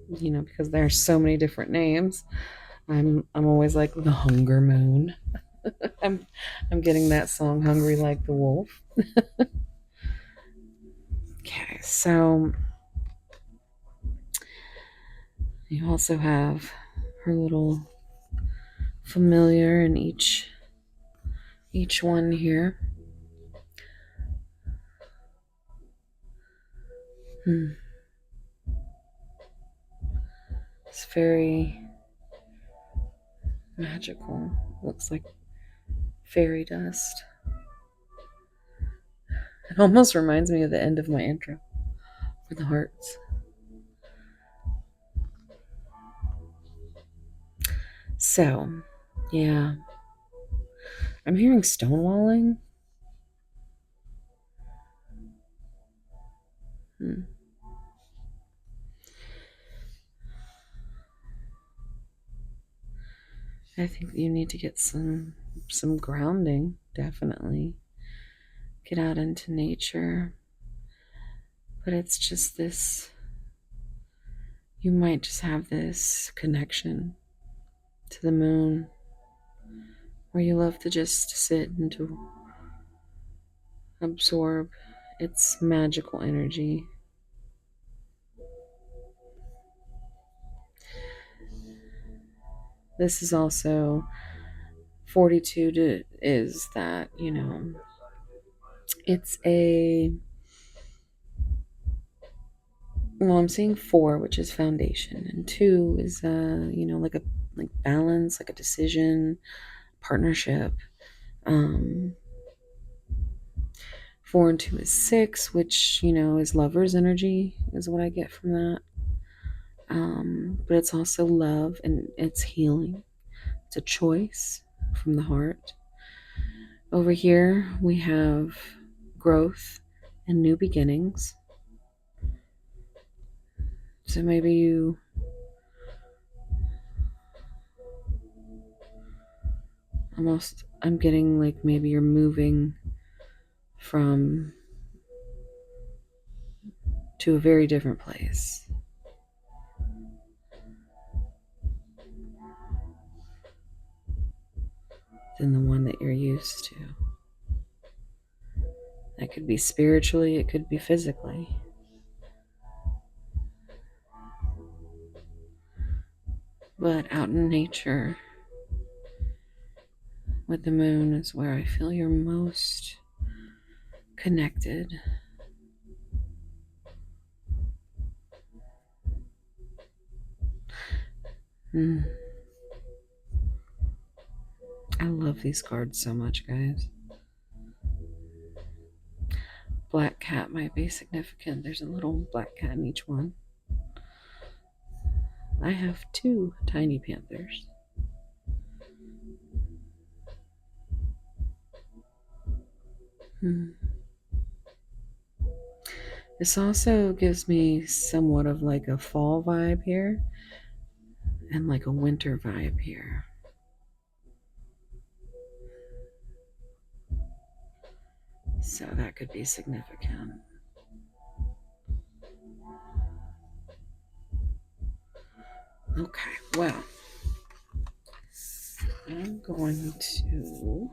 because there's so many different names, I'm always like the hunger moon. I'm getting that song, Hungry Like the Wolf. Okay, so you also have her little familiar in each one here. It's very magical. Looks like fairy dust. It almost reminds me of the end of my intro for the hearts. So, yeah. I'm hearing stonewalling. I think you need to get some grounding, definitely. Get out into nature. But it's just this, you might just have this connection to the moon where you love to just sit and to absorb its magical energy. This is also fortitude is that, it's a, well, I'm seeing 4, which is foundation, and 2 is like balance, like a decision, partnership. 4 and 2 is 6, which is lover's energy, is what I get from that. But it's also love and it's healing. It's a choice from the heart. Over here we have growth and new beginnings. So maybe you I'm getting like maybe you're moving from to a very different place than the one that you're used to. That could be spiritually, it could be physically. But out in nature with the moon is where I feel you're most connected. I love these cards so much, guys. Black cat might be significant. There's a little black cat in each one. I have 2 tiny panthers. This also gives me somewhat of like a fall vibe here and like a winter vibe here. So that could be significant. Okay, well, I'm going to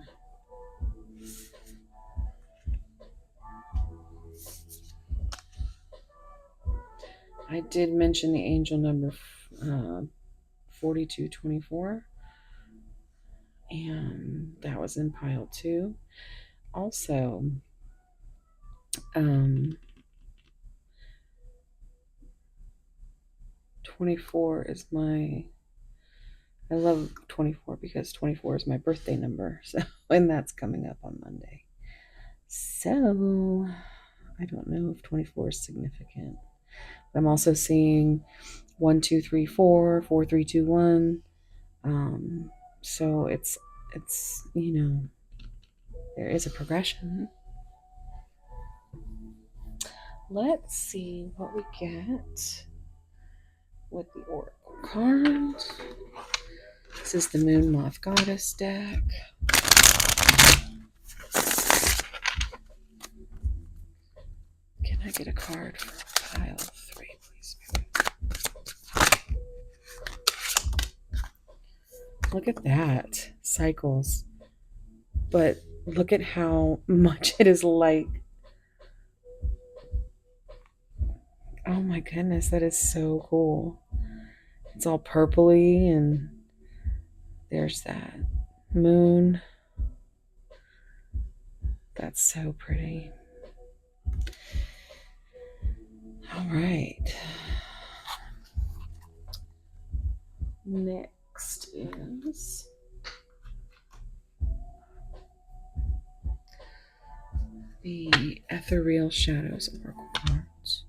I did mention the angel number 4224, and that was in pile 2. Also, 24 is I love 24 because 24 is my birthday number. So, and that's coming up on Monday. So, I don't know if 24 is significant. But I'm also seeing 1, 2, 3, 4, 4, 3, 2, 1. So it's there is a progression. Let's see what we get with the oracle card. This is the Moon Moth Goddess deck. Can I get a card for pile 3, please? Look at that. Cycles. But look at how much it is like. Oh my goodness, that is so cool. It's all purpley and there's that moon. That's so pretty. All right. Next is the Ethereal Shadows Oracle cards.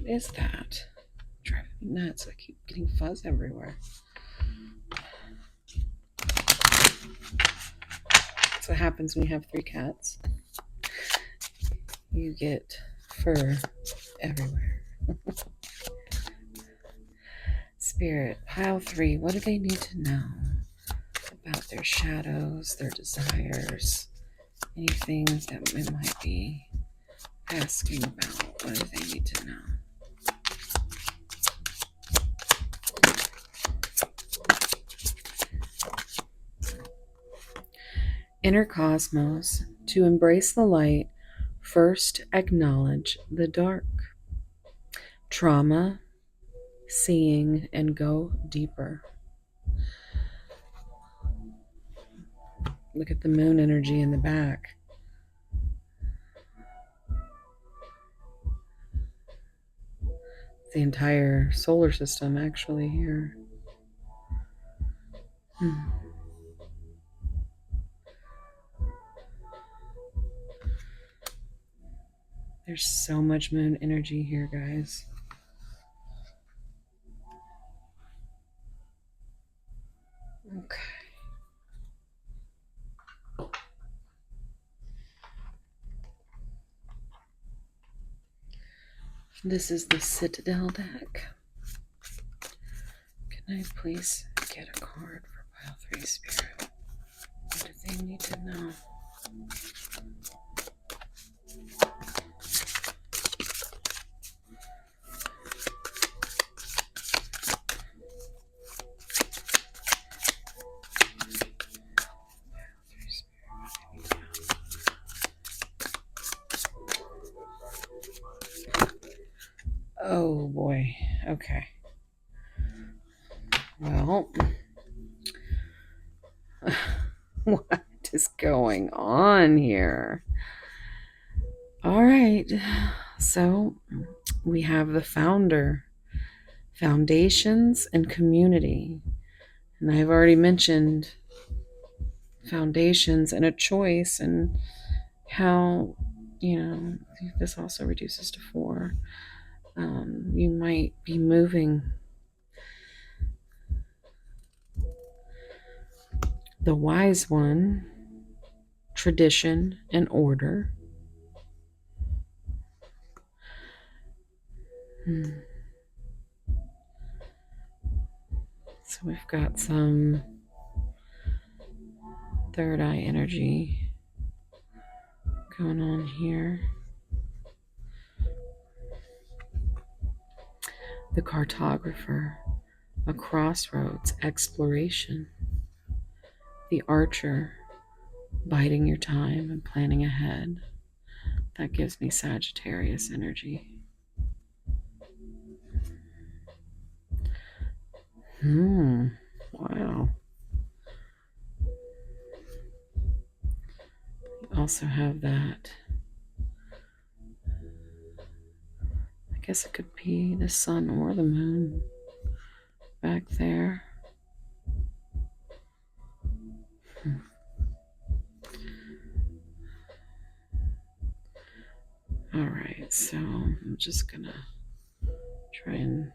What is that? Driving me nuts. I keep getting fuzz everywhere. That's what happens when you have 3 cats. You get fur everywhere. Spirit, pile 3. What do they need to know about their shadows, their desires, anything that it might be asking about? What do they need to know? Inner cosmos, to embrace the light, first acknowledge the dark. Trauma, seeing, and go deeper. Look at the moon energy in the back. The entire solar system actually here. There's so much moon energy here, guys. Okay. This is the Citadel deck. Can I please get a card for pile 3 Spirit? What do they need to know? Oh boy. Okay. Well, what is going on here? All right. So we have the founder, foundations, and community. And I've already mentioned foundations and a choice, and how, this also reduces to 4. You might be moving the wise one, tradition and order. So we've got some third eye energy going on here. The cartographer, a crossroads, exploration. The archer, biding your time and planning ahead. That gives me Sagittarius energy. Wow. You also have that. I guess it could be the sun or the moon back there. All right, so I'm just gonna try and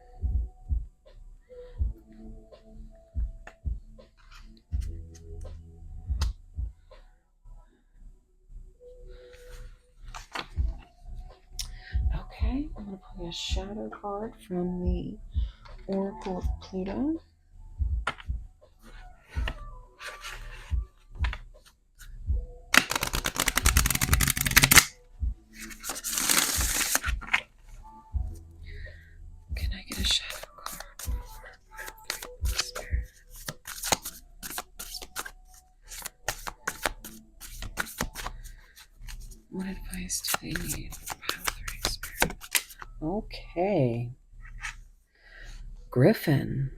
okay, I'm gonna play a shadow card from the Oracle of Pluto. Can I get a shadow card for Spirit? What advice do they need for pile 3 Spirit? Okay. Griffin.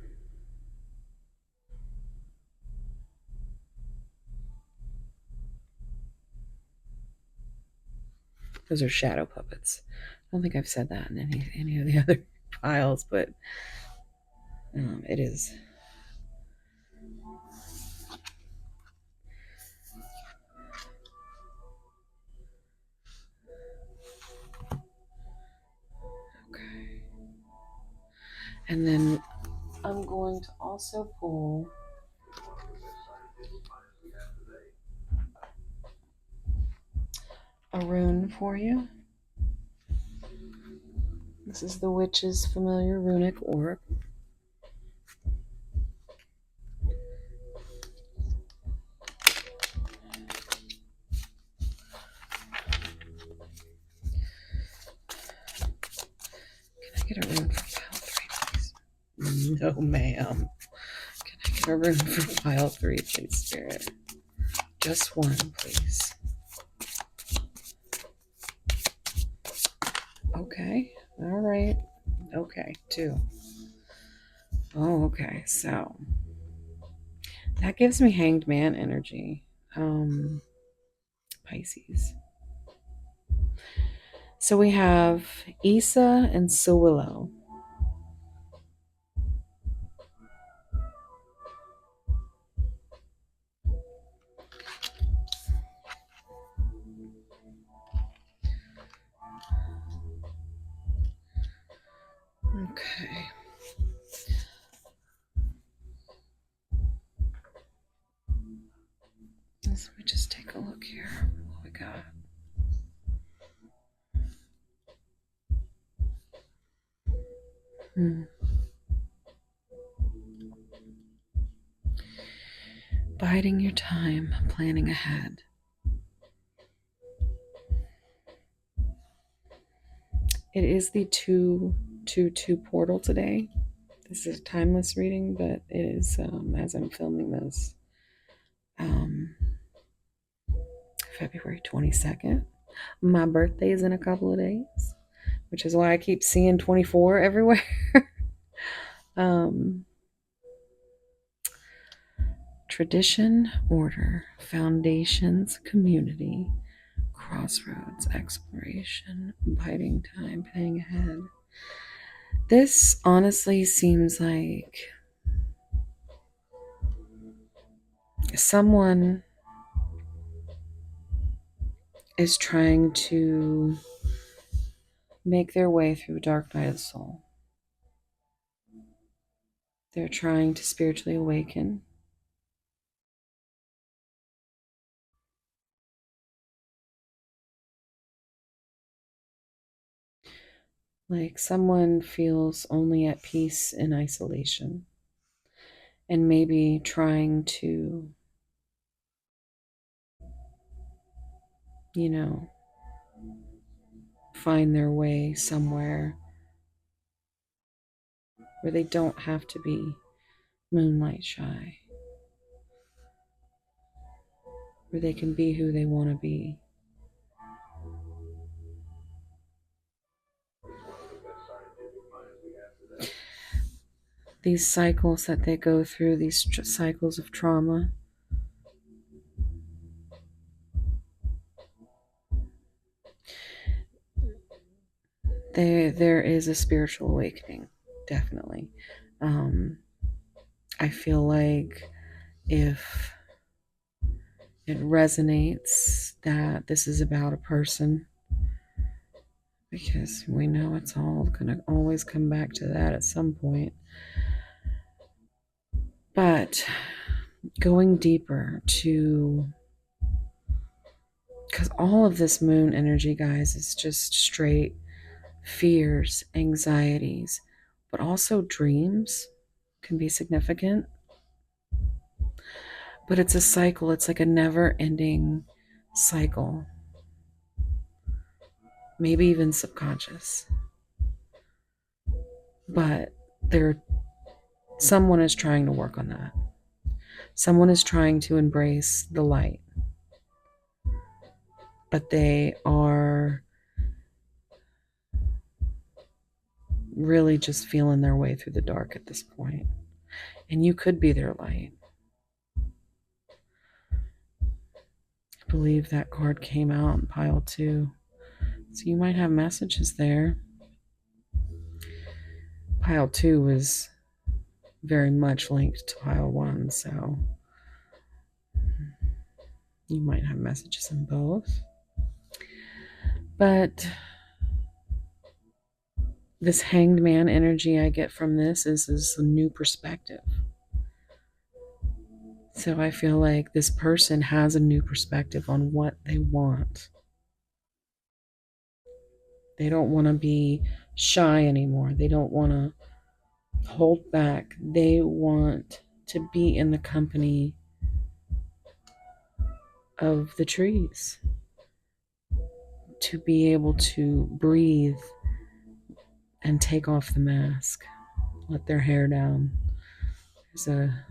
Those are shadow puppets. I don't think I've said that in any of the other piles, but it is. Okay. And then I'm going to also pull a rune for you. This is the Witch's familiar runic orb. Can I get a rune for pile 3, please? No, ma'am. Can I get a rune for pile 3, please, Spirit? Just one, please. Okay. All right. Okay. 2. Oh, okay. So that gives me Hanged Man energy. Pisces. So we have Issa and Sewillow. Okay. Let me just take a look here. What we got? Biding your time, planning ahead. It is the 222 portal today. This is a timeless reading, but it is, as I'm filming this, February 22nd. My birthday is in a couple of days, which is why I keep seeing 24 everywhere. Tradition, order, foundations, community, crossroads, exploration, biding time, planning ahead. This honestly seems like someone is trying to make their way through a dark night of the soul. They're trying to spiritually awaken. Like someone feels only at peace in isolation and maybe trying to, find their way somewhere where they don't have to be moonlight shy, where they can be who they want to be. These cycles that they go through, these cycles of trauma, there is a spiritual awakening, definitely. I feel like if it resonates that this is about a person, because we know it's all going to always come back to that at some point. But going deeper to, because all of this moon energy, guys, is just straight fears, anxieties, but also dreams can be significant. But it's a cycle, it's like a never ending cycle, maybe even subconscious. But someone is trying to work on that. Someone is trying to embrace the light, but they are really just feeling their way through the dark at this point. And you could be their light. I believe that card came out in pile 2. So you might have messages there. Pile 2 was very much linked to pile 1, so you might have messages in both. But this hanged man energy I get from this is a new perspective. So I feel like this person has a new perspective on what they want. They don't want to be shy anymore. They don't want to hold back. They want to be in the company of the trees, to be able to breathe and take off the mask, let their hair down. There's a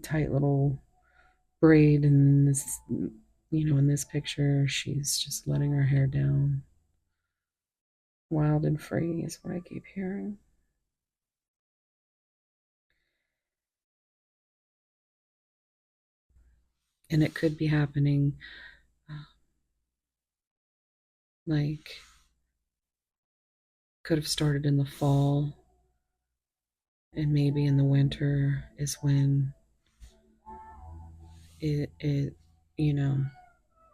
tight little braid in this, in this picture. She's just letting her hair down. Wild and free is what I keep hearing. And it could be happening like, could have started in the fall, and maybe in the winter is when it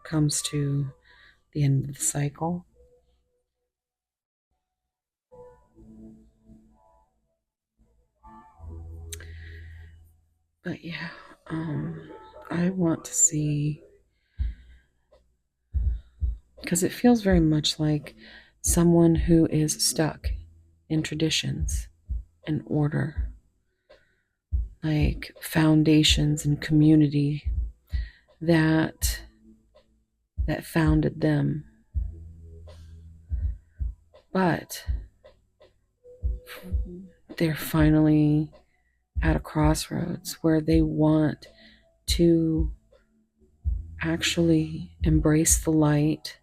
comes to the end of the cycle. But yeah, I want to see, because it feels very much like someone who is stuck in traditions and order, like foundations and community that founded them. But they're finally at a crossroads where they want to actually embrace the light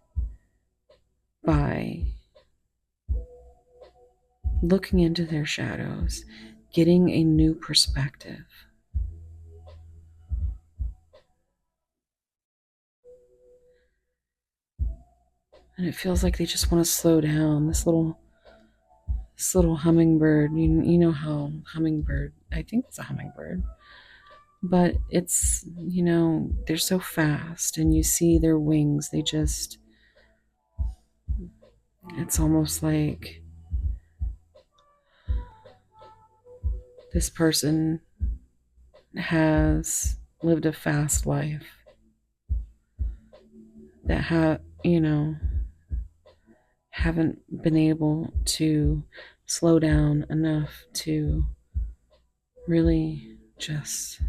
by looking into their shadows, getting a new perspective. And it feels like they just want to slow down. This little hummingbird, you know how hummingbird, I think it's a hummingbird, but it's, they're so fast, and you see their wings, it's almost like this person has lived a fast life that haven't been able to slow down enough to really just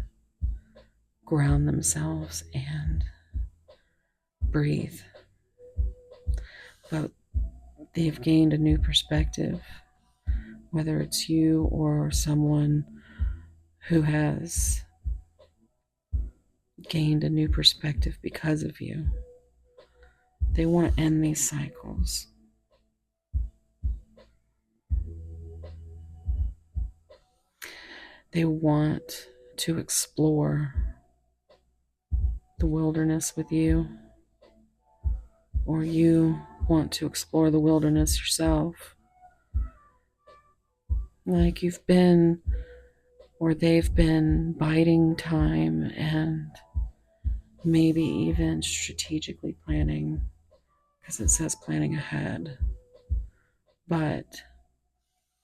ground themselves and breathe. But they've gained a new perspective, whether it's you or someone who has gained a new perspective because of you. They want to end these cycles. They want to explore the wilderness with you, or you want to explore the wilderness yourself. Like you've been, or they've been biding time and maybe even strategically planning, because it says planning ahead. But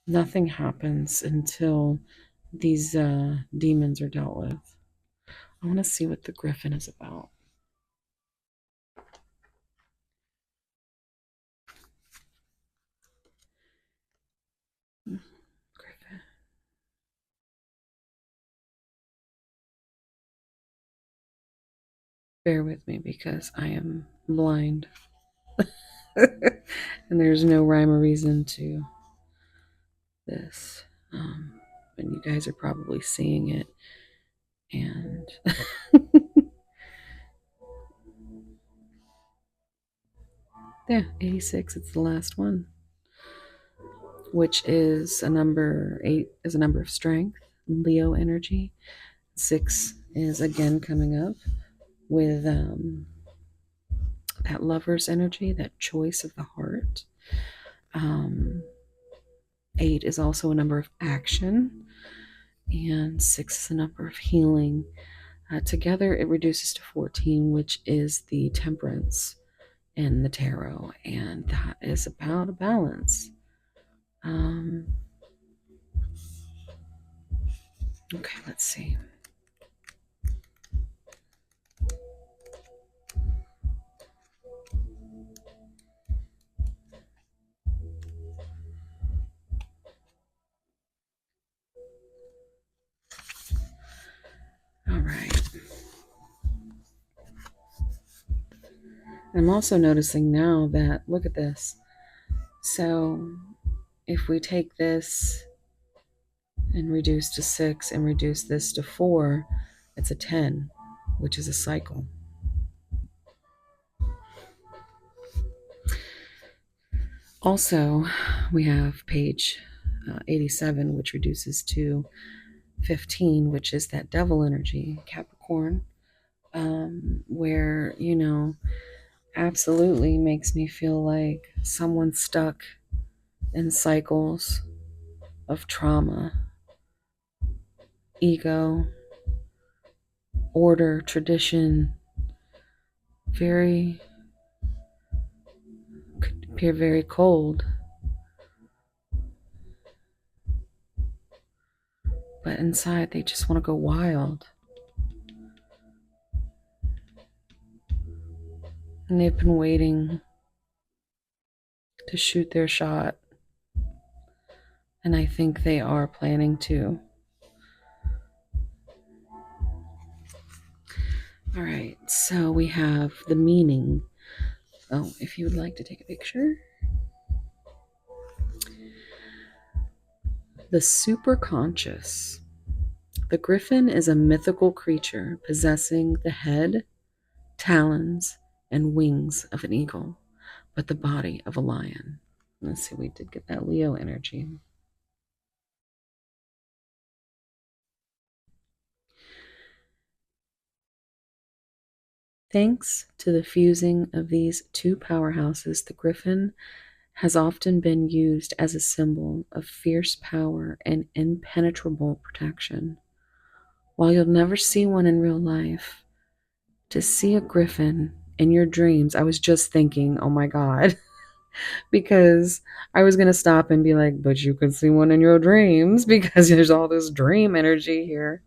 nothing happens until these demons are dealt with. I want to see what the griffin is about. Griffin. Bear with me because I am blind. And there's no rhyme or reason to this. And you guys are probably seeing it. And yeah, 86, it's the last one, which is a number 8 is a number of strength, Leo energy. 6 is again coming up with that lover's energy, that choice of the heart. 8 is also a number of action, and 6 is a number of healing. Together, it reduces to 14, which is the temperance in the tarot, and that is about a balance. Okay, let's see. All right. I'm also noticing now that, look at this. So if we take this and reduce to 6 and reduce this to 4, it's a 10, which is a cycle. Also, we have page 87, which reduces to 15, which is that devil energy, Capricorn, where, absolutely makes me feel like someone's stuck in cycles of trauma, ego, order, tradition, could appear very cold. But inside, they just want to go wild. And they've been waiting to shoot their shot. And I think they are planning to. All right, so we have the meaning. Oh, if you would like to take a picture. The superconscious. The griffin is a mythical creature possessing the head, talons, and wings of an eagle, but the body of a lion. Let's see, we did get that Leo energy. Thanks to the fusing of these two powerhouses, the griffin has often been used as a symbol of fierce power and impenetrable protection. While you'll never see one in real life, to see a griffin in your dreams, I was just thinking, oh my God, because I was going to stop and be like, but you can see one in your dreams because there's all this dream energy here.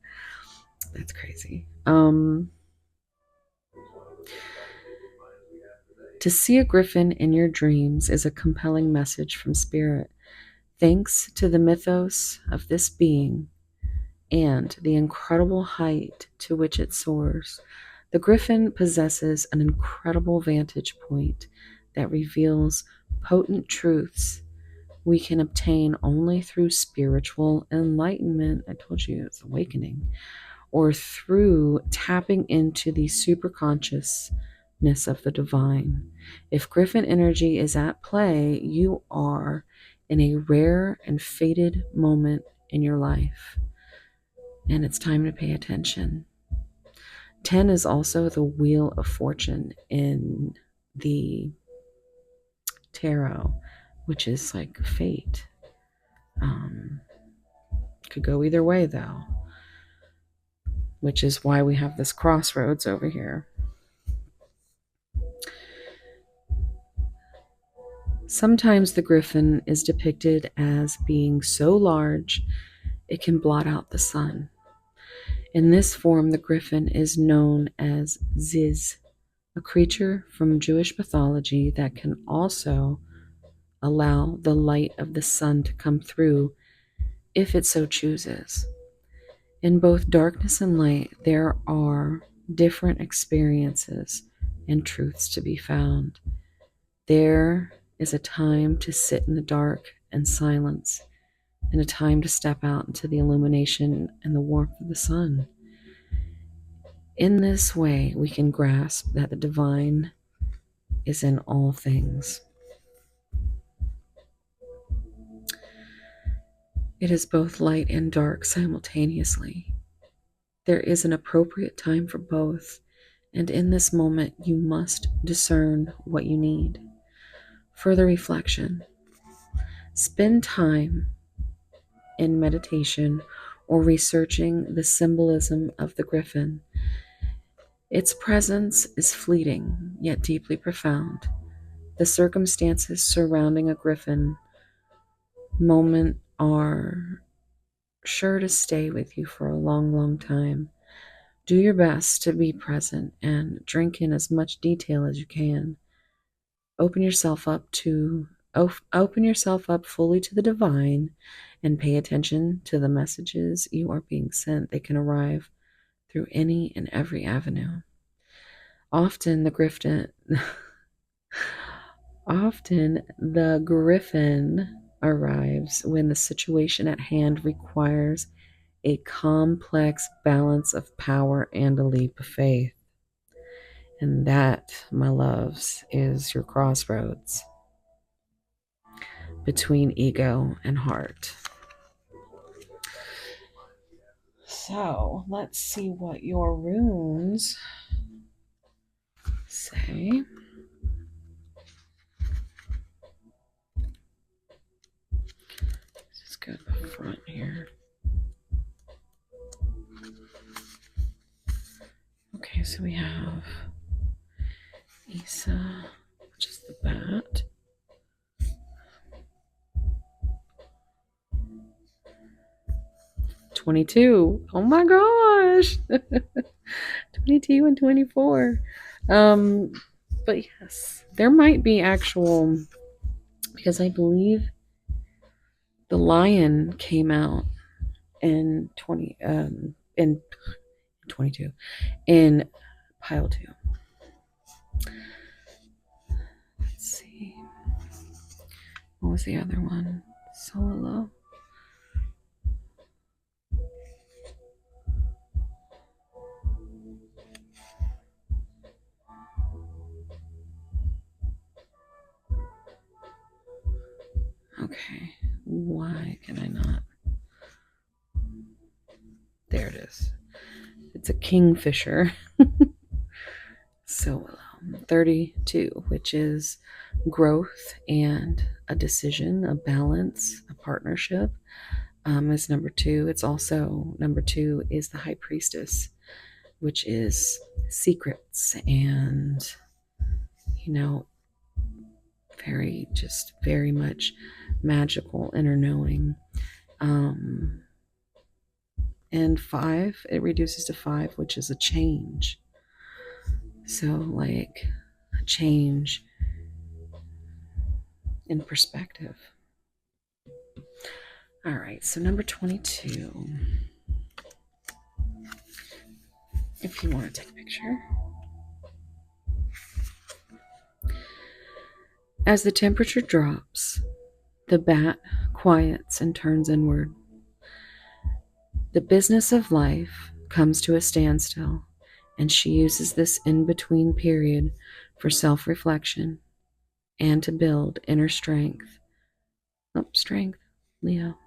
That's crazy. To see a griffin in your dreams is a compelling message from Spirit. Thanks to the mythos of this being and the incredible height to which it soars, the griffin possesses an incredible vantage point that reveals potent truths we can obtain only through spiritual enlightenment. I told you it's awakening. Or through tapping into the superconsciousness of the divine. If griffin energy is at play, you are in a rare and fated moment in your life, and it's time to pay attention. 10 is also the wheel of fortune in the tarot, which is like fate. Could go either way though, which is why we have this crossroads over here. Sometimes the griffin is depicted as being so large it can blot out the sun. In this form, the griffin is known as Ziz, a creature from Jewish mythology that can also allow the light of the sun to come through if it so chooses. In both darkness and light, there are different experiences and truths to be found. There is a time to sit in the dark and silence, and a time to step out into the illumination and the warmth of the sun. In this way, we can grasp that the divine is in all things. It is both light and dark simultaneously. There is an appropriate time for both, and in this moment, you must discern what you need. Further reflection. Spend time in meditation or researching the symbolism of the griffin. Its presence is fleeting, yet deeply profound. The circumstances surrounding a griffin moment are sure to stay with you for a long, long time. Do your best to be present and drink in as much detail as you can. Open yourself up fully to the divine and pay attention to the messages you are being sent. They can arrive through any and every avenue. Often the griffin arrives when the situation at hand requires a complex balance of power and a leap of faith. And that, my loves, is your crossroads between ego and heart. So let's see what your runes say. Let's go to the front here. Okay, so we have Isa, which is the bat. $22. Oh my gosh. 22 and 24. But yes, there might be actual, because I believe the lion came out in 22 in pile 2. Let's see. What was the other one? Solo. Okay, why can I not? There it is. It's a kingfisher. So 32, which is growth and a decision, a balance, a partnership, is number 2. It's also number 2 is the high priestess, which is secrets and, very much magical inner knowing. And 5, it reduces to 5, which is a change. So like a change in perspective. All right, so number 22. If you want to take a picture. As the temperature drops, the bat quiets and turns inward. The business of life comes to a standstill, and she uses this in-between period for self-reflection and to build inner strength. Strength, Leo.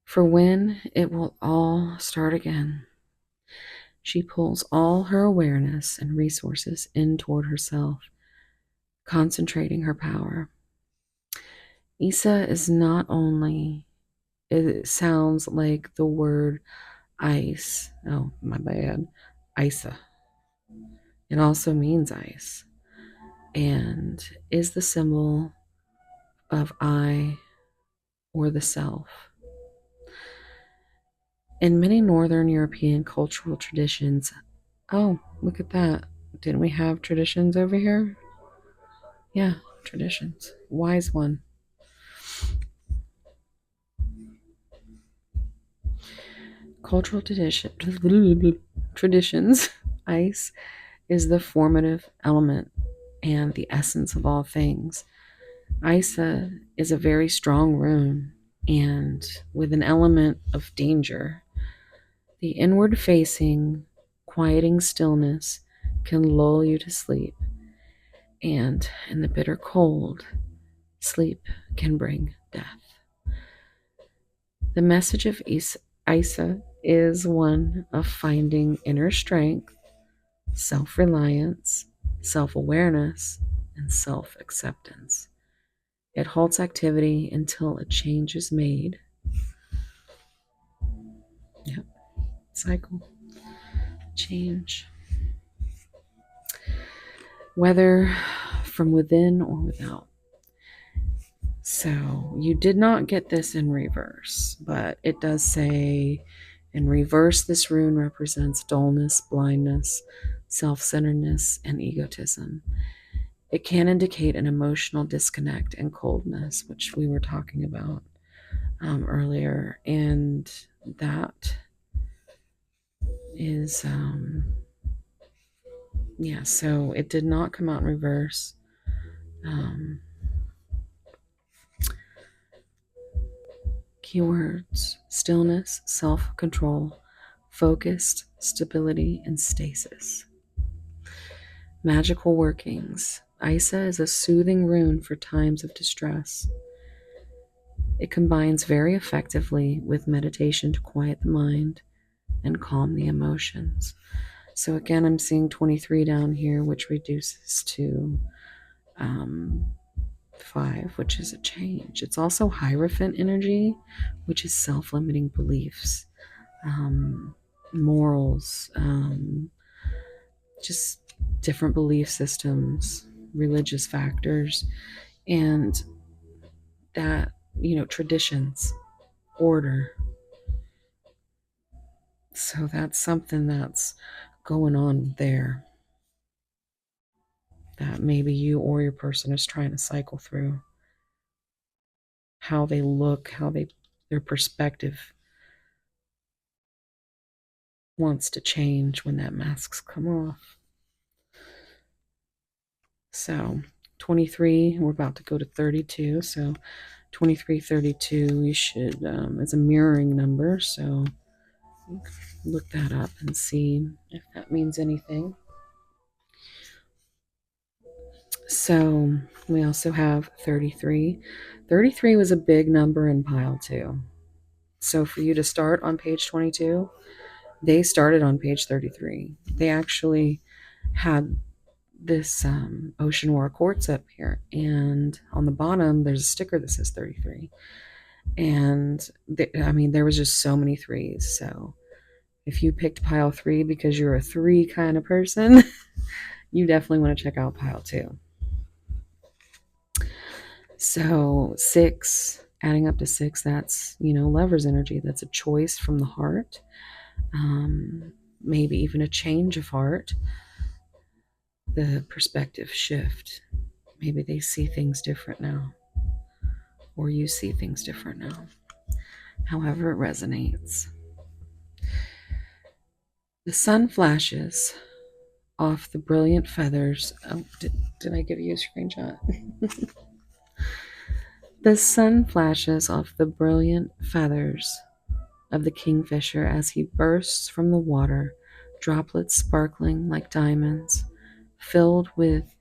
For when it will all start again, she pulls all her awareness and resources in toward herself, concentrating her power. Isa is not only, it sounds like the word ice. Oh, my bad. Isa. It also means ice and is the symbol of I or the self. In many Northern European cultural traditions, oh, look at that. Didn't we have traditions over here? Yeah, traditions. Wise one. Cultural traditions, ice is the formative element and the essence of all things. Isa is a very strong rune and with an element of danger. The inward facing, quieting stillness can lull you to sleep, and in the bitter cold, sleep can bring death. The message of Isa is one of finding inner strength, self-reliance, self-awareness, and self-acceptance. It halts activity until a change is made. Yep, cycle, change. Whether from within or without. So you did not get this in reverse, but it does say in reverse, this rune represents dullness, blindness, self-centeredness, and egotism. It can indicate an emotional disconnect and coldness, which we were talking about earlier. And that is, yeah, so it did not come out in reverse. Keywords: stillness, self-control, focused, stability, and stasis. Magical workings. Isa is a soothing rune for times of distress. It combines very effectively with meditation to quiet the mind and calm the emotions. So again, I'm seeing 23 down here, which reduces to 5, which is a change. It's also Hierophant energy, which is self-limiting beliefs, morals, just different belief systems, religious factors, and that, traditions, order. So that's something that's going on there that maybe you or your person is trying to cycle through. How they look, their perspective wants to change when that mask's come off. So 23, we're about to go to 32. So 23, 32, we should, it's a mirroring number. So look that up and see if that means anything. So we also have 33. 33 was a big number in pile 2. So for you to start on page 22, they started on page 33. They actually had this ocean war quartz up here, and on the bottom there's a sticker that says 33. And there was just so many threes. So if you picked pile 3 because you're a 3 kind of person, you definitely want to check out pile 2. So 6, adding up to 6, that's, lover's energy. That's a choice from the heart. Maybe even a change of heart. The perspective shift. Maybe they see things different now. Or you see things different now. However it resonates. The sun flashes off the brilliant feathers. Oh, did I give you a screenshot? The sun flashes off the brilliant feathers of the kingfisher as he bursts from the water, droplets sparkling like diamonds, filled with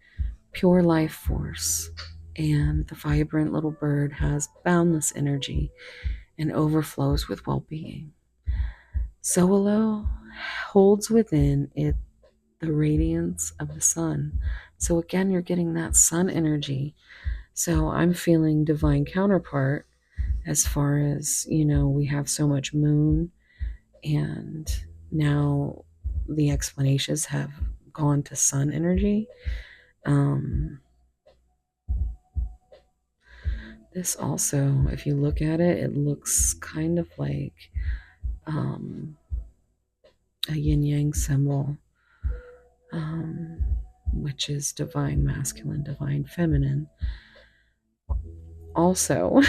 pure life force. And the vibrant little bird has boundless energy and overflows with well-being. Soolo holds within it the radiance of the sun. So again, you're getting that sun energy. So I'm feeling divine counterpart as far as, we have so much moon, and now the explanations have gone to sun energy. This also, if you look at it, it looks kind of like a yin-yang symbol, which is divine masculine, divine feminine. Also,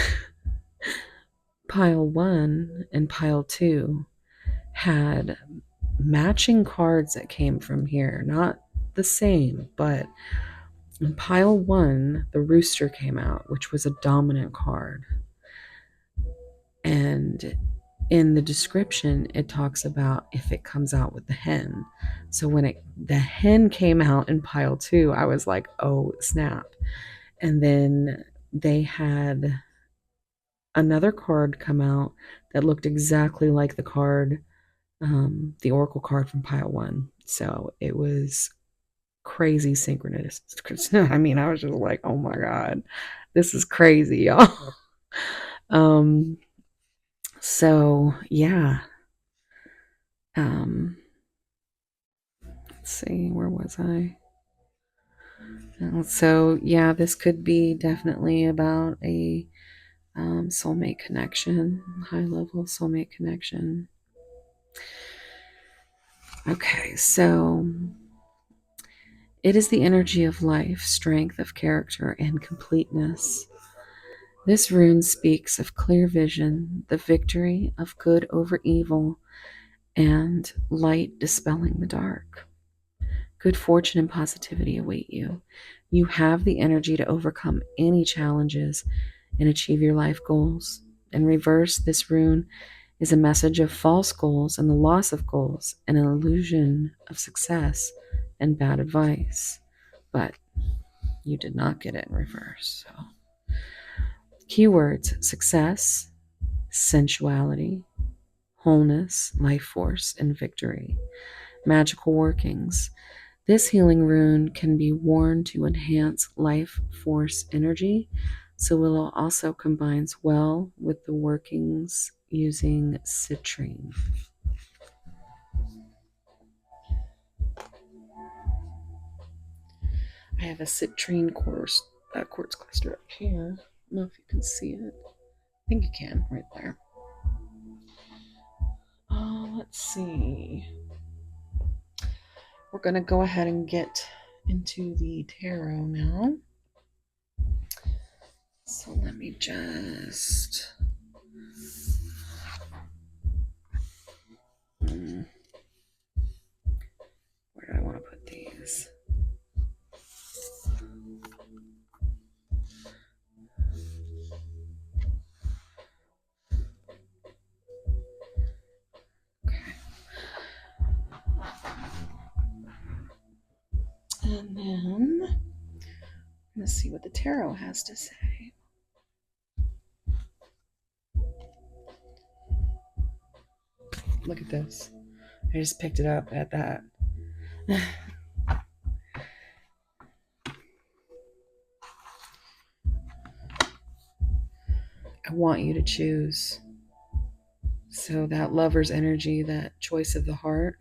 pile 1 and pile 2 had matching cards that came from here. Not the same, but in pile 1, the rooster came out, which was a dominant card. And in the description, it talks about if it comes out with the hen. So when the hen came out in pile 2, I was like, oh, snap. And then they had another card come out that looked exactly like the card, the oracle card from pile 1. So it was crazy synchronous. I was just like, oh my God, this is crazy, y'all. So yeah. Let's see, where was I? So, yeah, this could be definitely about a soulmate connection, high level soulmate connection. Okay, so it is the energy of life, strength of character, and completeness. This rune speaks of clear vision, the victory of good over evil, and light dispelling the dark. Good fortune and positivity await you. You have the energy to overcome any challenges and achieve your life goals. In reverse, this rune is a message of false goals and the loss of goals, and an illusion of success and bad advice. But you did not get it in reverse. So, keywords: success, sensuality, wholeness, life force, and victory. Magical workings: this healing rune can be worn to enhance life force energy, so it also combines well with the workings using citrine. I have a citrine quartz cluster up here. I don't know if you can see it. I think you can, right there. Let's see. We're going to go ahead and get into the tarot now. So let me just... Where do I want to put these? Okay. And then let's see what the tarot has to say. Look at this. I just picked it up at that. I want you to choose. So that lover's energy, that choice of the heart,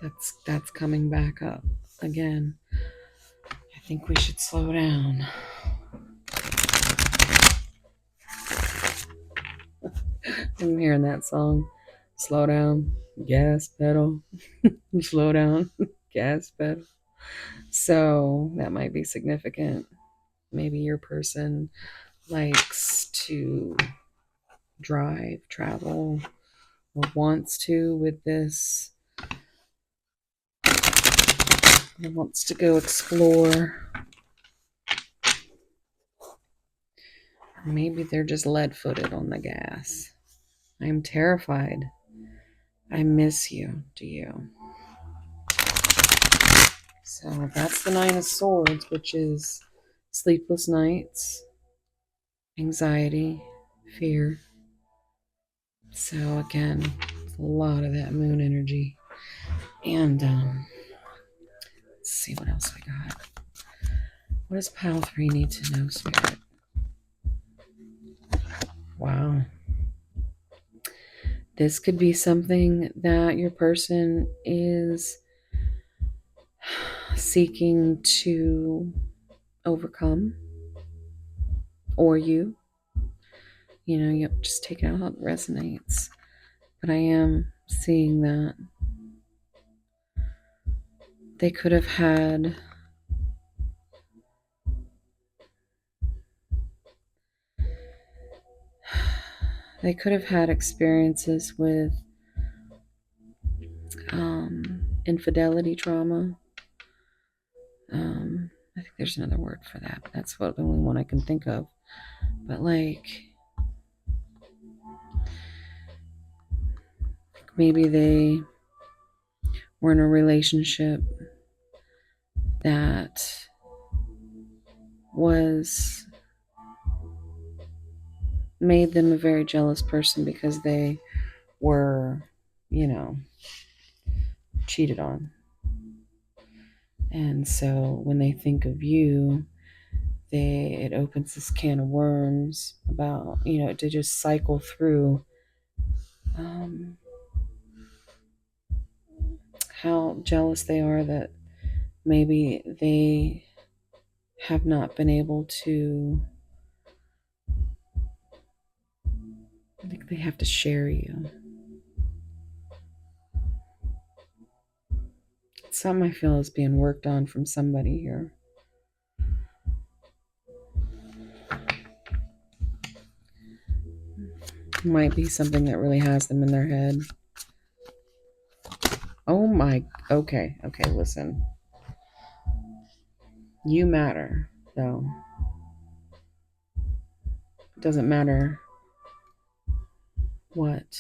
that's coming back up again. I think we should slow down. I'm hearing that song. Slow down, gas pedal. Slow down, gas pedal. So that might be significant. Maybe your person likes to drive, travel, or wants to with this. Or wants to go explore. Or maybe they're just lead-footed on the gas. I am terrified. I miss you. Do you? So that's the Nine of Swords, which is sleepless nights, anxiety, fear. So again, a lot of that moon energy. And let's see what else we got. What does pile 3 need to know, Spirit? Wow. This could be something that your person is seeking to overcome, or you just take it out how it resonates. But I am seeing that they could have had experiences with infidelity trauma. I think there's another word for that, but that's the only one I can think of. But maybe they were in a relationship that made them a very jealous person because they were, cheated on. And so when they think of you, it opens this can of worms about, to just cycle through how jealous they are that maybe they have not been able to, I think they have to share you. It's something I feel is being worked on from somebody here. Might be something that really has them in their head. Oh my, okay, listen. You matter, though. It doesn't matter what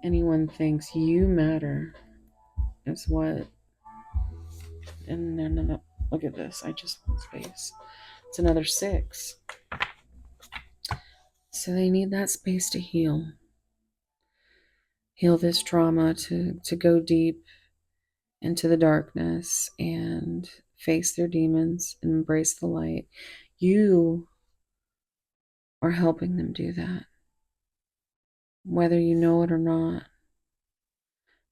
anyone thinks. You matter is what. And no. Look at this. I just want space. It's another 6. So they need that space to heal. Heal this trauma, to go deep into the darkness and face their demons and embrace the light. You are helping them do that, whether you know it or not,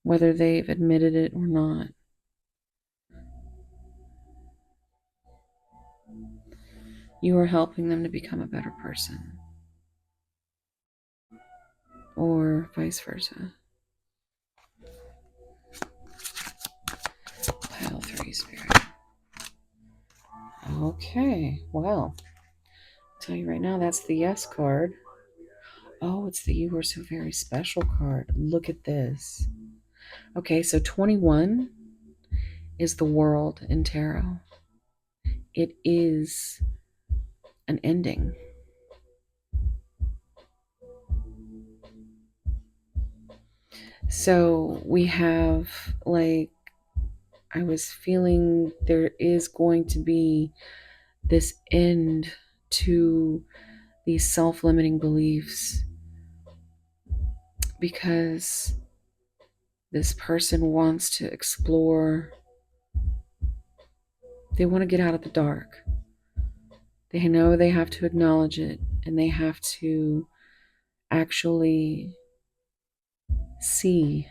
whether they've admitted it or not. You are helping them to become a better person, or vice versa. Pile 3, Spirit. Okay, well, I'll tell you right now, that's the yes card. Oh, it's the You Are So Very Special card. Look at this. Okay, so 21 is the World in tarot. It is an ending. So we have, like, I was feeling there is going to be this end to these self-limiting beliefs, because this person wants to explore. They want to get out of the dark. They know they have to acknowledge it, and they have to actually see.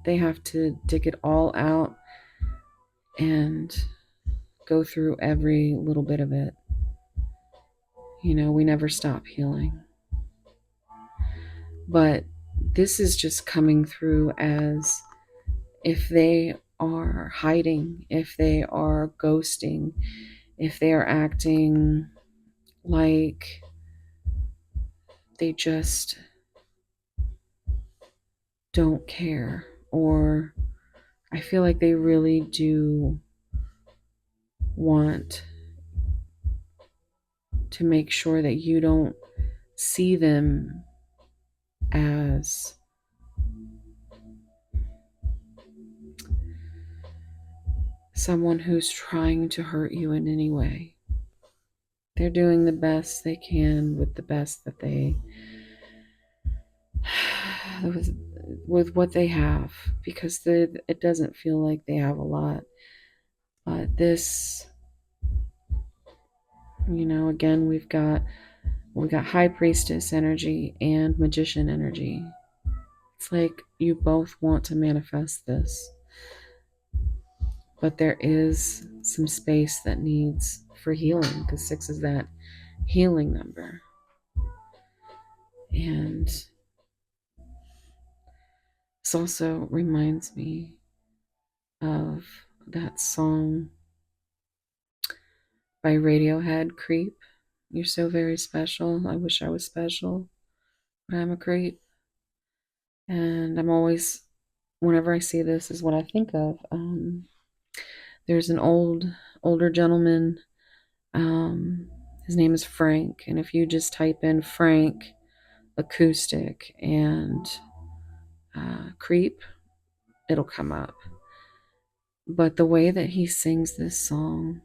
They have to dig it all out and go through every little bit of it. You know, we never stop healing. But this is just coming through as if they are hiding, if they are ghosting, if they are acting like they just don't care, or I feel like they really do want to make sure that you don't see them as someone who's trying to hurt you in any way. They're doing the best they can with the best that they with what they have, because it doesn't feel like they have a lot. But this, you know, again, we got High Priestess energy and Magician energy. It's like you both want to manifest this, but there is some space that needs for healing, because 6 is that healing number. And this also reminds me of that song by Radiohead, Creep. You're so very special. I wish I was special, but I'm a creep. And I'm always, whenever I see this, is what I think of. There's an older gentleman. His name is Frank. And if you just type in Frank acoustic and creep, it'll come up. But the way that he sings this song,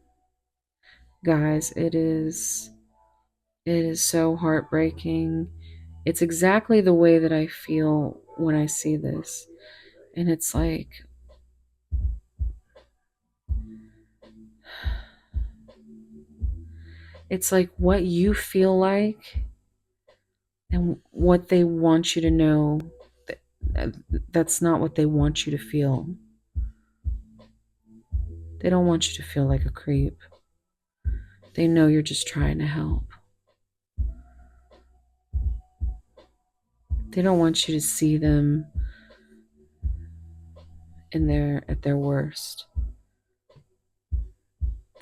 guys, it is so heartbreaking. It's exactly the way that I feel when I see this. And it's like, what you feel like and what they want you to know That's not what they want you to feel. They don't want you to feel like a creep. They know you're just trying to help. They don't want you to see them at their worst.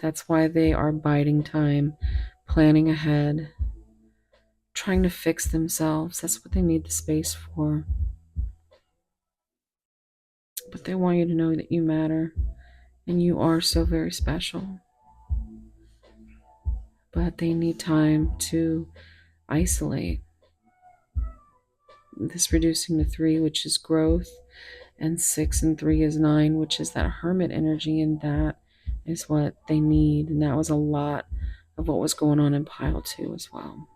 That's why they are biding time, planning ahead, trying to fix themselves. That's what they need the space for. But they want you to know that you matter and you are so very special. But they need time to isolate. This reducing to 3, which is growth, and 6 and 3 is 9, which is that hermit energy, and that is what they need. And that was a lot of what was going on in pile 2 as well.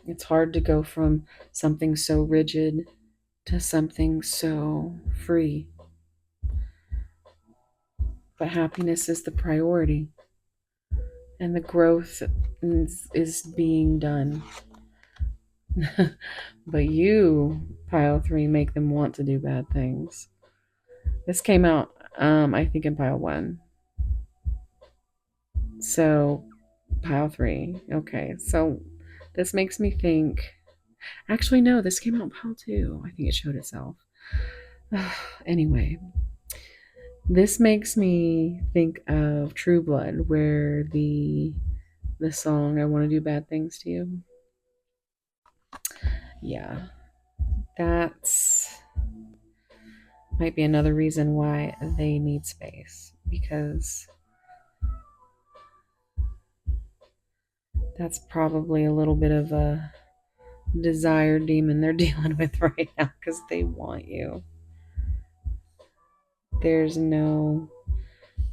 It's hard to go from something so rigid to something so free. But happiness is the priority, and the growth is being done. But you, pile 3, make them want to do bad things. This came out, I think, in pile 1. So, pile 3. Okay, so this makes me think. Actually, no, this came out in pile 2. I think it showed itself. Anyway, this makes me think of True Blood, where the song "I Want to Do Bad Things to You." Yeah, that's might be another reason why they need space, because that's probably a little bit of a desire demon they're dealing with right now, because they want you. There's no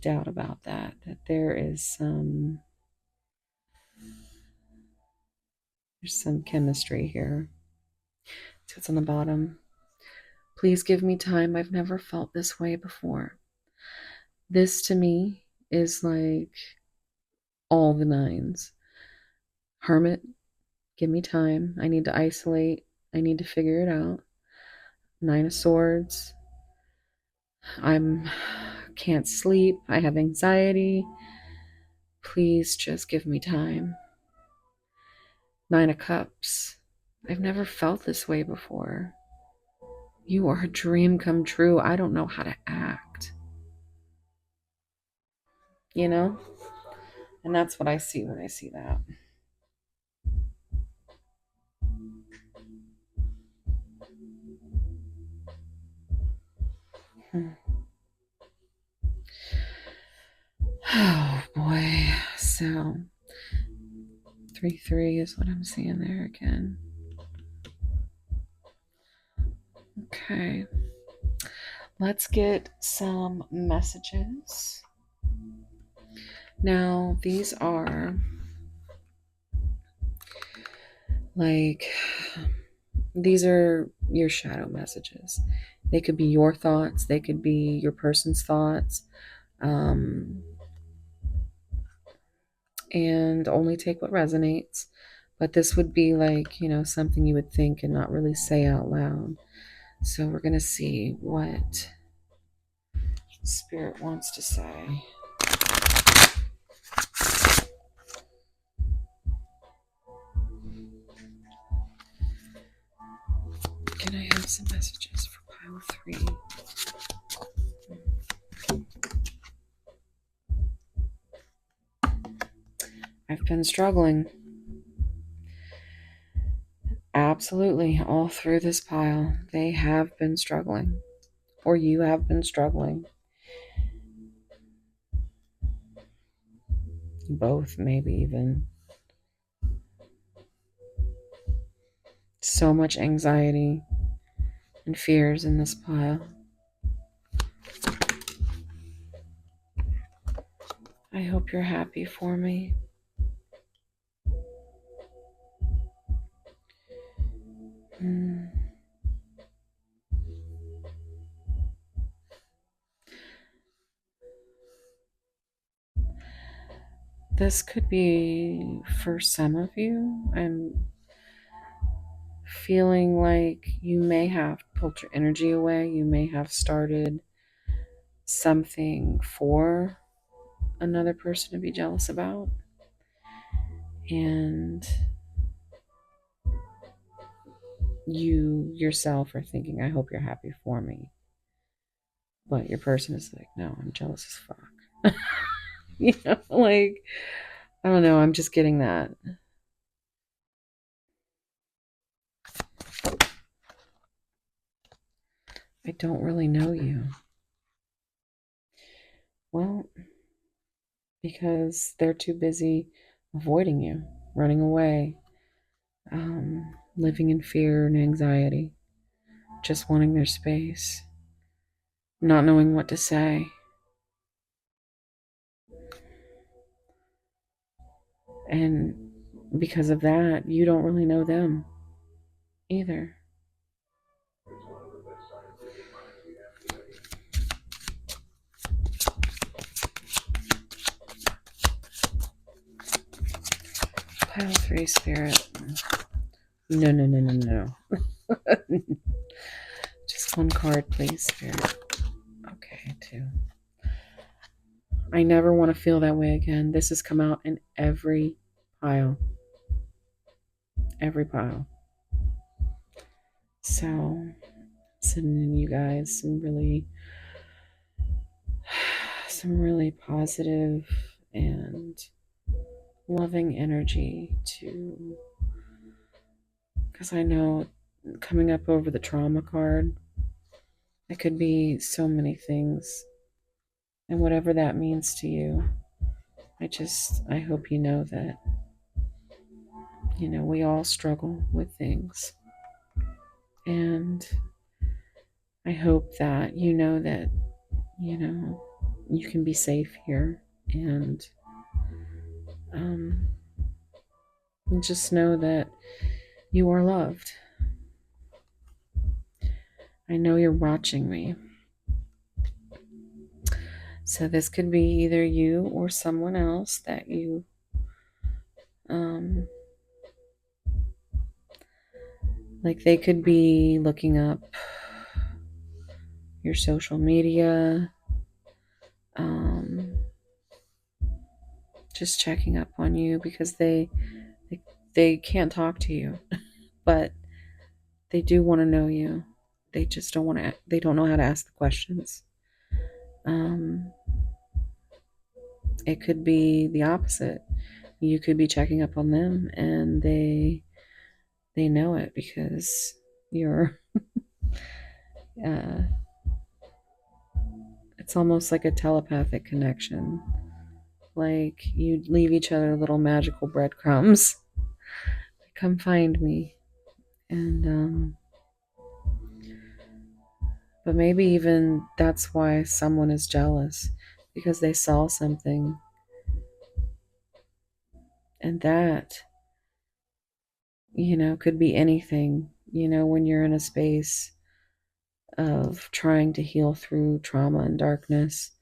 doubt about that there is there's some chemistry here. So it's on the bottom. Please give me time. I've never felt this way before. This to me is like all the 9s. Hermit, give me time. I need to isolate. I need to figure it out. 9 of Swords. Can't sleep. I have anxiety. Please just give me time. 9 of Cups. I've never felt this way before. You are a dream come true. I don't know how to act. You know? And that's what I see when I see that. Oh boy. So 3-3 is what I'm seeing there again. Okay. Let's get some messages. Now, these are your shadow messages. They could be your thoughts. They could be your person's thoughts. And only take what resonates. But this would be something you would think and not really say out loud. So we're going to see what Spirit wants to say. Can I have some messages for pile 3? I've been struggling. Absolutely. All through this pile, they have been struggling. Or you have been struggling. Both, maybe even. So much anxiety and fears in this pile. I hope you're happy for me. This could be for some of you. I'm feeling like you may have pulled your energy away. You may have started something for another person to be jealous about. And you yourself are thinking, I hope you're happy for me. But your person is like, no, I'm jealous as fuck. Like, I don't know. I'm just getting that. I don't really know you. Well, because they're too busy avoiding you, running away, living in fear and anxiety, just wanting their space, not knowing what to say. And because of that, you don't really know them either. Pile 3, Spirit. No. Just one card, please, Spirit. Okay, 2. I never want to feel that way again. This has come out in every pile. Every pile. So, sending you guys some really positive and loving energy to, because I know coming up over the trauma card, it could be so many things, and whatever that means to you, I hope you know that, we all struggle with things, and I hope that you know that, you can be safe here, and just know that you are loved. I know you're watching me. So this could be either you or someone else that you like they could be looking up your social media, just checking up on you because they can't talk to you, but they do want to know you. They just they don't know how to ask the questions. It could be the opposite. You could be checking up on them and they know it because you're it's almost like a telepathic connection. Like you leave each other little magical breadcrumbs. Come find me. And but maybe even that's why someone is jealous, because they saw something. And that, could be anything, when you're in a space of trying to heal through trauma and darkness.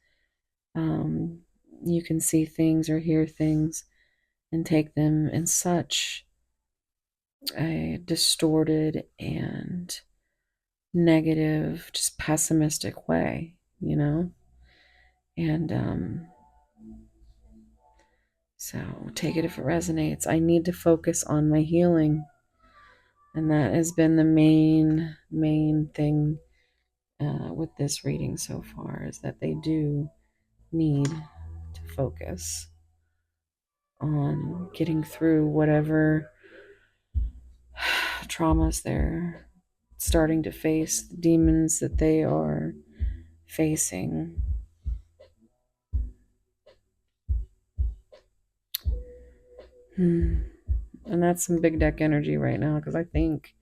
You can see things or hear things and take them in such a distorted and negative, just pessimistic way, And so take it if it resonates. I need to focus on my healing. And that has been the main thing with this reading so far, is that they do need to focus on getting through whatever traumas they're starting to face, the demons that they are facing. And that's some big deck energy right now, because I think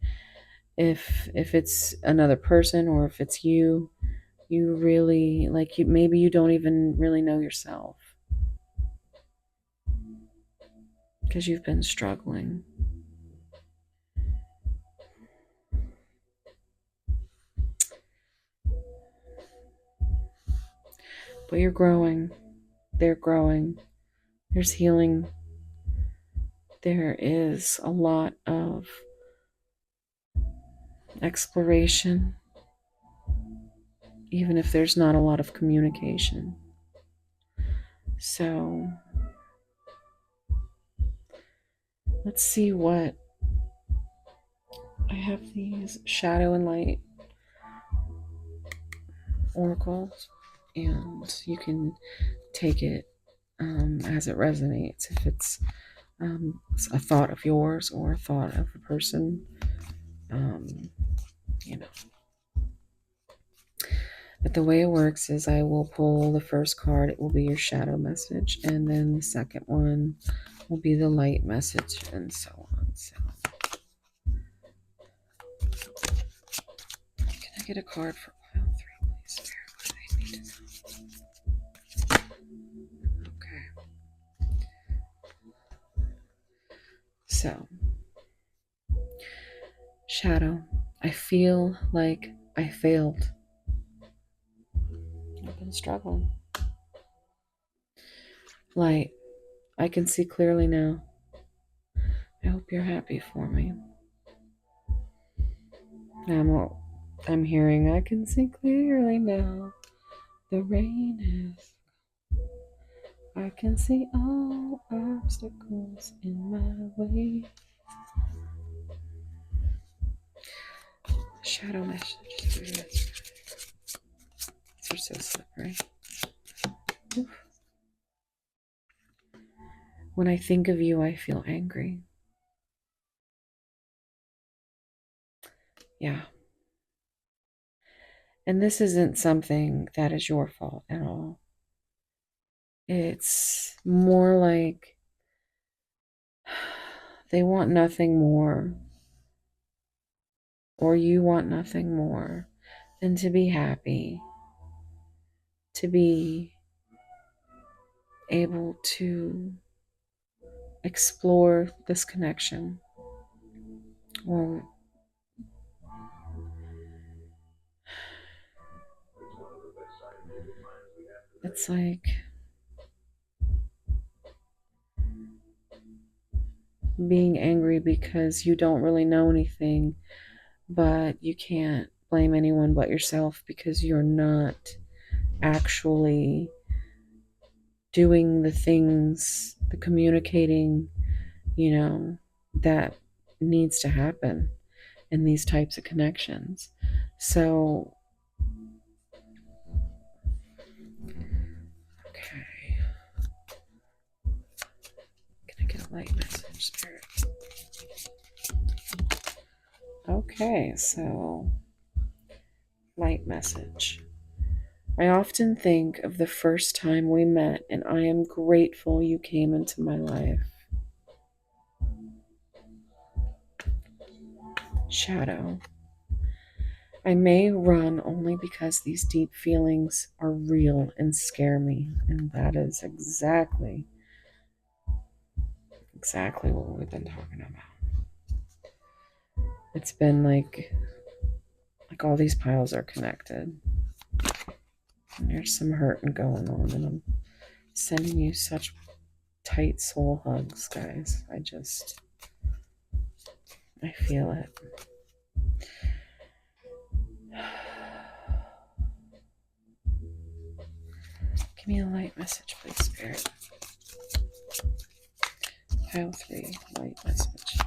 if it's another person or if it's you really maybe you don't even really know yourself because you've been struggling. But you're growing. They're growing. There's healing. There is a lot of exploration, even if there's not a lot of communication. So let's see what I have. These shadow and light oracles, and you can take it as it resonates. If it's a thought of yours or a thought of a person, um, you know. But the way it works is I will pull the first card. It will be your shadow message, and then the second one will be the light message, and so on. So, can I get a card for pile 3, please? What do they need to know? Okay. So, shadow. I feel like I failed. I've been struggling. Light. I can see clearly now. I hope you're happy for me. I'm hearing I can see clearly now. The rain is. I can see all obstacles in my way. Shadow messages. These are so slippery. Oof. When I think of you, I feel angry. Yeah. And this isn't something that is your fault at all. It's more like they want nothing more, or you want nothing more than to be happy, to be able to explore this connection. Or it's like being angry because you don't really know anything, but you can't blame anyone but yourself because you're not actually doing the things, the communicating, that needs to happen in these types of connections. So, okay. Can I get a light message, Spirit? Okay, so light message. I often think of the first time we met, and I am grateful you came into my life. Shadow. I may run only because these deep feelings are real and scare me, and that is exactly what we've been talking about. It's been like all these piles are connected. And there's some hurting going on, and I'm sending you such tight soul hugs, guys. I feel it. Give me a light message, please, Spirit. Pile 3, light message.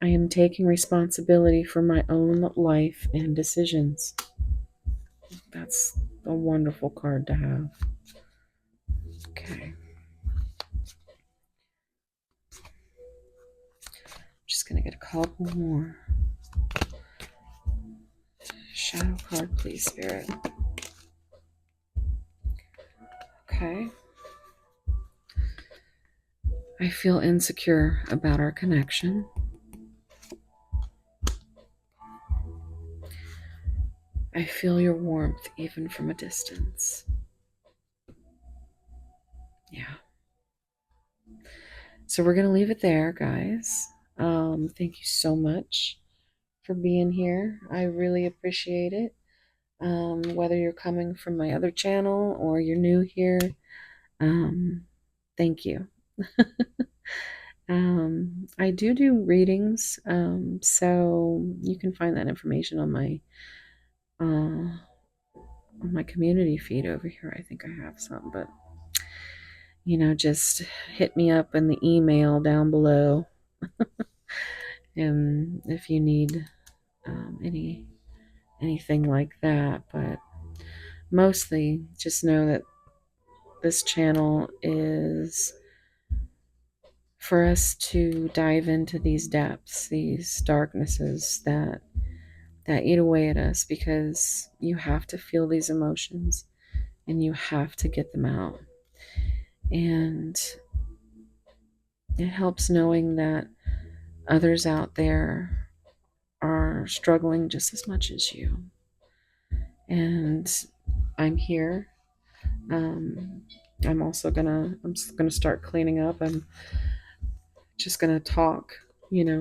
I am taking responsibility for my own life and decisions. That's a wonderful card to have. Okay. Just going to get a couple more. Shadow card, please, Spirit. Okay. I feel insecure about our connection. I feel your warmth even from a distance. Yeah. So we're going to leave it there, guys. Thank you so much for being here. I really appreciate it. Whether you're coming from my other channel or you're new here, thank you. I do readings, so you can find that information uh, on my community feed over here. I think I have some, but just hit me up in the email down below, and if you need anything like that. But mostly, just know that this channel is for us to dive into these depths, these darknesses that eat away at us, because you have to feel these emotions and you have to get them out. And it helps knowing that others out there are struggling just as much as you. And I'm here. Um, I'm gonna start cleaning up. I'm just gonna talk,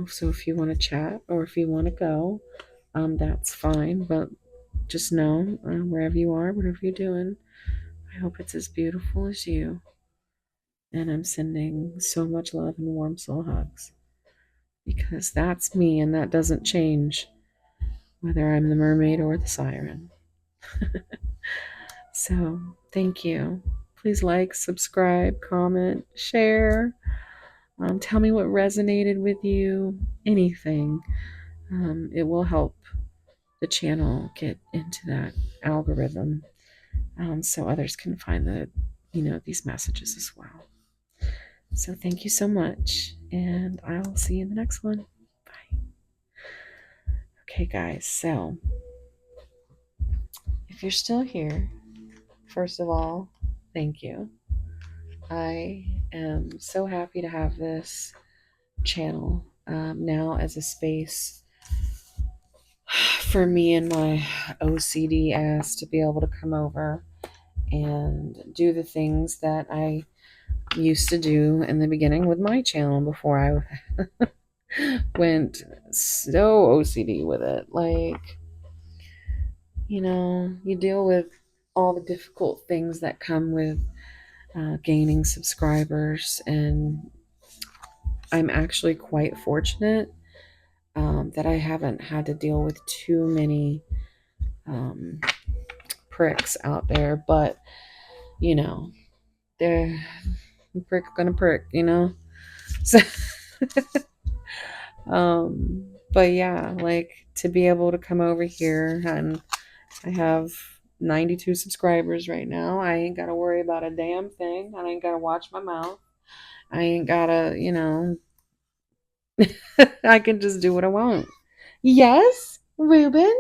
So if you want to chat or if you want to go, that's fine. But just know, wherever you are, whatever you're doing, I hope it's as beautiful as you. And I'm sending so much love and warm soul hugs, because that's me, and that doesn't change whether I'm the mermaid or the siren. So thank you. Please like, subscribe, comment, share. Tell me what resonated with you. Anything. It will help the channel get into that algorithm, so others can find these messages as well. So thank you so much, and I'll see you in the next one. Bye. Okay, guys, so if you're still here, first of all, thank you. I am so happy to have this channel now as a space for me and my OCD ass to be able to come over and do the things that I used to do in the beginning with my channel before I went so OCD with it. Like, you deal with all the difficult things that come with gaining subscribers, and I'm actually quite fortunate that I haven't had to deal with too many um, pricks out there, but they're prick gonna prick, so but yeah, like, to be able to come over here, and I have 92 subscribers right now. I ain't gotta worry about a damn thing. I ain't gotta watch my mouth. I ain't gotta, I can just do what I want. Yes, Ruben.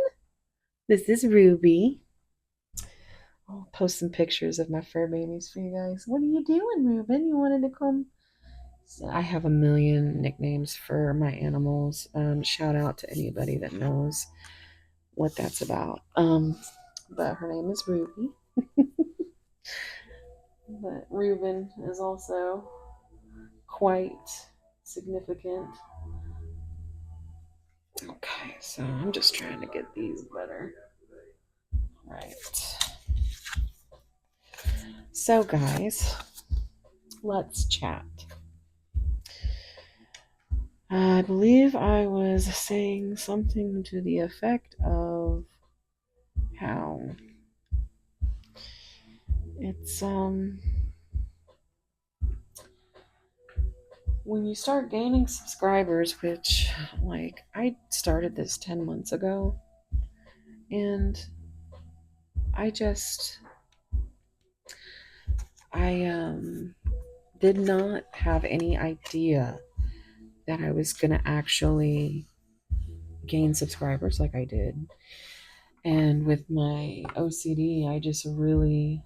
This is Ruby. I'll post some pictures of my fur babies for you guys. What are you doing, Ruben? You wanted to come? So I have a million nicknames for my animals. Shout out to anybody that knows what that's about. But her name is Ruby. But Ruben is also quite significant. Okay, so I'm just trying to get these better. Right. So, guys, let's chat. I believe I was saying something to the effect of how it's when you start gaining subscribers, which, like, I started this 10 months ago, and I did not have any idea that I was going to actually gain subscribers like I did. And with my OCD, I just really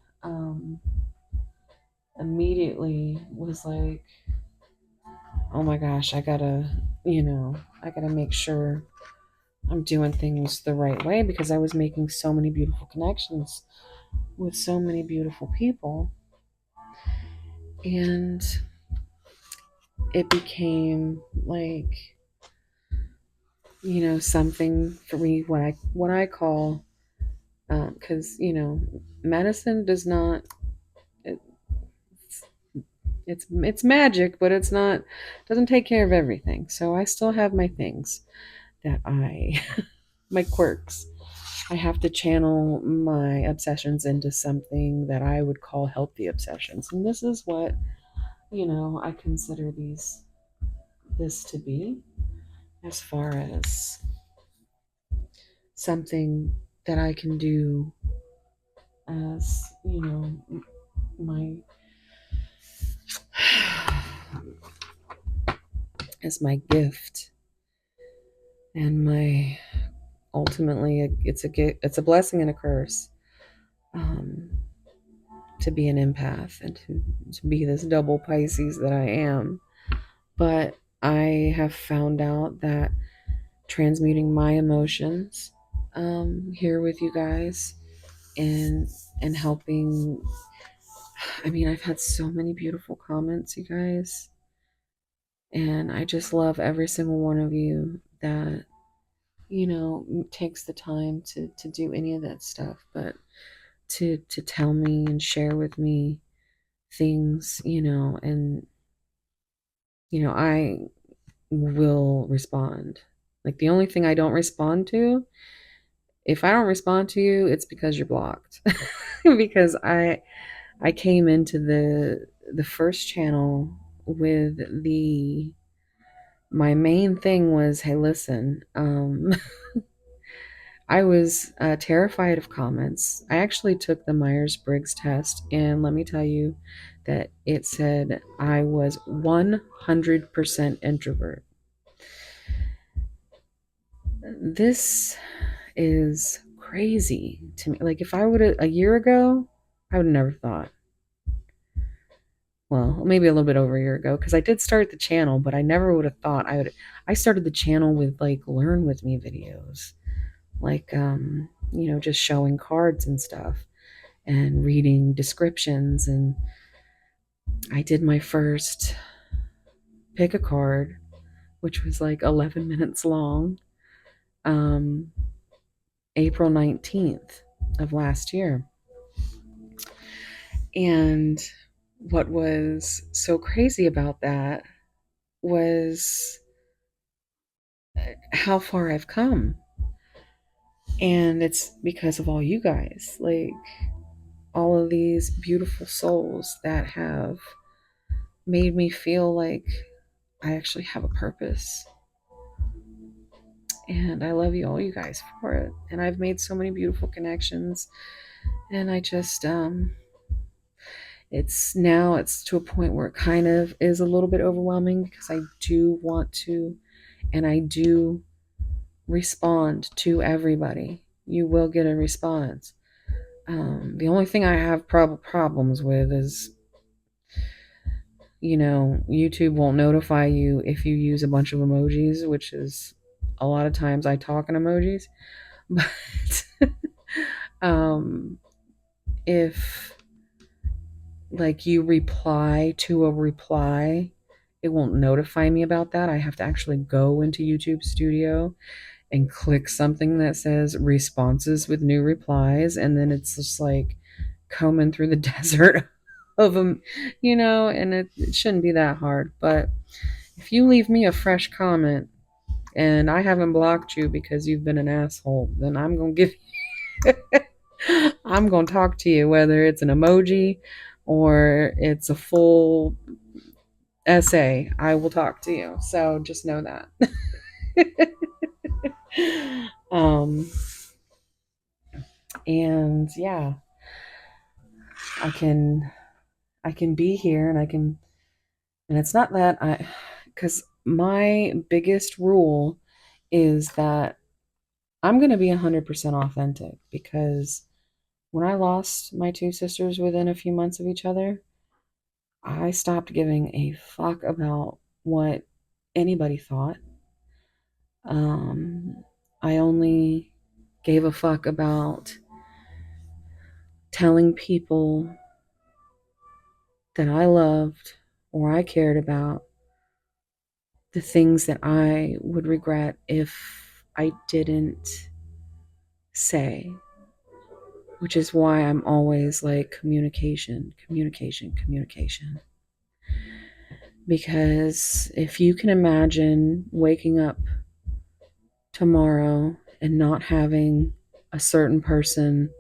immediately was like, oh my gosh, I gotta make sure I'm doing things the right way, because I was making so many beautiful connections with so many beautiful people. And it became like, something for me, what I call, because medicine does not, it, It's magic, but it's not, doesn't take care of everything. So I still have my things that I my quirks. I have to channel my obsessions into something that I would call healthy obsessions. And this is what, I consider this to be, as far as something that I can do as, my as my gift, and my ultimately it's a blessing and a curse, um, to be an empath and to be this double Pisces that I am. But I have found out that transmuting my emotions, here with you guys, and helping. I mean, I've had so many beautiful comments, you guys, and I just love every single one of you that takes the time to do any of that stuff, but to tell me and share with me things, and I will respond. Like, the only thing I don't respond to, if I don't respond to you, it's because you're blocked. Because I came into the first channel with my main thing was, hey, listen, I was terrified of comments. I actually took the Myers-Briggs test, and let me tell you that it said I was 100% introvert. This is crazy to me. Like, if I would have, a year ago, I would have never thought. Well, maybe a little bit over a year ago, because I did start the channel, but I never would have thought I would. I started the channel with like learn with me videos, like just showing cards and stuff and reading descriptions. And I did my first pick a card, which was like 11 minutes long, um, April 19th of last year. And what was so crazy about that was how far I've come. And it's because of all you guys, like all of these beautiful souls that have made me feel like I actually have a purpose. And I love you all, you guys, for it. And I've made so many beautiful connections. And I just, it's to a point where it kind of is a little bit overwhelming, because I do want to, and I do respond to everybody. You will get a response. The only thing I have problems with is, YouTube won't notify you if you use a bunch of emojis, which is a lot of times I talk in emojis. But if like you reply to a reply, it won't notify me about that. I have to actually go into YouTube Studio and click something that says responses with new replies, and then it's just like combing through the desert of them, and it shouldn't be that hard. But if you leave me a fresh comment and I haven't blocked you because you've been an asshole, then I'm gonna give I'm gonna talk to you, whether it's an emoji or it's a full essay. I will talk to you. So just know that. um and yeah, I can be here, and and it's not that because my biggest rule is that I'm going to be 100% authentic, because when I lost my two sisters within a few months of each other, I stopped giving a fuck about what anybody thought. I only gave a fuck about telling people that I loved or I cared about the things that I would regret if I didn't say, which is why I'm always like communication, communication, communication. Because if you can imagine waking up tomorrow and not having a certain person,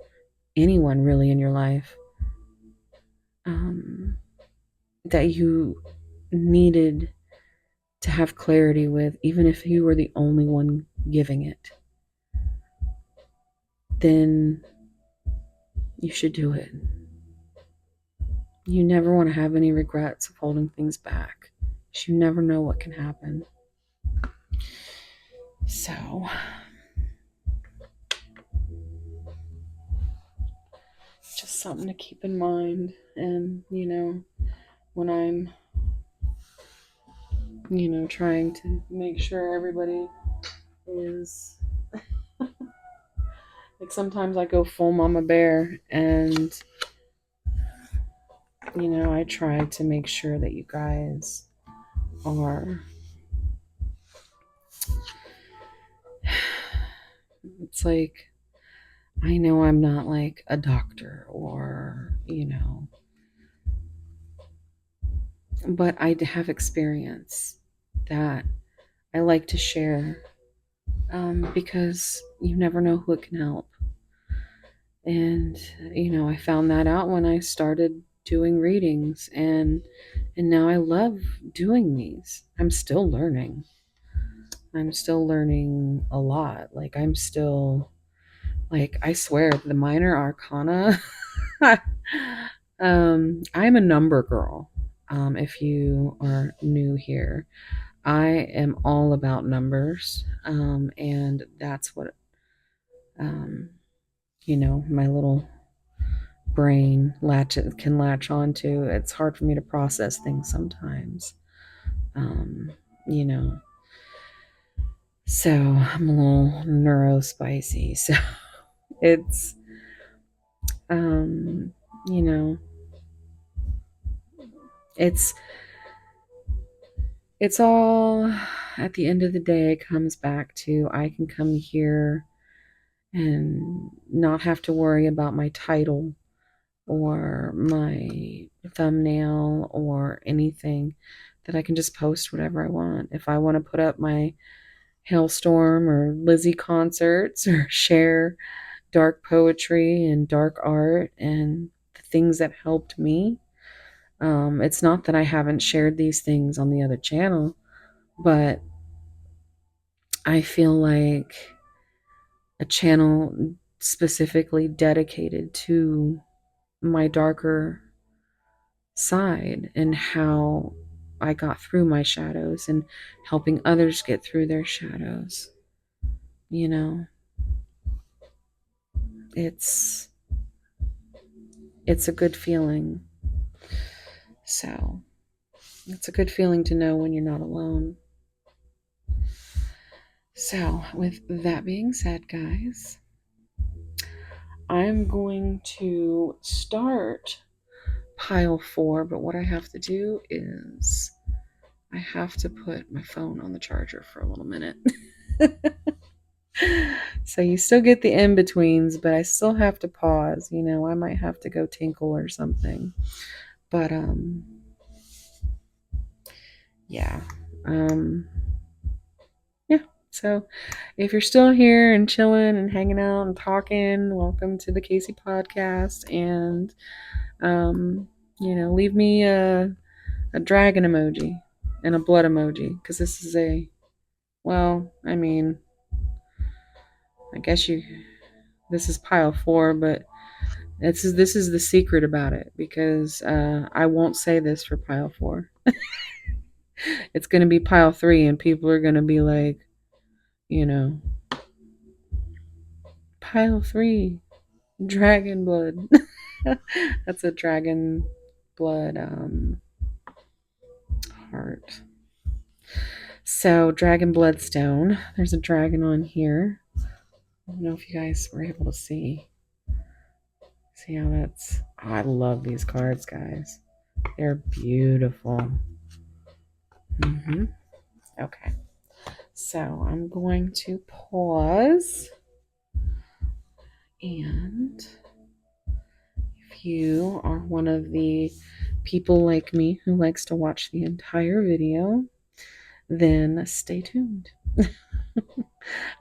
anyone really in your life, that you needed to have clarity with, even if you were the only one giving it, then you should do it. You never want to have any regrets of holding things back. You never know what can happen. So, just something to keep in mind. And, when I'm, trying to make sure everybody is like, sometimes I go full mama bear, and I try to make sure that you guys are, it's like, I know I'm not like a doctor or, but I have experience that I like to share, because you never know who it can help. And, I found that out when I started doing readings, and now I love doing these. I'm still learning. I'm still learning a lot. Like, I swear, the minor arcana, I'm a number girl. If you are new here, I am all about numbers. And that's what, my little brain can latch onto. It's hard for me to process things sometimes. You know, so I'm a little neurospicy. So it's, um, you know, it's all, at the end of the day, it comes back to, I can come here and not have to worry about my title or my thumbnail or anything, that I can just post whatever I want. If I want to put up my Hailstorm or Lizzie concerts, or share dark poetry and dark art and the things that helped me, it's not that I haven't shared these things on the other channel, but I feel like a channel specifically dedicated to my darker side and how I got through my shadows and helping others get through their shadows. It's a good feeling. So, it's a good feeling to know when you're not alone. So, with that being said, guys, I'm going to start pile 4, but what I have to do is I have to put my phone on the charger for a little minute. So you still get the in-betweens, but I still have to pause. I might have to go tinkle or something. But yeah. Yeah. So if you're still here and chilling and hanging out and talking, welcome to the Casey podcast. And leave me a dragon emoji and a blood emoji, because this is I guess this is pile 4, but this is the secret about it, because I won't say this for pile 4. It's going to be pile 3, and people are going to be like, pile 3, dragon blood. That's a dragon blood heart. So, dragon bloodstone. There's a dragon on here. I don't know if you guys were able to see. See how that's... Oh, I love these cards, guys. They're beautiful. Okay. So, I'm going to pause. And if you are one of the people like me who likes to watch the entire video, then stay tuned.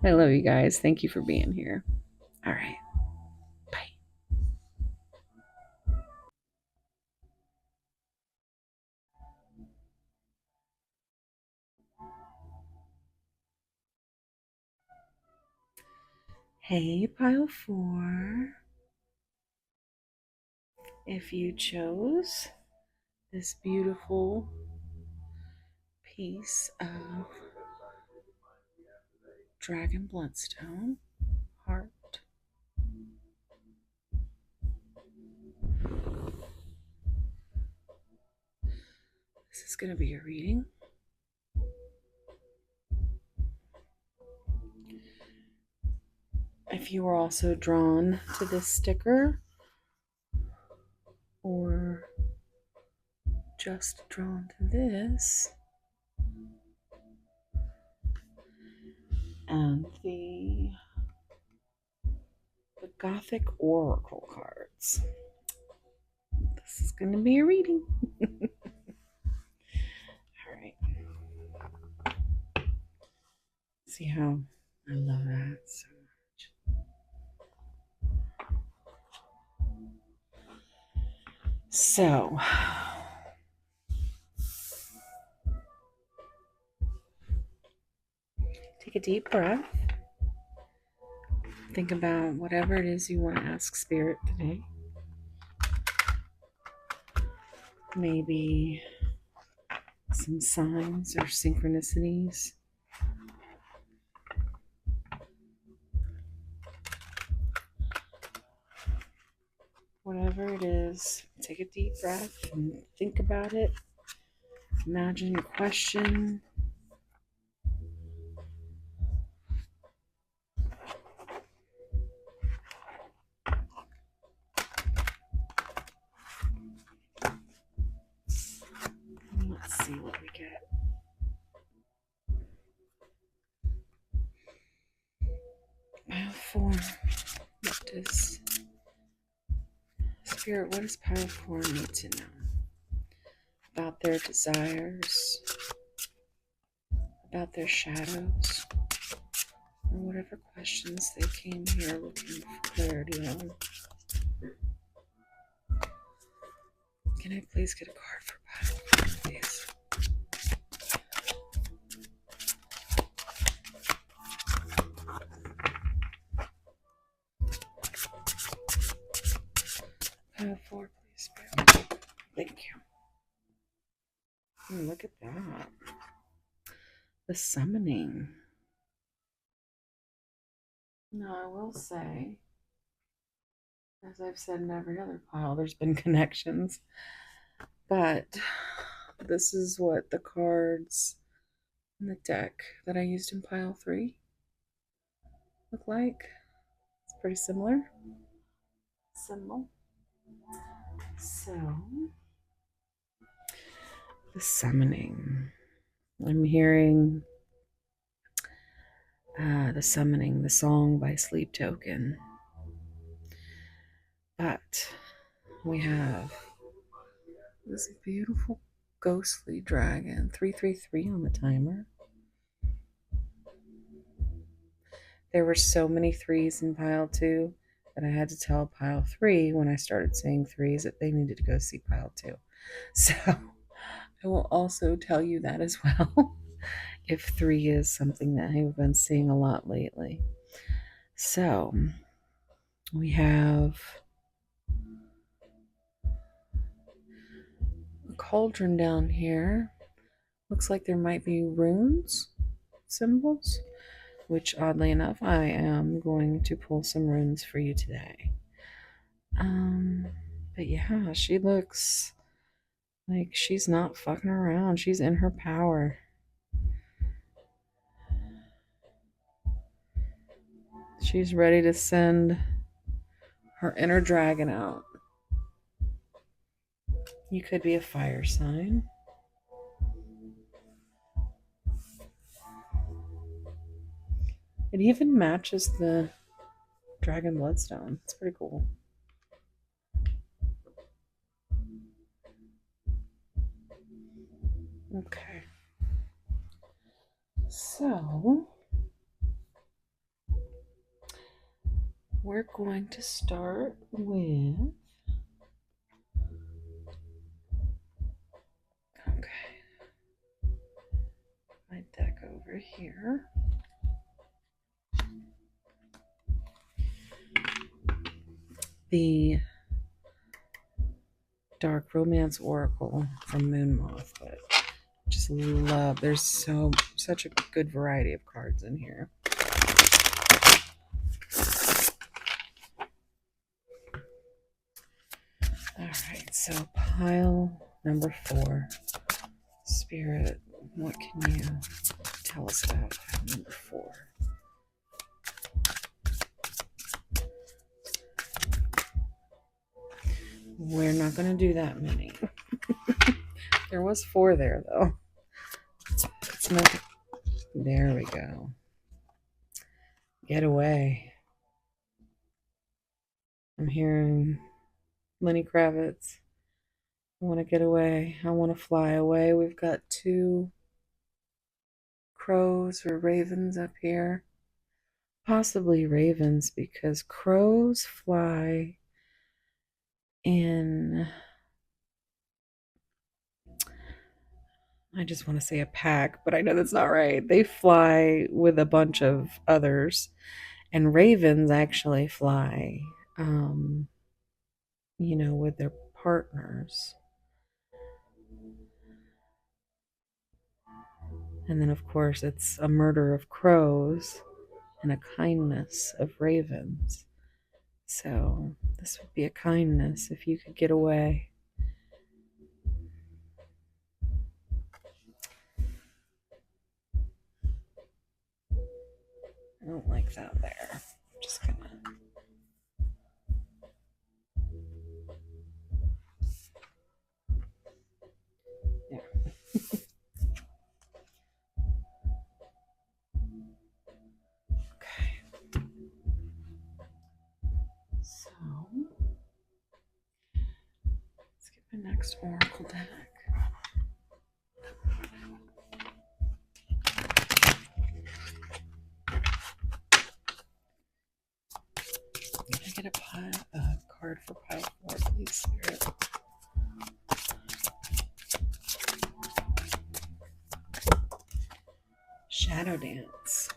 I love you guys. Thank you for being here. All right. Bye. Hey, pile 4. If you chose this beautiful piece of dragon bloodstone heart, this is going to be a reading. If you are also drawn to this sticker or just drawn to this and the Gothic Oracle cards, this is going to be a reading. All right. See how I love that so much. So, take a deep breath. Think about whatever it is you want to ask Spirit today. Maybe some signs or synchronicities. Whatever it is, take a deep breath and think about it. Imagine a question. Let's see what we get. Pile 4. What does Spirit, what does pile 4 need to know about their desires, about their shadows, or whatever questions they came here looking for clarity on? Can I please get a card for pile 4, please? Pile 4, please, Spirit. Thank you. Look at that. The summoning. Now, I will say, as I've said in every other pile, there's been connections. But this is what the cards in the deck that I used in pile 3 look like. It's pretty similar. Symbol. So, the summoning. I'm hearing the summoning, the song by Sleep Token. But we have this beautiful ghostly dragon, 333 on the timer. There were so many 3s in pile 2 that I had to tell pile 3 when I started saying 3s that they needed to go see pile 2. So I will also tell you that as well, if 3 is something that I've been seeing a lot lately. So we have a cauldron down here. Looks like there might be runes, symbols, which oddly enough, I am going to pull some runes for you today. But yeah, she looks like she's not fucking around. She's in her power. She's ready to send her inner dragon out. You could be a fire sign. It even matches the dragon bloodstone. It's pretty cool. Okay. So we're going to start with, okay, my deck over here. The Dark Romance Oracle from Moon Moth, but just love, there's such a good variety of cards in here. All right, so pile number 4. Spirit, what can you tell us about pile number 4? We're not going to do that many. There was 4 there, though. It's not. There we go. Get away. I'm hearing Lenny Kravitz. I want to get away. I want to fly away. We've got 2 crows or ravens up here. Possibly ravens, because crows fly in, I just want to say a pack, but I know that's not right. They fly with a bunch of others, and ravens actually fly, with their partners. And then, of course, it's a murder of crows and a kindness of ravens. So this would be a kindness if you could get away. I don't like that there. I'm just gonna. Yeah. Okay. So let's get the next oracle deck. Can I get a card for pile 4, please, Spirit? Shadow Dance.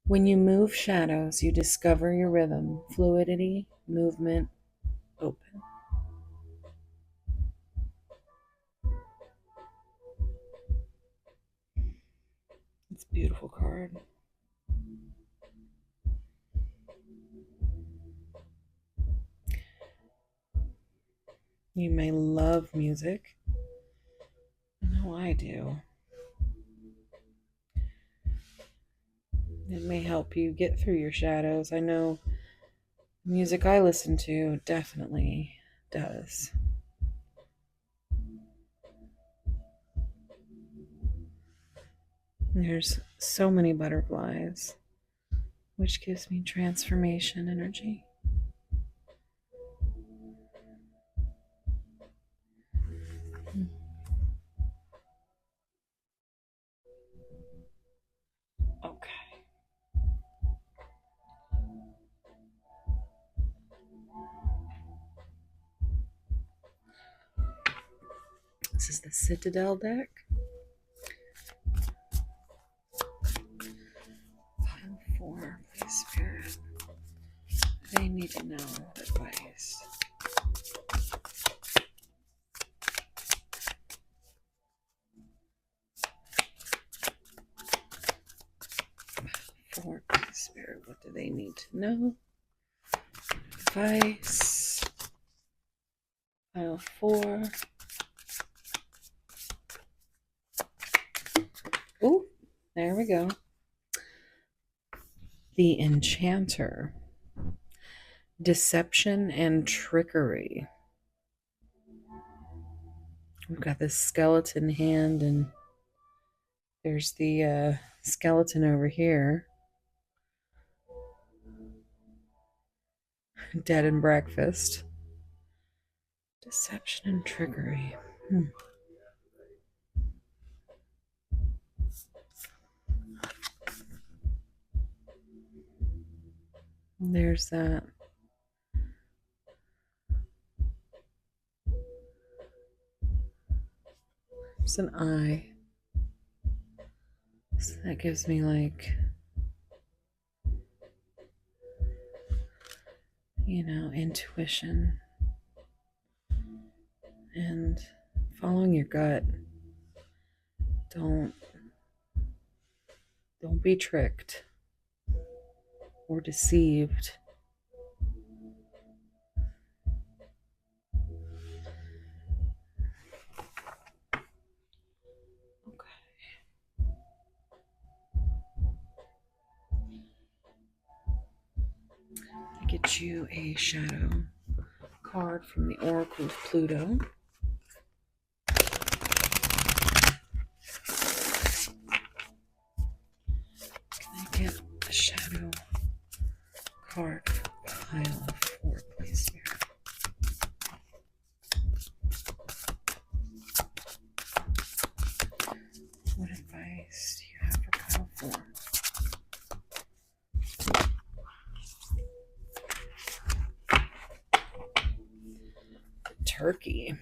When you move shadows, you discover your rhythm, fluidity, movement, open. It's a beautiful card. You may love music. I know I do. It may help you get through your shadows. I know music I listen to definitely does. There's so many butterflies, which gives me transformation energy. Okay. This is the Citadel deck. Pile 4, please, Spirit. They need to know advice. Pile 4, please, Spirit. What do they need to know? Advice. Pile 4. Oh, there we go. The Enchanter. Deception and trickery. We've got this skeleton hand, and there's the skeleton over here. Dead and breakfast. Deception and trickery. There's that. It's an eye. So that gives me like, intuition and following your gut. Don't be tricked or deceived. Get you a shadow card from the Oracle of Pluto. Can I get a shadow card for pile of 4, please, here? What advice do you have for pile 4? Turkey.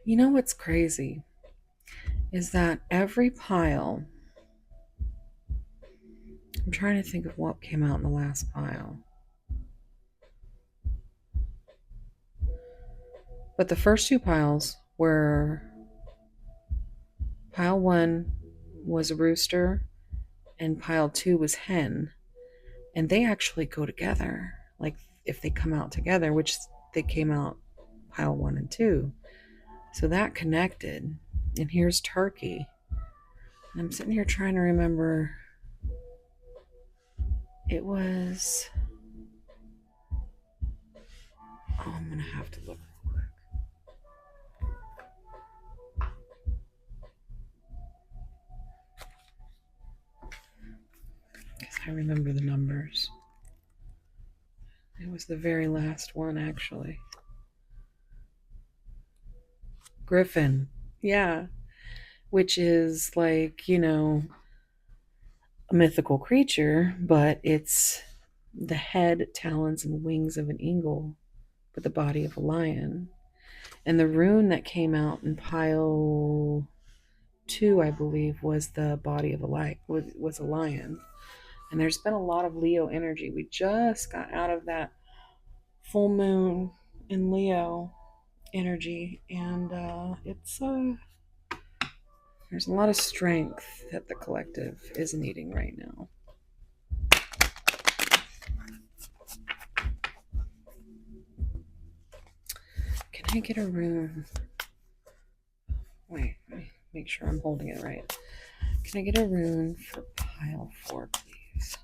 You know what's crazy is that every pile, I'm trying to think of what came out in the last pile, but the first 2 piles were, pile 1 was rooster and pile 2 was hen, and they actually go together. Like if they come out together, which they came out pile 1 and 2, so that connected. And here's turkey. And I'm sitting here trying to remember. It was, I'm gonna have to look real quick. Because I remember the numbers. It was the very last one, actually. Griffin. Yeah. Which is like, a mythical creature, but it's the head, talons, and wings of an eagle, but the body of a lion. And the rune that came out in pile 2, I believe, was the body of a lion, was a lion. And there's been a lot of Leo energy. We just got out of that full moon in Leo energy, and there's a lot of strength that the collective is needing right now. Can I get a rune? Wait, let me make sure I'm holding it right. Can I get a rune for pile 4, please?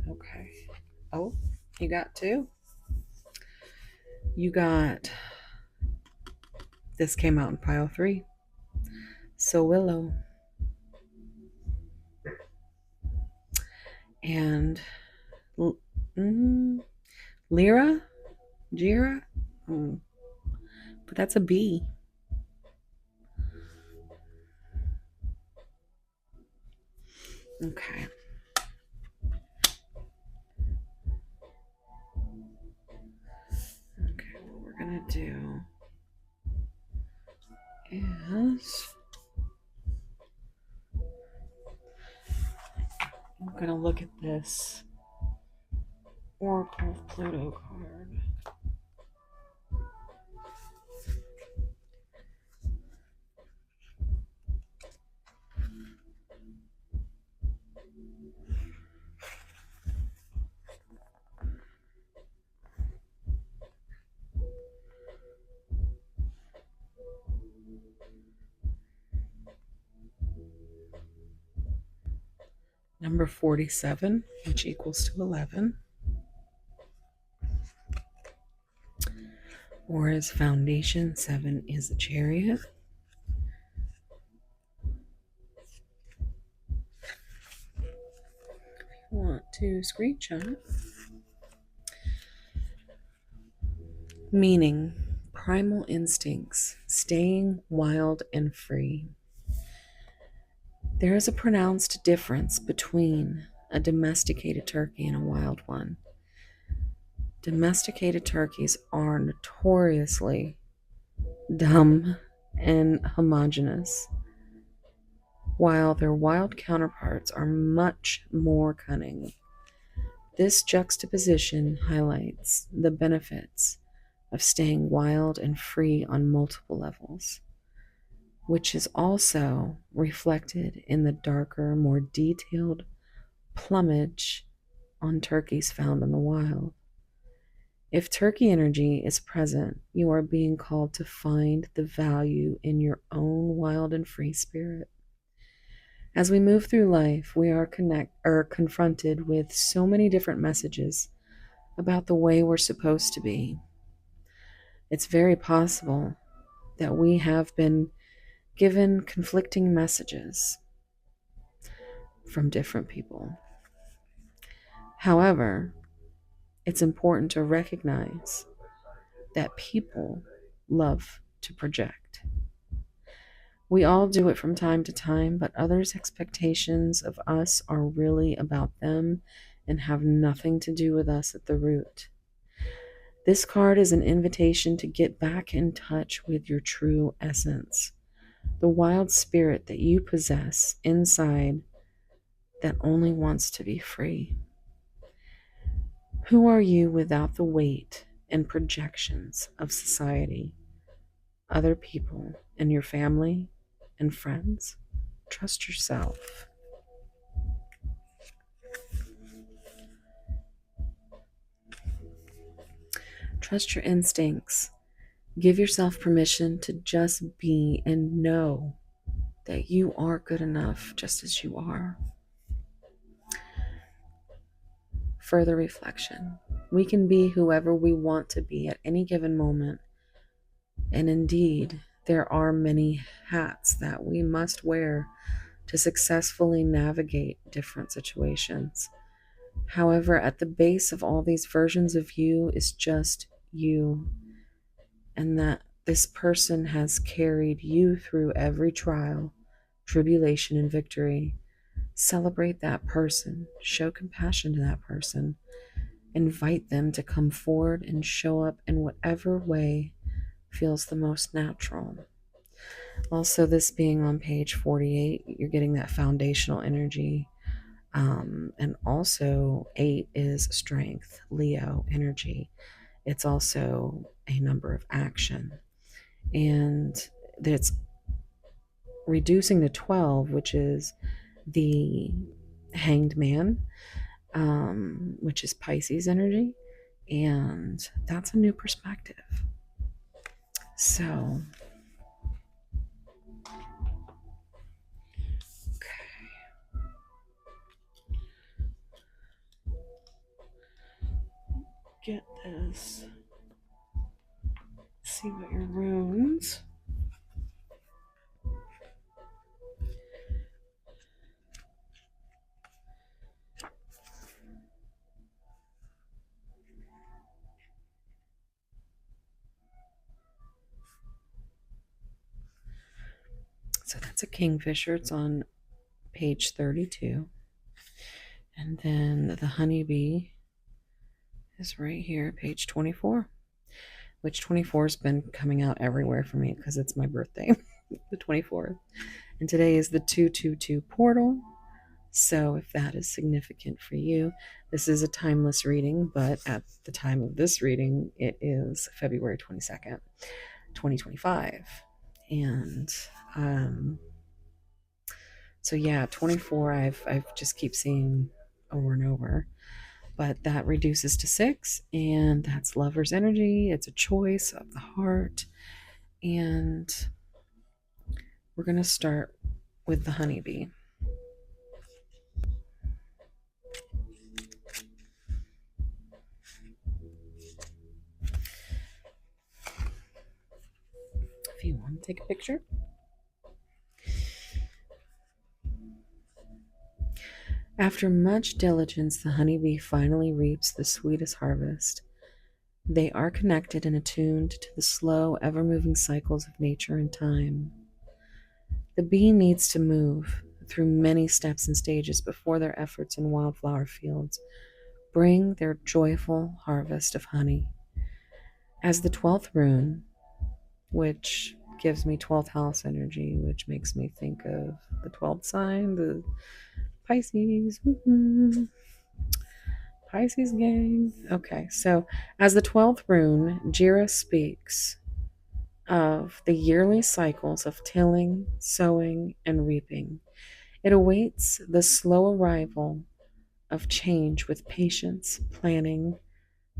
Okay. Oh, you got 2? You got, this came out in pile 3. So Willow. And Lyra? Jira? But that's a B. Okay. Okay, what we're gonna do is I'm gonna look at this Oracle of Pluto card. Number 47, which equals to 11. Or as foundation, 7 is a chariot. Want to screenshot. Meaning, primal instincts, staying wild and free. There is a pronounced difference between a domesticated turkey and a wild one. Domesticated turkeys are notoriously dumb and homogeneous, while their wild counterparts are much more cunning. This juxtaposition highlights the benefits of staying wild and free on multiple levels, which is also reflected in the darker, more detailed plumage on turkeys found in the wild. If turkey energy is present, you are being called to find the value in your own wild and free spirit. As we move through life, we are confronted with so many different messages about the way we're supposed to be. It's very possible that we have been given conflicting messages from different people. However, it's important to recognize that people love to project. We all do it from time to time, but others' expectations of us are really about them and have nothing to do with us at the root. This card is an invitation to get back in touch with your true essence, the wild spirit that you possess inside that only wants to be free. Who are you without the weight and projections of society, other people, and your family and friends? Trust yourself. Trust your instincts. Give yourself permission to just be and know that you are good enough just as you are. Further reflection. We can be whoever we want to be at any given moment. And indeed, there are many hats that we must wear to successfully navigate different situations. However, at the base of all these versions of you is just you, and that this person has carried you through every trial, tribulation, and victory. Celebrate that person, show compassion to that person, invite them to come forward and show up in whatever way feels the most natural. Also, this being on page 48, you're getting that foundational energy. And also, 8 is strength, Leo energy. It's also a number of action. And it's reducing to 12, which is the hanged man, which is Pisces energy. And that's a new perspective. So, get this. See what your runes. So that's a kingfisher. It's on page 32. And then the honeybee is right here, page 24. Which 24 has been coming out everywhere for me because it's my birthday, the 24th. And today is the 222 portal. So if that is significant for you, this is a timeless reading, but at the time of this reading, it is February 22nd, 2025. And so yeah, 24 I've just keep seeing over and over. But that reduces to 6, and that's lover's energy. It's a choice of the heart. And we're going to start with the honeybee. If you want to take a picture. After much diligence, the honeybee finally reaps the sweetest harvest. They are connected and attuned to the slow, ever-moving cycles of nature and time. The bee needs to move through many steps and stages before their efforts in wildflower fields bring their joyful harvest of honey. As the 12th rune, which gives me 12th house energy, which makes me think of the 12th sign, the Pisces. Pisces gang. Okay, so as the 12th rune, Jira speaks of the yearly cycles of tilling, sowing, and reaping. It awaits the slow arrival of change with patience, planning,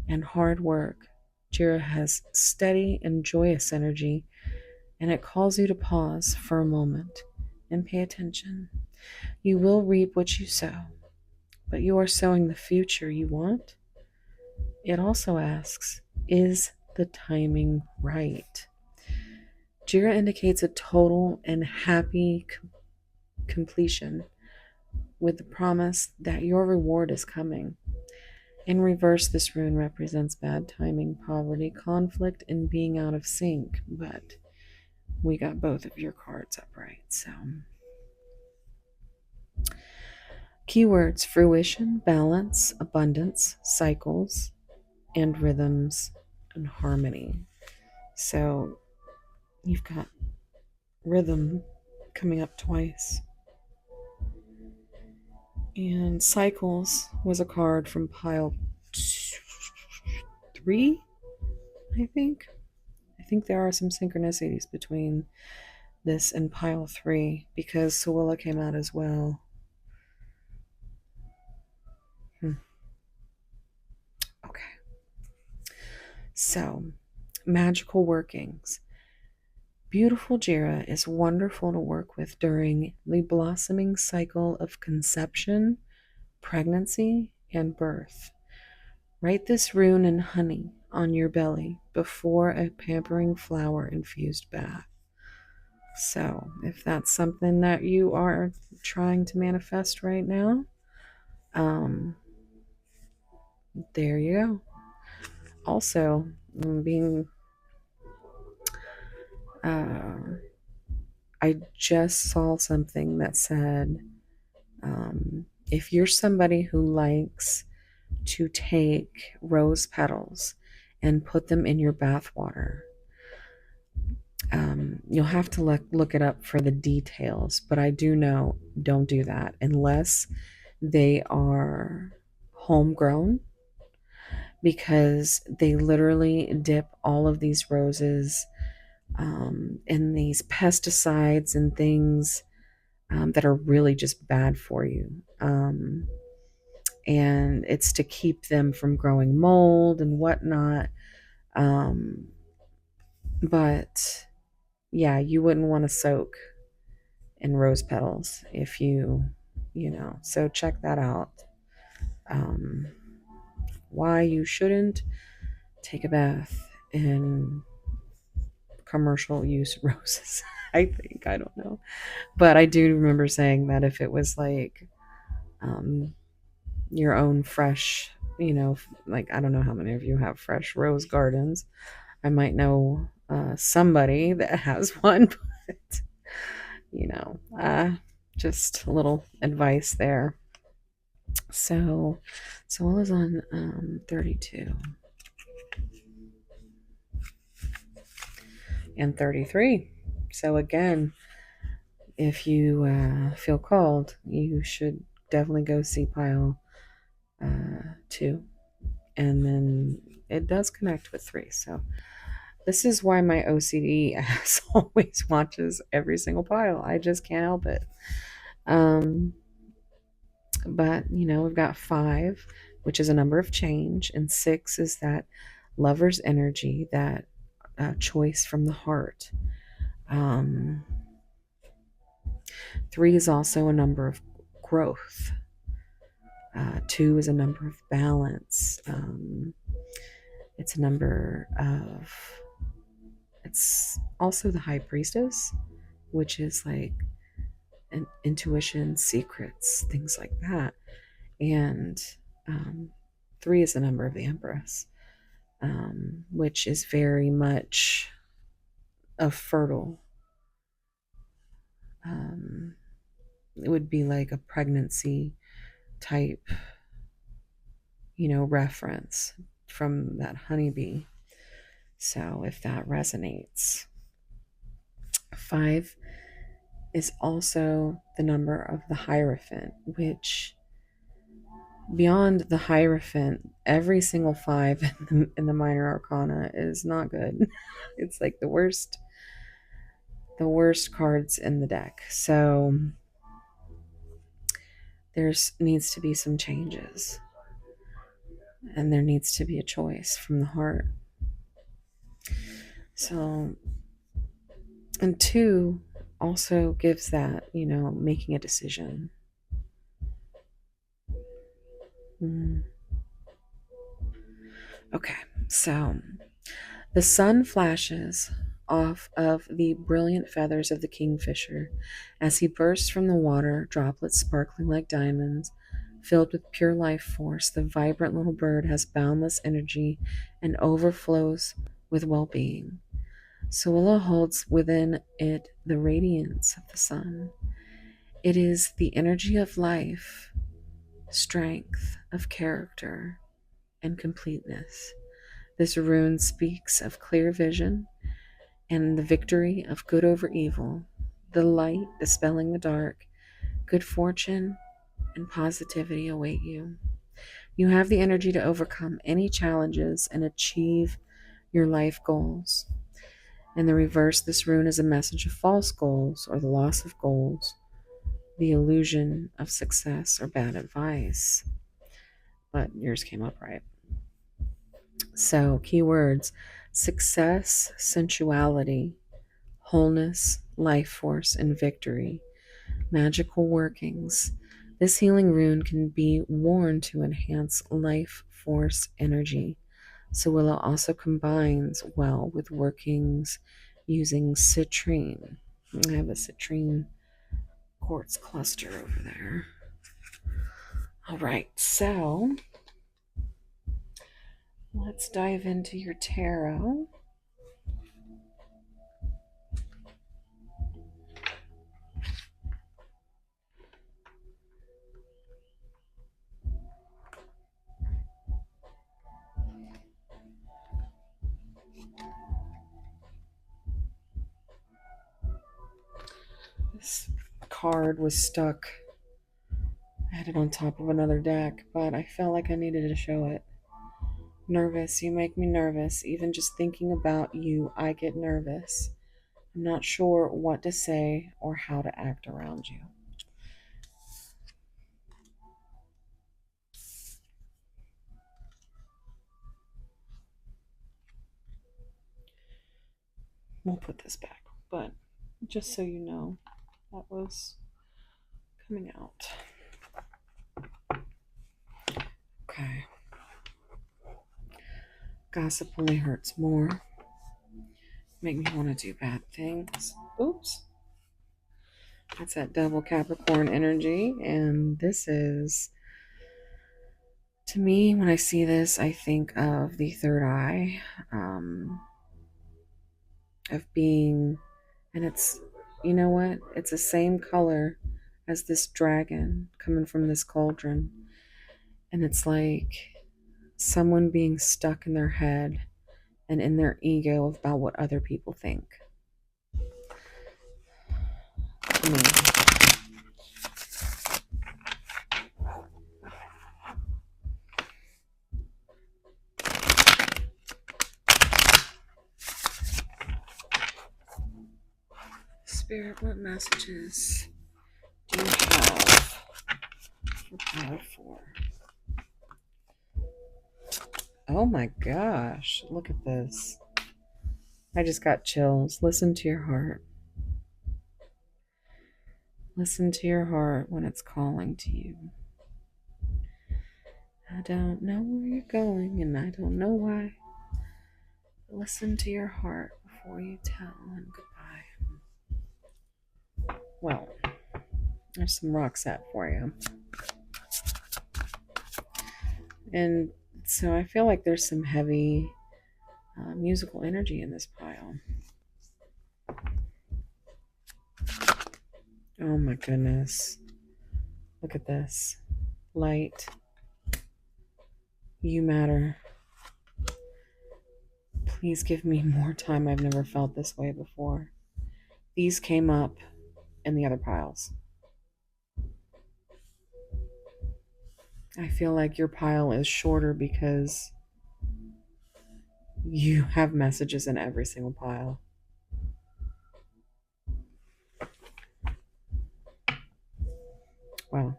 and hard work. Jira has steady and joyous energy, and it calls you to pause for a moment and pay attention. You will reap what you sow, but you are sowing the future you want. It also asks, is the timing right? Jira indicates a total and happy completion with the promise that your reward is coming. In reverse, this rune represents bad timing, poverty, conflict, and being out of sync. But we got both of your cards upright. So, keywords: fruition, balance, abundance, cycles, and rhythms and harmony. So, you've got rhythm coming up twice. And cycles was a card from pile 3, I think. I think there are some synchronicities between this and pile 3 because Sewilla came out as well. Okay. So, magical workings. Beautiful Jira is wonderful to work with during the blossoming cycle of conception, pregnancy, and birth. Write this rune in honey on your belly before a pampering flower infused bath. So, if that's something that you are trying to manifest right now, there you go. Also, I just saw something that said, if you're somebody who likes to take rose petals and put them in your bath water, you'll have to look it up for the details, but I do know don't do that unless they are homegrown, because they literally dip all of these roses in these pesticides and things that are really just bad for you. And it's to keep them from growing mold and whatnot. But yeah, you wouldn't want to soak in rose petals if so check that out. Why you shouldn't take a bath in commercial use roses. I think, I don't know, but I do remember saying that if it was like your own fresh, like, I don't know how many of you have fresh rose gardens. I might know somebody that has one, but just a little advice there. So I was on 32 and 33. So again, if you feel called, you should definitely go see pile 2, and then it does connect with 3. So this is why my OCD ass always watches every single pile. I just can't help it. But we've got 5, which is a number of change, and 6 is that lover's energy, that choice from the heart. 3 is also a number of growth. 2 is a number of balance. It's a number of, it's also the high priestess, which is like an intuition, secrets, things like that. And 3 is the number of the empress, which is very much a fertile it would be like a pregnancy type, reference from that honeybee. So if that resonates. 5 is also the number of the Hierophant, which beyond the Hierophant, every single 5 in the minor arcana is not good. It's like the worst cards in the deck. So there's needs to be some changes, and there needs to be a choice from the heart. So, and 2 also gives that, making a decision. Okay, so the sun flashes off of the brilliant feathers of the kingfisher as he bursts from the water, droplets sparkling like diamonds. Filled with pure life force, the vibrant little bird has boundless energy and overflows with well-being. Sewilla holds within it the radiance of the sun. It is the energy of life, strength of character, and completeness. This rune speaks of clear vision and the victory of good over evil, the light dispelling the dark. Good fortune and positivity await you. You have the energy to overcome any challenges and achieve your life goals. In the reverse, this rune is a message of false goals or the loss of goals, the illusion of success or bad advice. But yours came up right. So, keywords: success, sensuality, wholeness, life force, and victory. Magical workings. This healing rune can be worn to enhance life force energy. Sewilla also combines well with workings using citrine. I have a citrine quartz cluster over there. All right, so let's dive into your tarot. This card was stuck. I had it on top of another deck, but I felt like I needed to show it. Nervous. You make me nervous. Even just thinking about you, I get nervous. I'm not sure what to say or how to act around you. We'll put this back, but just so you know, that was coming out. Okay. Gossip only hurts more. Make me want to do bad things. Oops. That's that double Capricorn energy. And this is, to me, when I see this, I think of the third eye, of being, and it's, you know what? It's the same color as this dragon coming from this cauldron. And it's like someone being stuck in their head and in their ego about what other people think. To me. Spirit, what messages do you have for Power 4? Oh my gosh, look at this. I just got chills. Listen to your heart. Listen to your heart when it's calling to you. I don't know where you're going and I don't know why. Listen to your heart before you tell them goodbye. Well, there's some Roxette for you. And so I feel like there's some heavy musical energy in this pile. Oh my goodness. Look at this. Light. You matter. Please give me more time. I've never felt this way before. These came up in the other piles. I feel like your pile is shorter because you have messages in every single pile. Wow.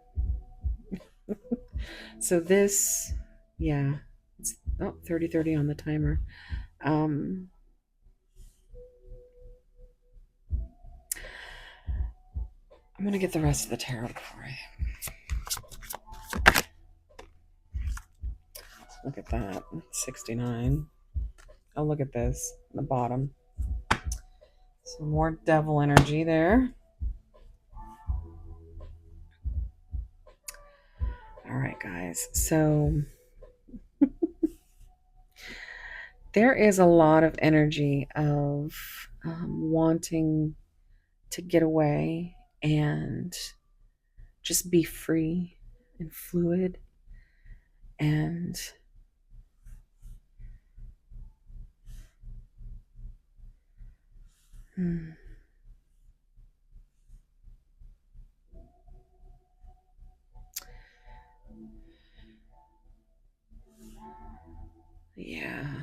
So this, yeah, it's 30 on the timer. I'm going to get the rest of the tarot before I look at that. 69. Oh, look at this, the bottom. Some more devil energy there. All right, guys. So there is a lot of energy of wanting to get away and just be free and fluid and yeah.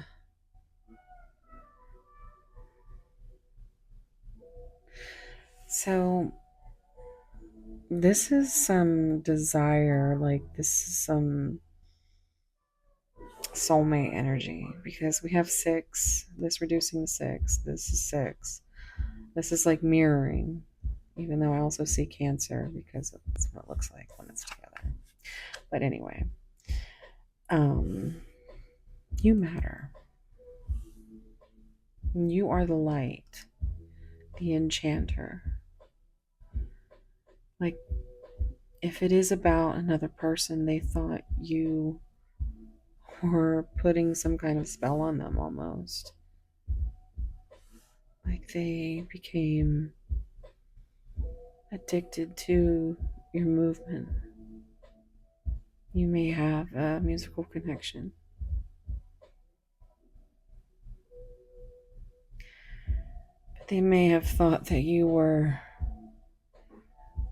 So this is some desire, like this is some soulmate energy, because we have 6, this reducing to 6, this is 6. This is like mirroring, even though I also see Cancer because that's what it looks like when it's together. But anyway, you matter. You are the light, the enchanter. Like, if it is about another person, they thought you were putting some kind of spell on them almost. Like they became addicted to your movement. You may have a musical connection. But they may have thought that you were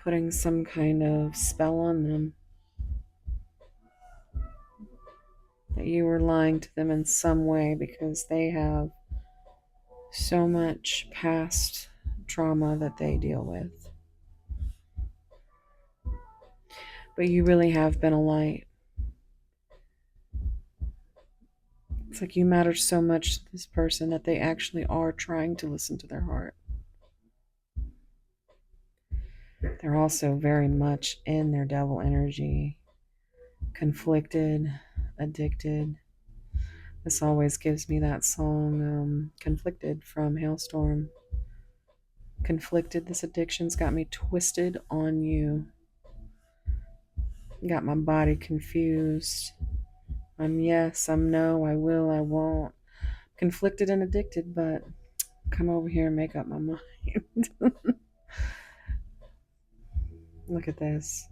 putting some kind of spell on them. That you were lying to them in some way because they have so much past trauma that they deal with. But you really have been a light. It's like you matter so much to this person that they actually are trying to listen to their heart. They're also very much in their devil energy, conflicted, addicted. This always gives me that song, Conflicted from Hailstorm. Conflicted, this addiction's got me twisted on you. Got my body confused. I'm yes, I'm no, I will, I won't. Conflicted and addicted, but come over here and make up my mind. Look at this.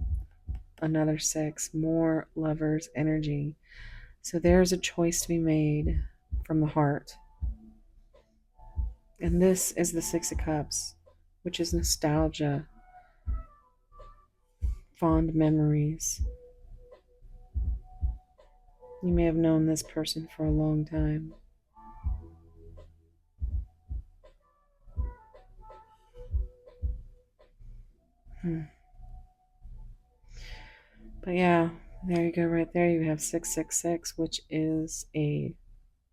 Another 6, more lovers energy. So there's a choice to be made from the heart. And this is the 6 of Cups, which is nostalgia, fond memories. You may have known this person for a long time. But yeah, there you go right there. You have 666, which is a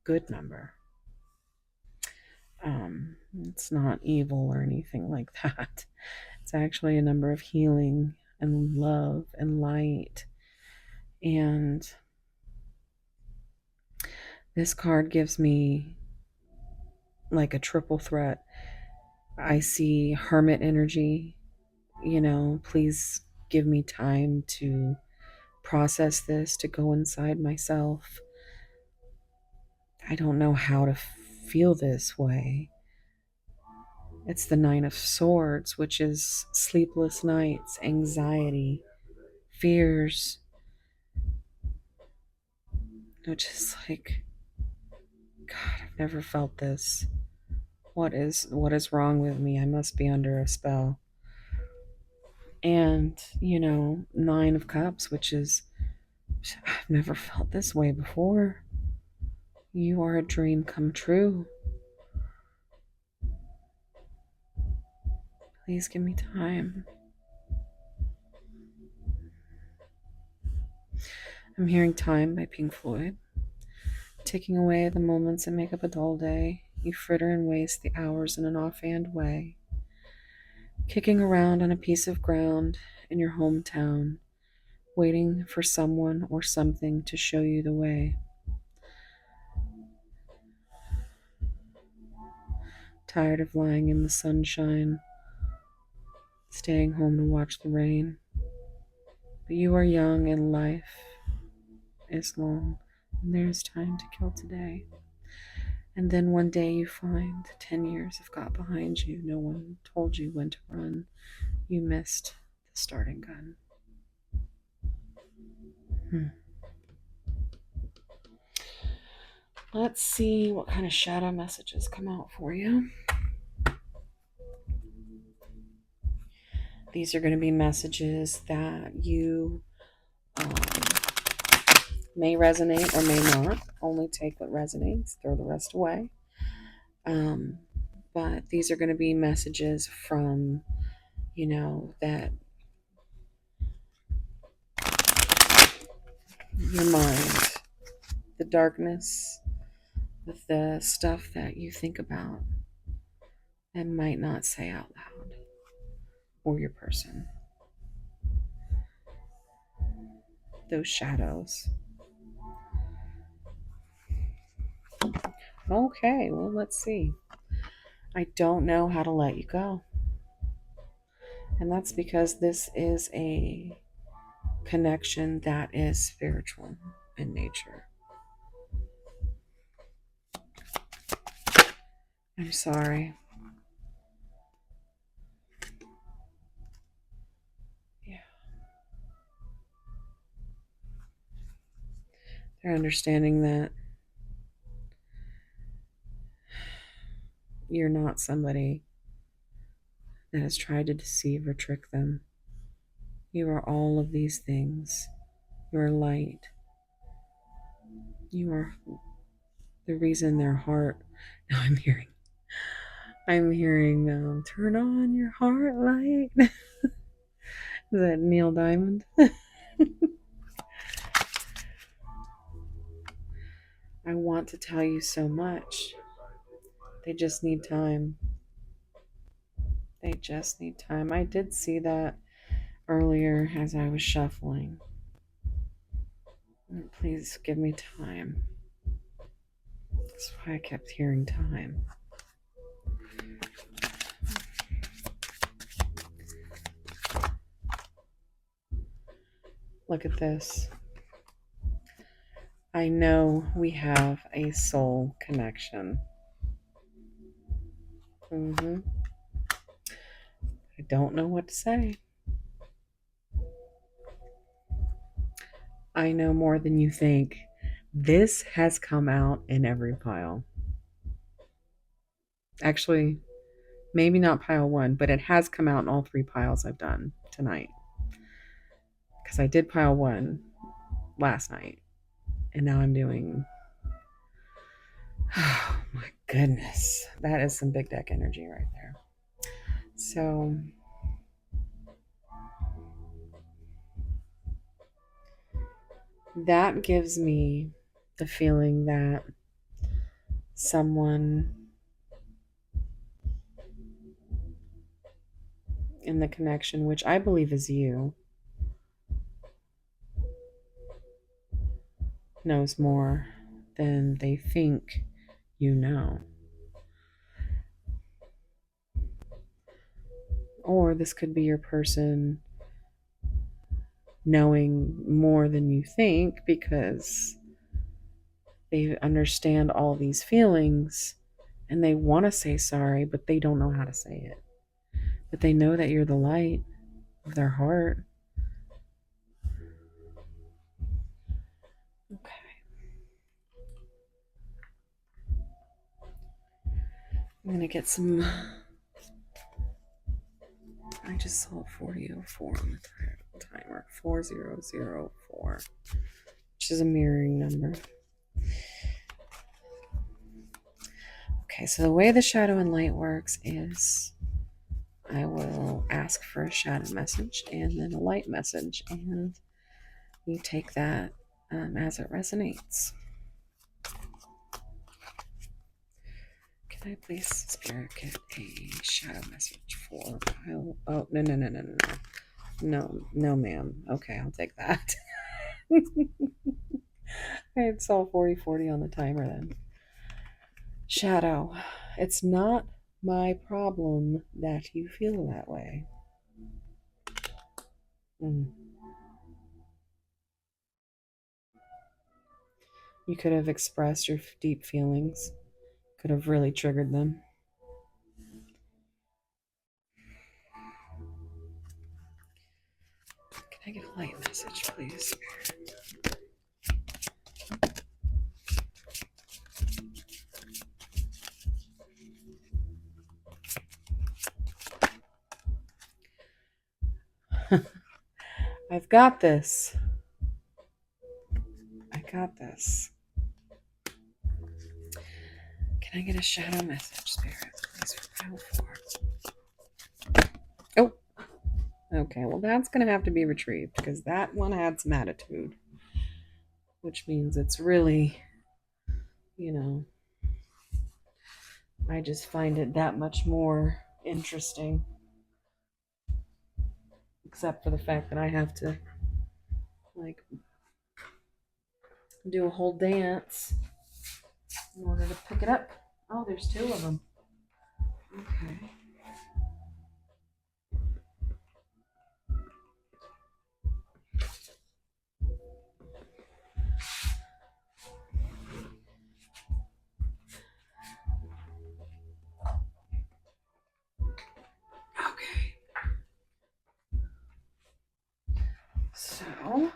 good number. It's not evil or anything like that. It's actually a number of healing and love and light. And this card gives me like a triple threat. I see hermit energy, please give me time to process this, to go inside myself. I don't know how to feel this way. It's the 9 of Swords, which is sleepless nights, anxiety, fears. Which is like, God, I've never felt this. What is wrong with me? I must be under a spell. And, Nine of Cups, which is, I've never felt this way before. You are a dream come true. Please give me time. I'm hearing Time by Pink Floyd. Taking away the moments that make up a dull day, you fritter and waste the hours in an offhand way. Kicking around on a piece of ground in your hometown, waiting for someone or something to show you the way. Tired of lying in the sunshine, staying home to watch the rain. But you are young and life is long, and there is time to kill today. And then one day you find 10 years have got behind you. No one told you when to run. You missed the starting gun. Let's see what kind of shadow messages come out for you. These are going to be messages that you may resonate or may not. Only take what resonates, throw the rest away. But these are going to be messages from, that your mind, the darkness, with the stuff that you think about and might not say out loud, or your person. Those shadows. Okay, well, let's see. I don't know how to let you go. And that's because this is a connection that is spiritual in nature. I'm sorry. Yeah. They're understanding that you're not somebody that has tried to deceive or trick them. You are all of these things. You are light. You are the reason their heart. Now I'm hearing turn on your heart light. Is that Neil Diamond? I want to tell you so much. They just need time. They just need time. I did see that earlier as I was shuffling. Please give me time. That's why I kept hearing time. Look at this. I know we have a soul connection. I don't know what to say. I know more than you think. This has come out in every pile. Actually, maybe not pile one, but it has come out in all three piles I've done tonight. Because I did pile one last night. And now I'm doing... Oh my goodness. That is some big deck energy right there. So... that gives me the feeling that someone in the connection, which I believe is you, knows more than they think you know. Or this could be your person knowing more than you think because they understand all these feelings and they want to say sorry, but they don't know how to say it. But they know that you're the light of their heart. Okay. I'm going to get some. I just saw 4004 on the timer. 4004, which is a mirroring number. Okay, so the way the shadow and light works is I will ask for a shadow message and then a light message, and you take that as it resonates. Can I please, Spirit, get a shadow message for pile? Oh, no, ma'am. Okay, I'll take that. I saw 4040 on the timer then. Shadow, it's not my problem that you feel that way. You could have expressed your deep feelings, could have really triggered them. Can I get a light message, please? I've got this. I got this. Can I get a shadow message, Spirit, please, for pile 4? Oh, okay. Well, that's going to have to be retrieved because that one had some attitude, which means it's really, I just find it that much more interesting, except for the fact that I have to, like, do a whole dance in order to pick it up. Oh, there's 2 of them. Okay. Okay. So, all right.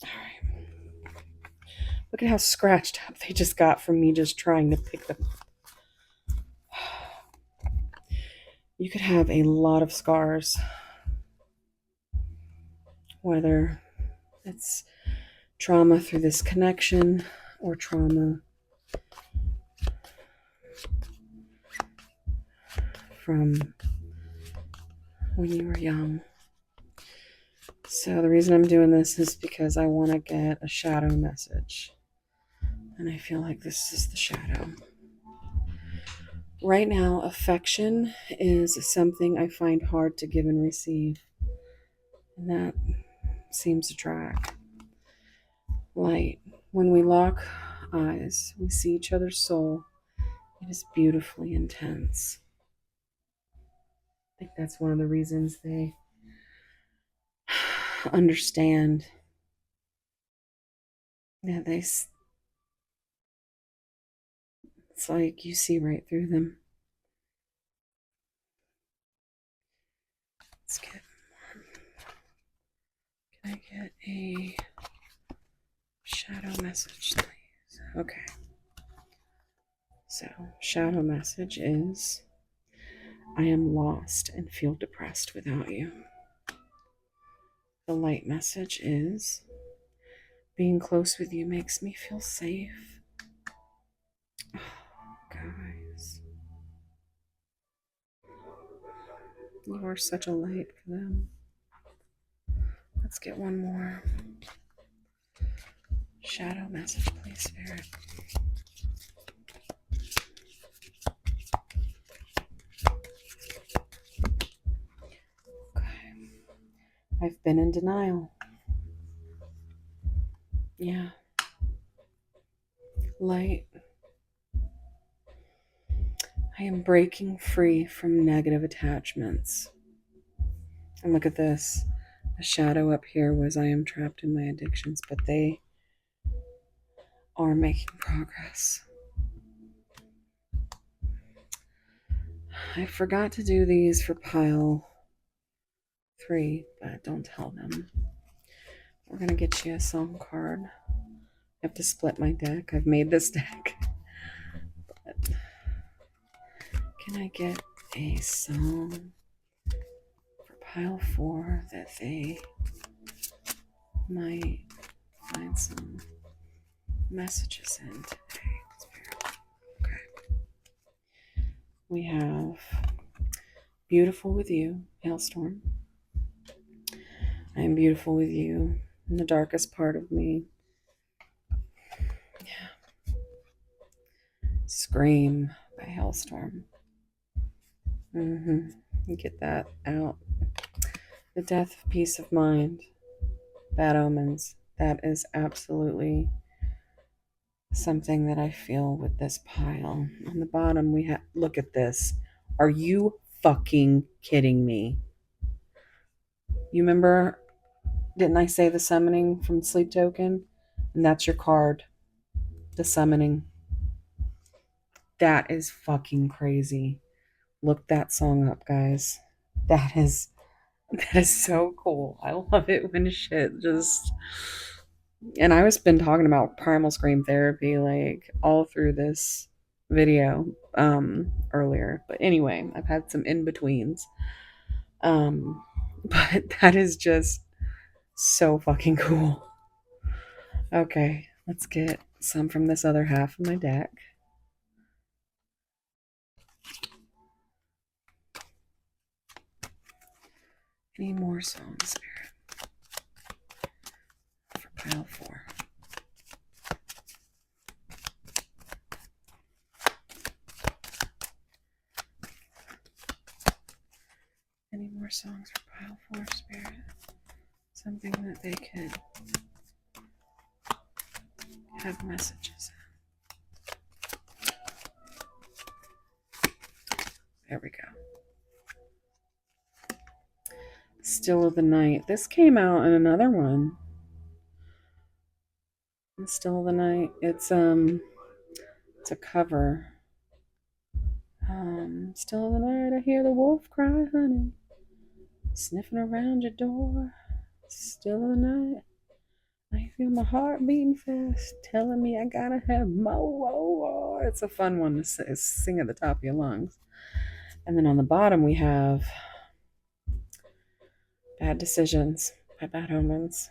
All right. Look at how scratched up they just got from me just trying to pick them. You could have a lot of scars, whether it's trauma through this connection or trauma from when you were young. So the reason I'm doing this is because I want to get a shadow message. And I feel like this is the shadow. Right now, affection is something I find hard to give and receive. And that seems to track. Light. When we lock eyes, we see each other's soul. It is beautifully intense. I think that's one of the reasons they understand that it's like you see right through them. Let's get more. Can I get a shadow message, please? Okay. So, shadow message is, I am lost and feel depressed without you. The light message is, being close with you makes me feel safe. Oh, guys. You are such a light for them. Let's get one more. Shadow message, please, Spirit. Okay. I've been in denial. Yeah. Light. I am breaking free from negative attachments. And look at this. The shadow up here was I am trapped in my addictions, but are making progress. I forgot to do these for pile 3, but don't tell them. We're going to get you a song card. I have to split my deck. I've made this deck. But can I get a song for pile 4 that they might find some messages in today? Okay. We have Beautiful with You, Hailstorm. I am beautiful with you in the darkest part of me. Yeah. Scream by Hailstorm. Get that out. The Death of Peace of Mind. Bad Omens. That is absolutely something that I feel with this pile. On the bottom, we have, look at this. Are you fucking kidding me? You remember, didn't I say the summoning from Sleep Token? And that's your card. The summoning. That is fucking crazy. Look that song up, guys. That is so cool. I love it when shit just. And I was been talking about primal scream therapy like all through this video earlier. But anyway, I've had some in betweens. But that is just so fucking cool. Okay, let's get some from this other half of my deck. Any more songs, Spirit? For pile 4. Any more songs for pile 4, Spirit? Something that they could have messages in. There we go. Still of the Night. This came out in another one. Still of the Night. It's a cover. Still of the night, I hear the wolf cry, honey, sniffing around your door. Still of the night, I feel my heart beating fast, telling me I gotta have more. It's a fun one to sing at the top of your lungs. And then on the bottom we have Bad Decisions by Bad Omens.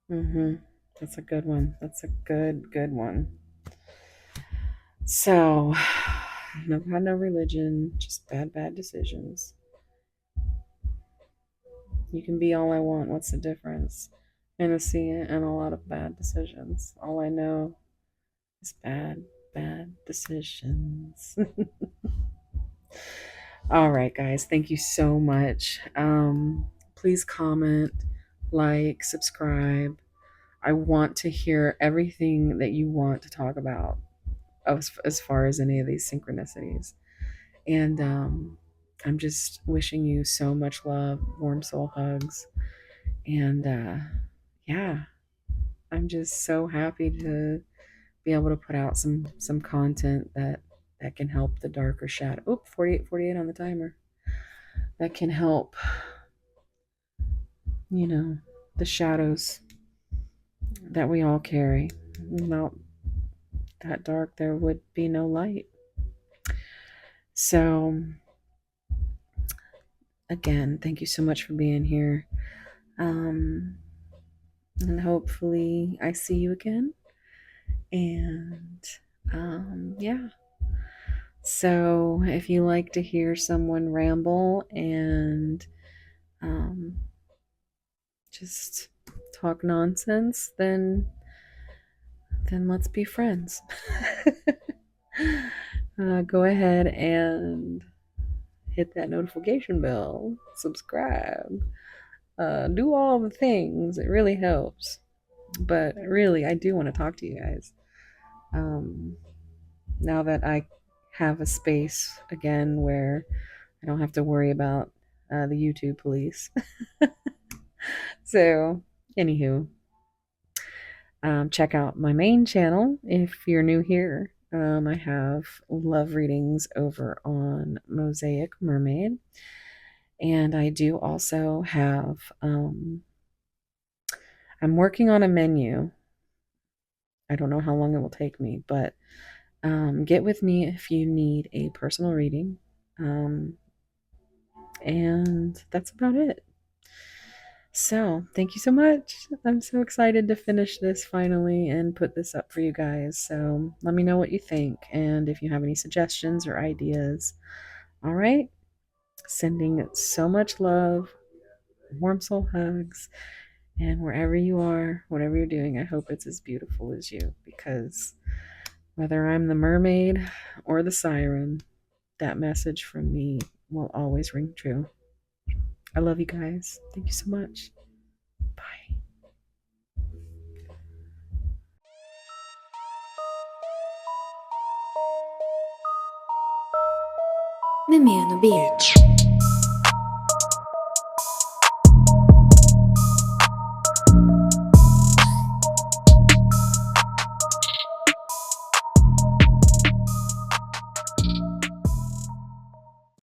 That's a good one. That's a good one. So, no God, no religion, just bad decisions. You can be all I want. What's the difference? Innocent and a lot of bad decisions. All I know is bad decisions. All right, guys. Thank you so much. Please comment, like, subscribe. I want to hear everything that you want to talk about as far as any of these synchronicities. And I'm just wishing you so much love, warm soul hugs. And yeah, I'm just so happy to be able to put out some content that can help the darker shadow. Oh, 48 on the timer. That can help, the shadows that we all carry. Without that dark, there would be no light. So, again, thank you so much for being here. And hopefully I see you again. And yeah. So if you like to hear someone ramble and just talk nonsense, then let's be friends. Go ahead and hit that notification bell, subscribe, do all the things. It really helps. But really, I do want to talk to you guys. Now that I have a space again where I don't have to worry about the YouTube police. So, anywho, Check out my main channel if you're new here. I have love readings over on Mosaic Mermaid. And I do also have, I'm working on a menu. I don't know how long it will take me, but get with me if you need a personal reading. And that's about it. So, thank you so much. I'm so excited to finish this finally and put this up for you guys. So, let me know what you think and if you have any suggestions or ideas. All right. Sending so much love, warm soul hugs, and wherever you are, whatever you're doing, I hope it's as beautiful as you, because whether I'm the mermaid or the siren, that message from me will always ring true. I love you guys. Thank you so much. Bye. Meet me on the beach.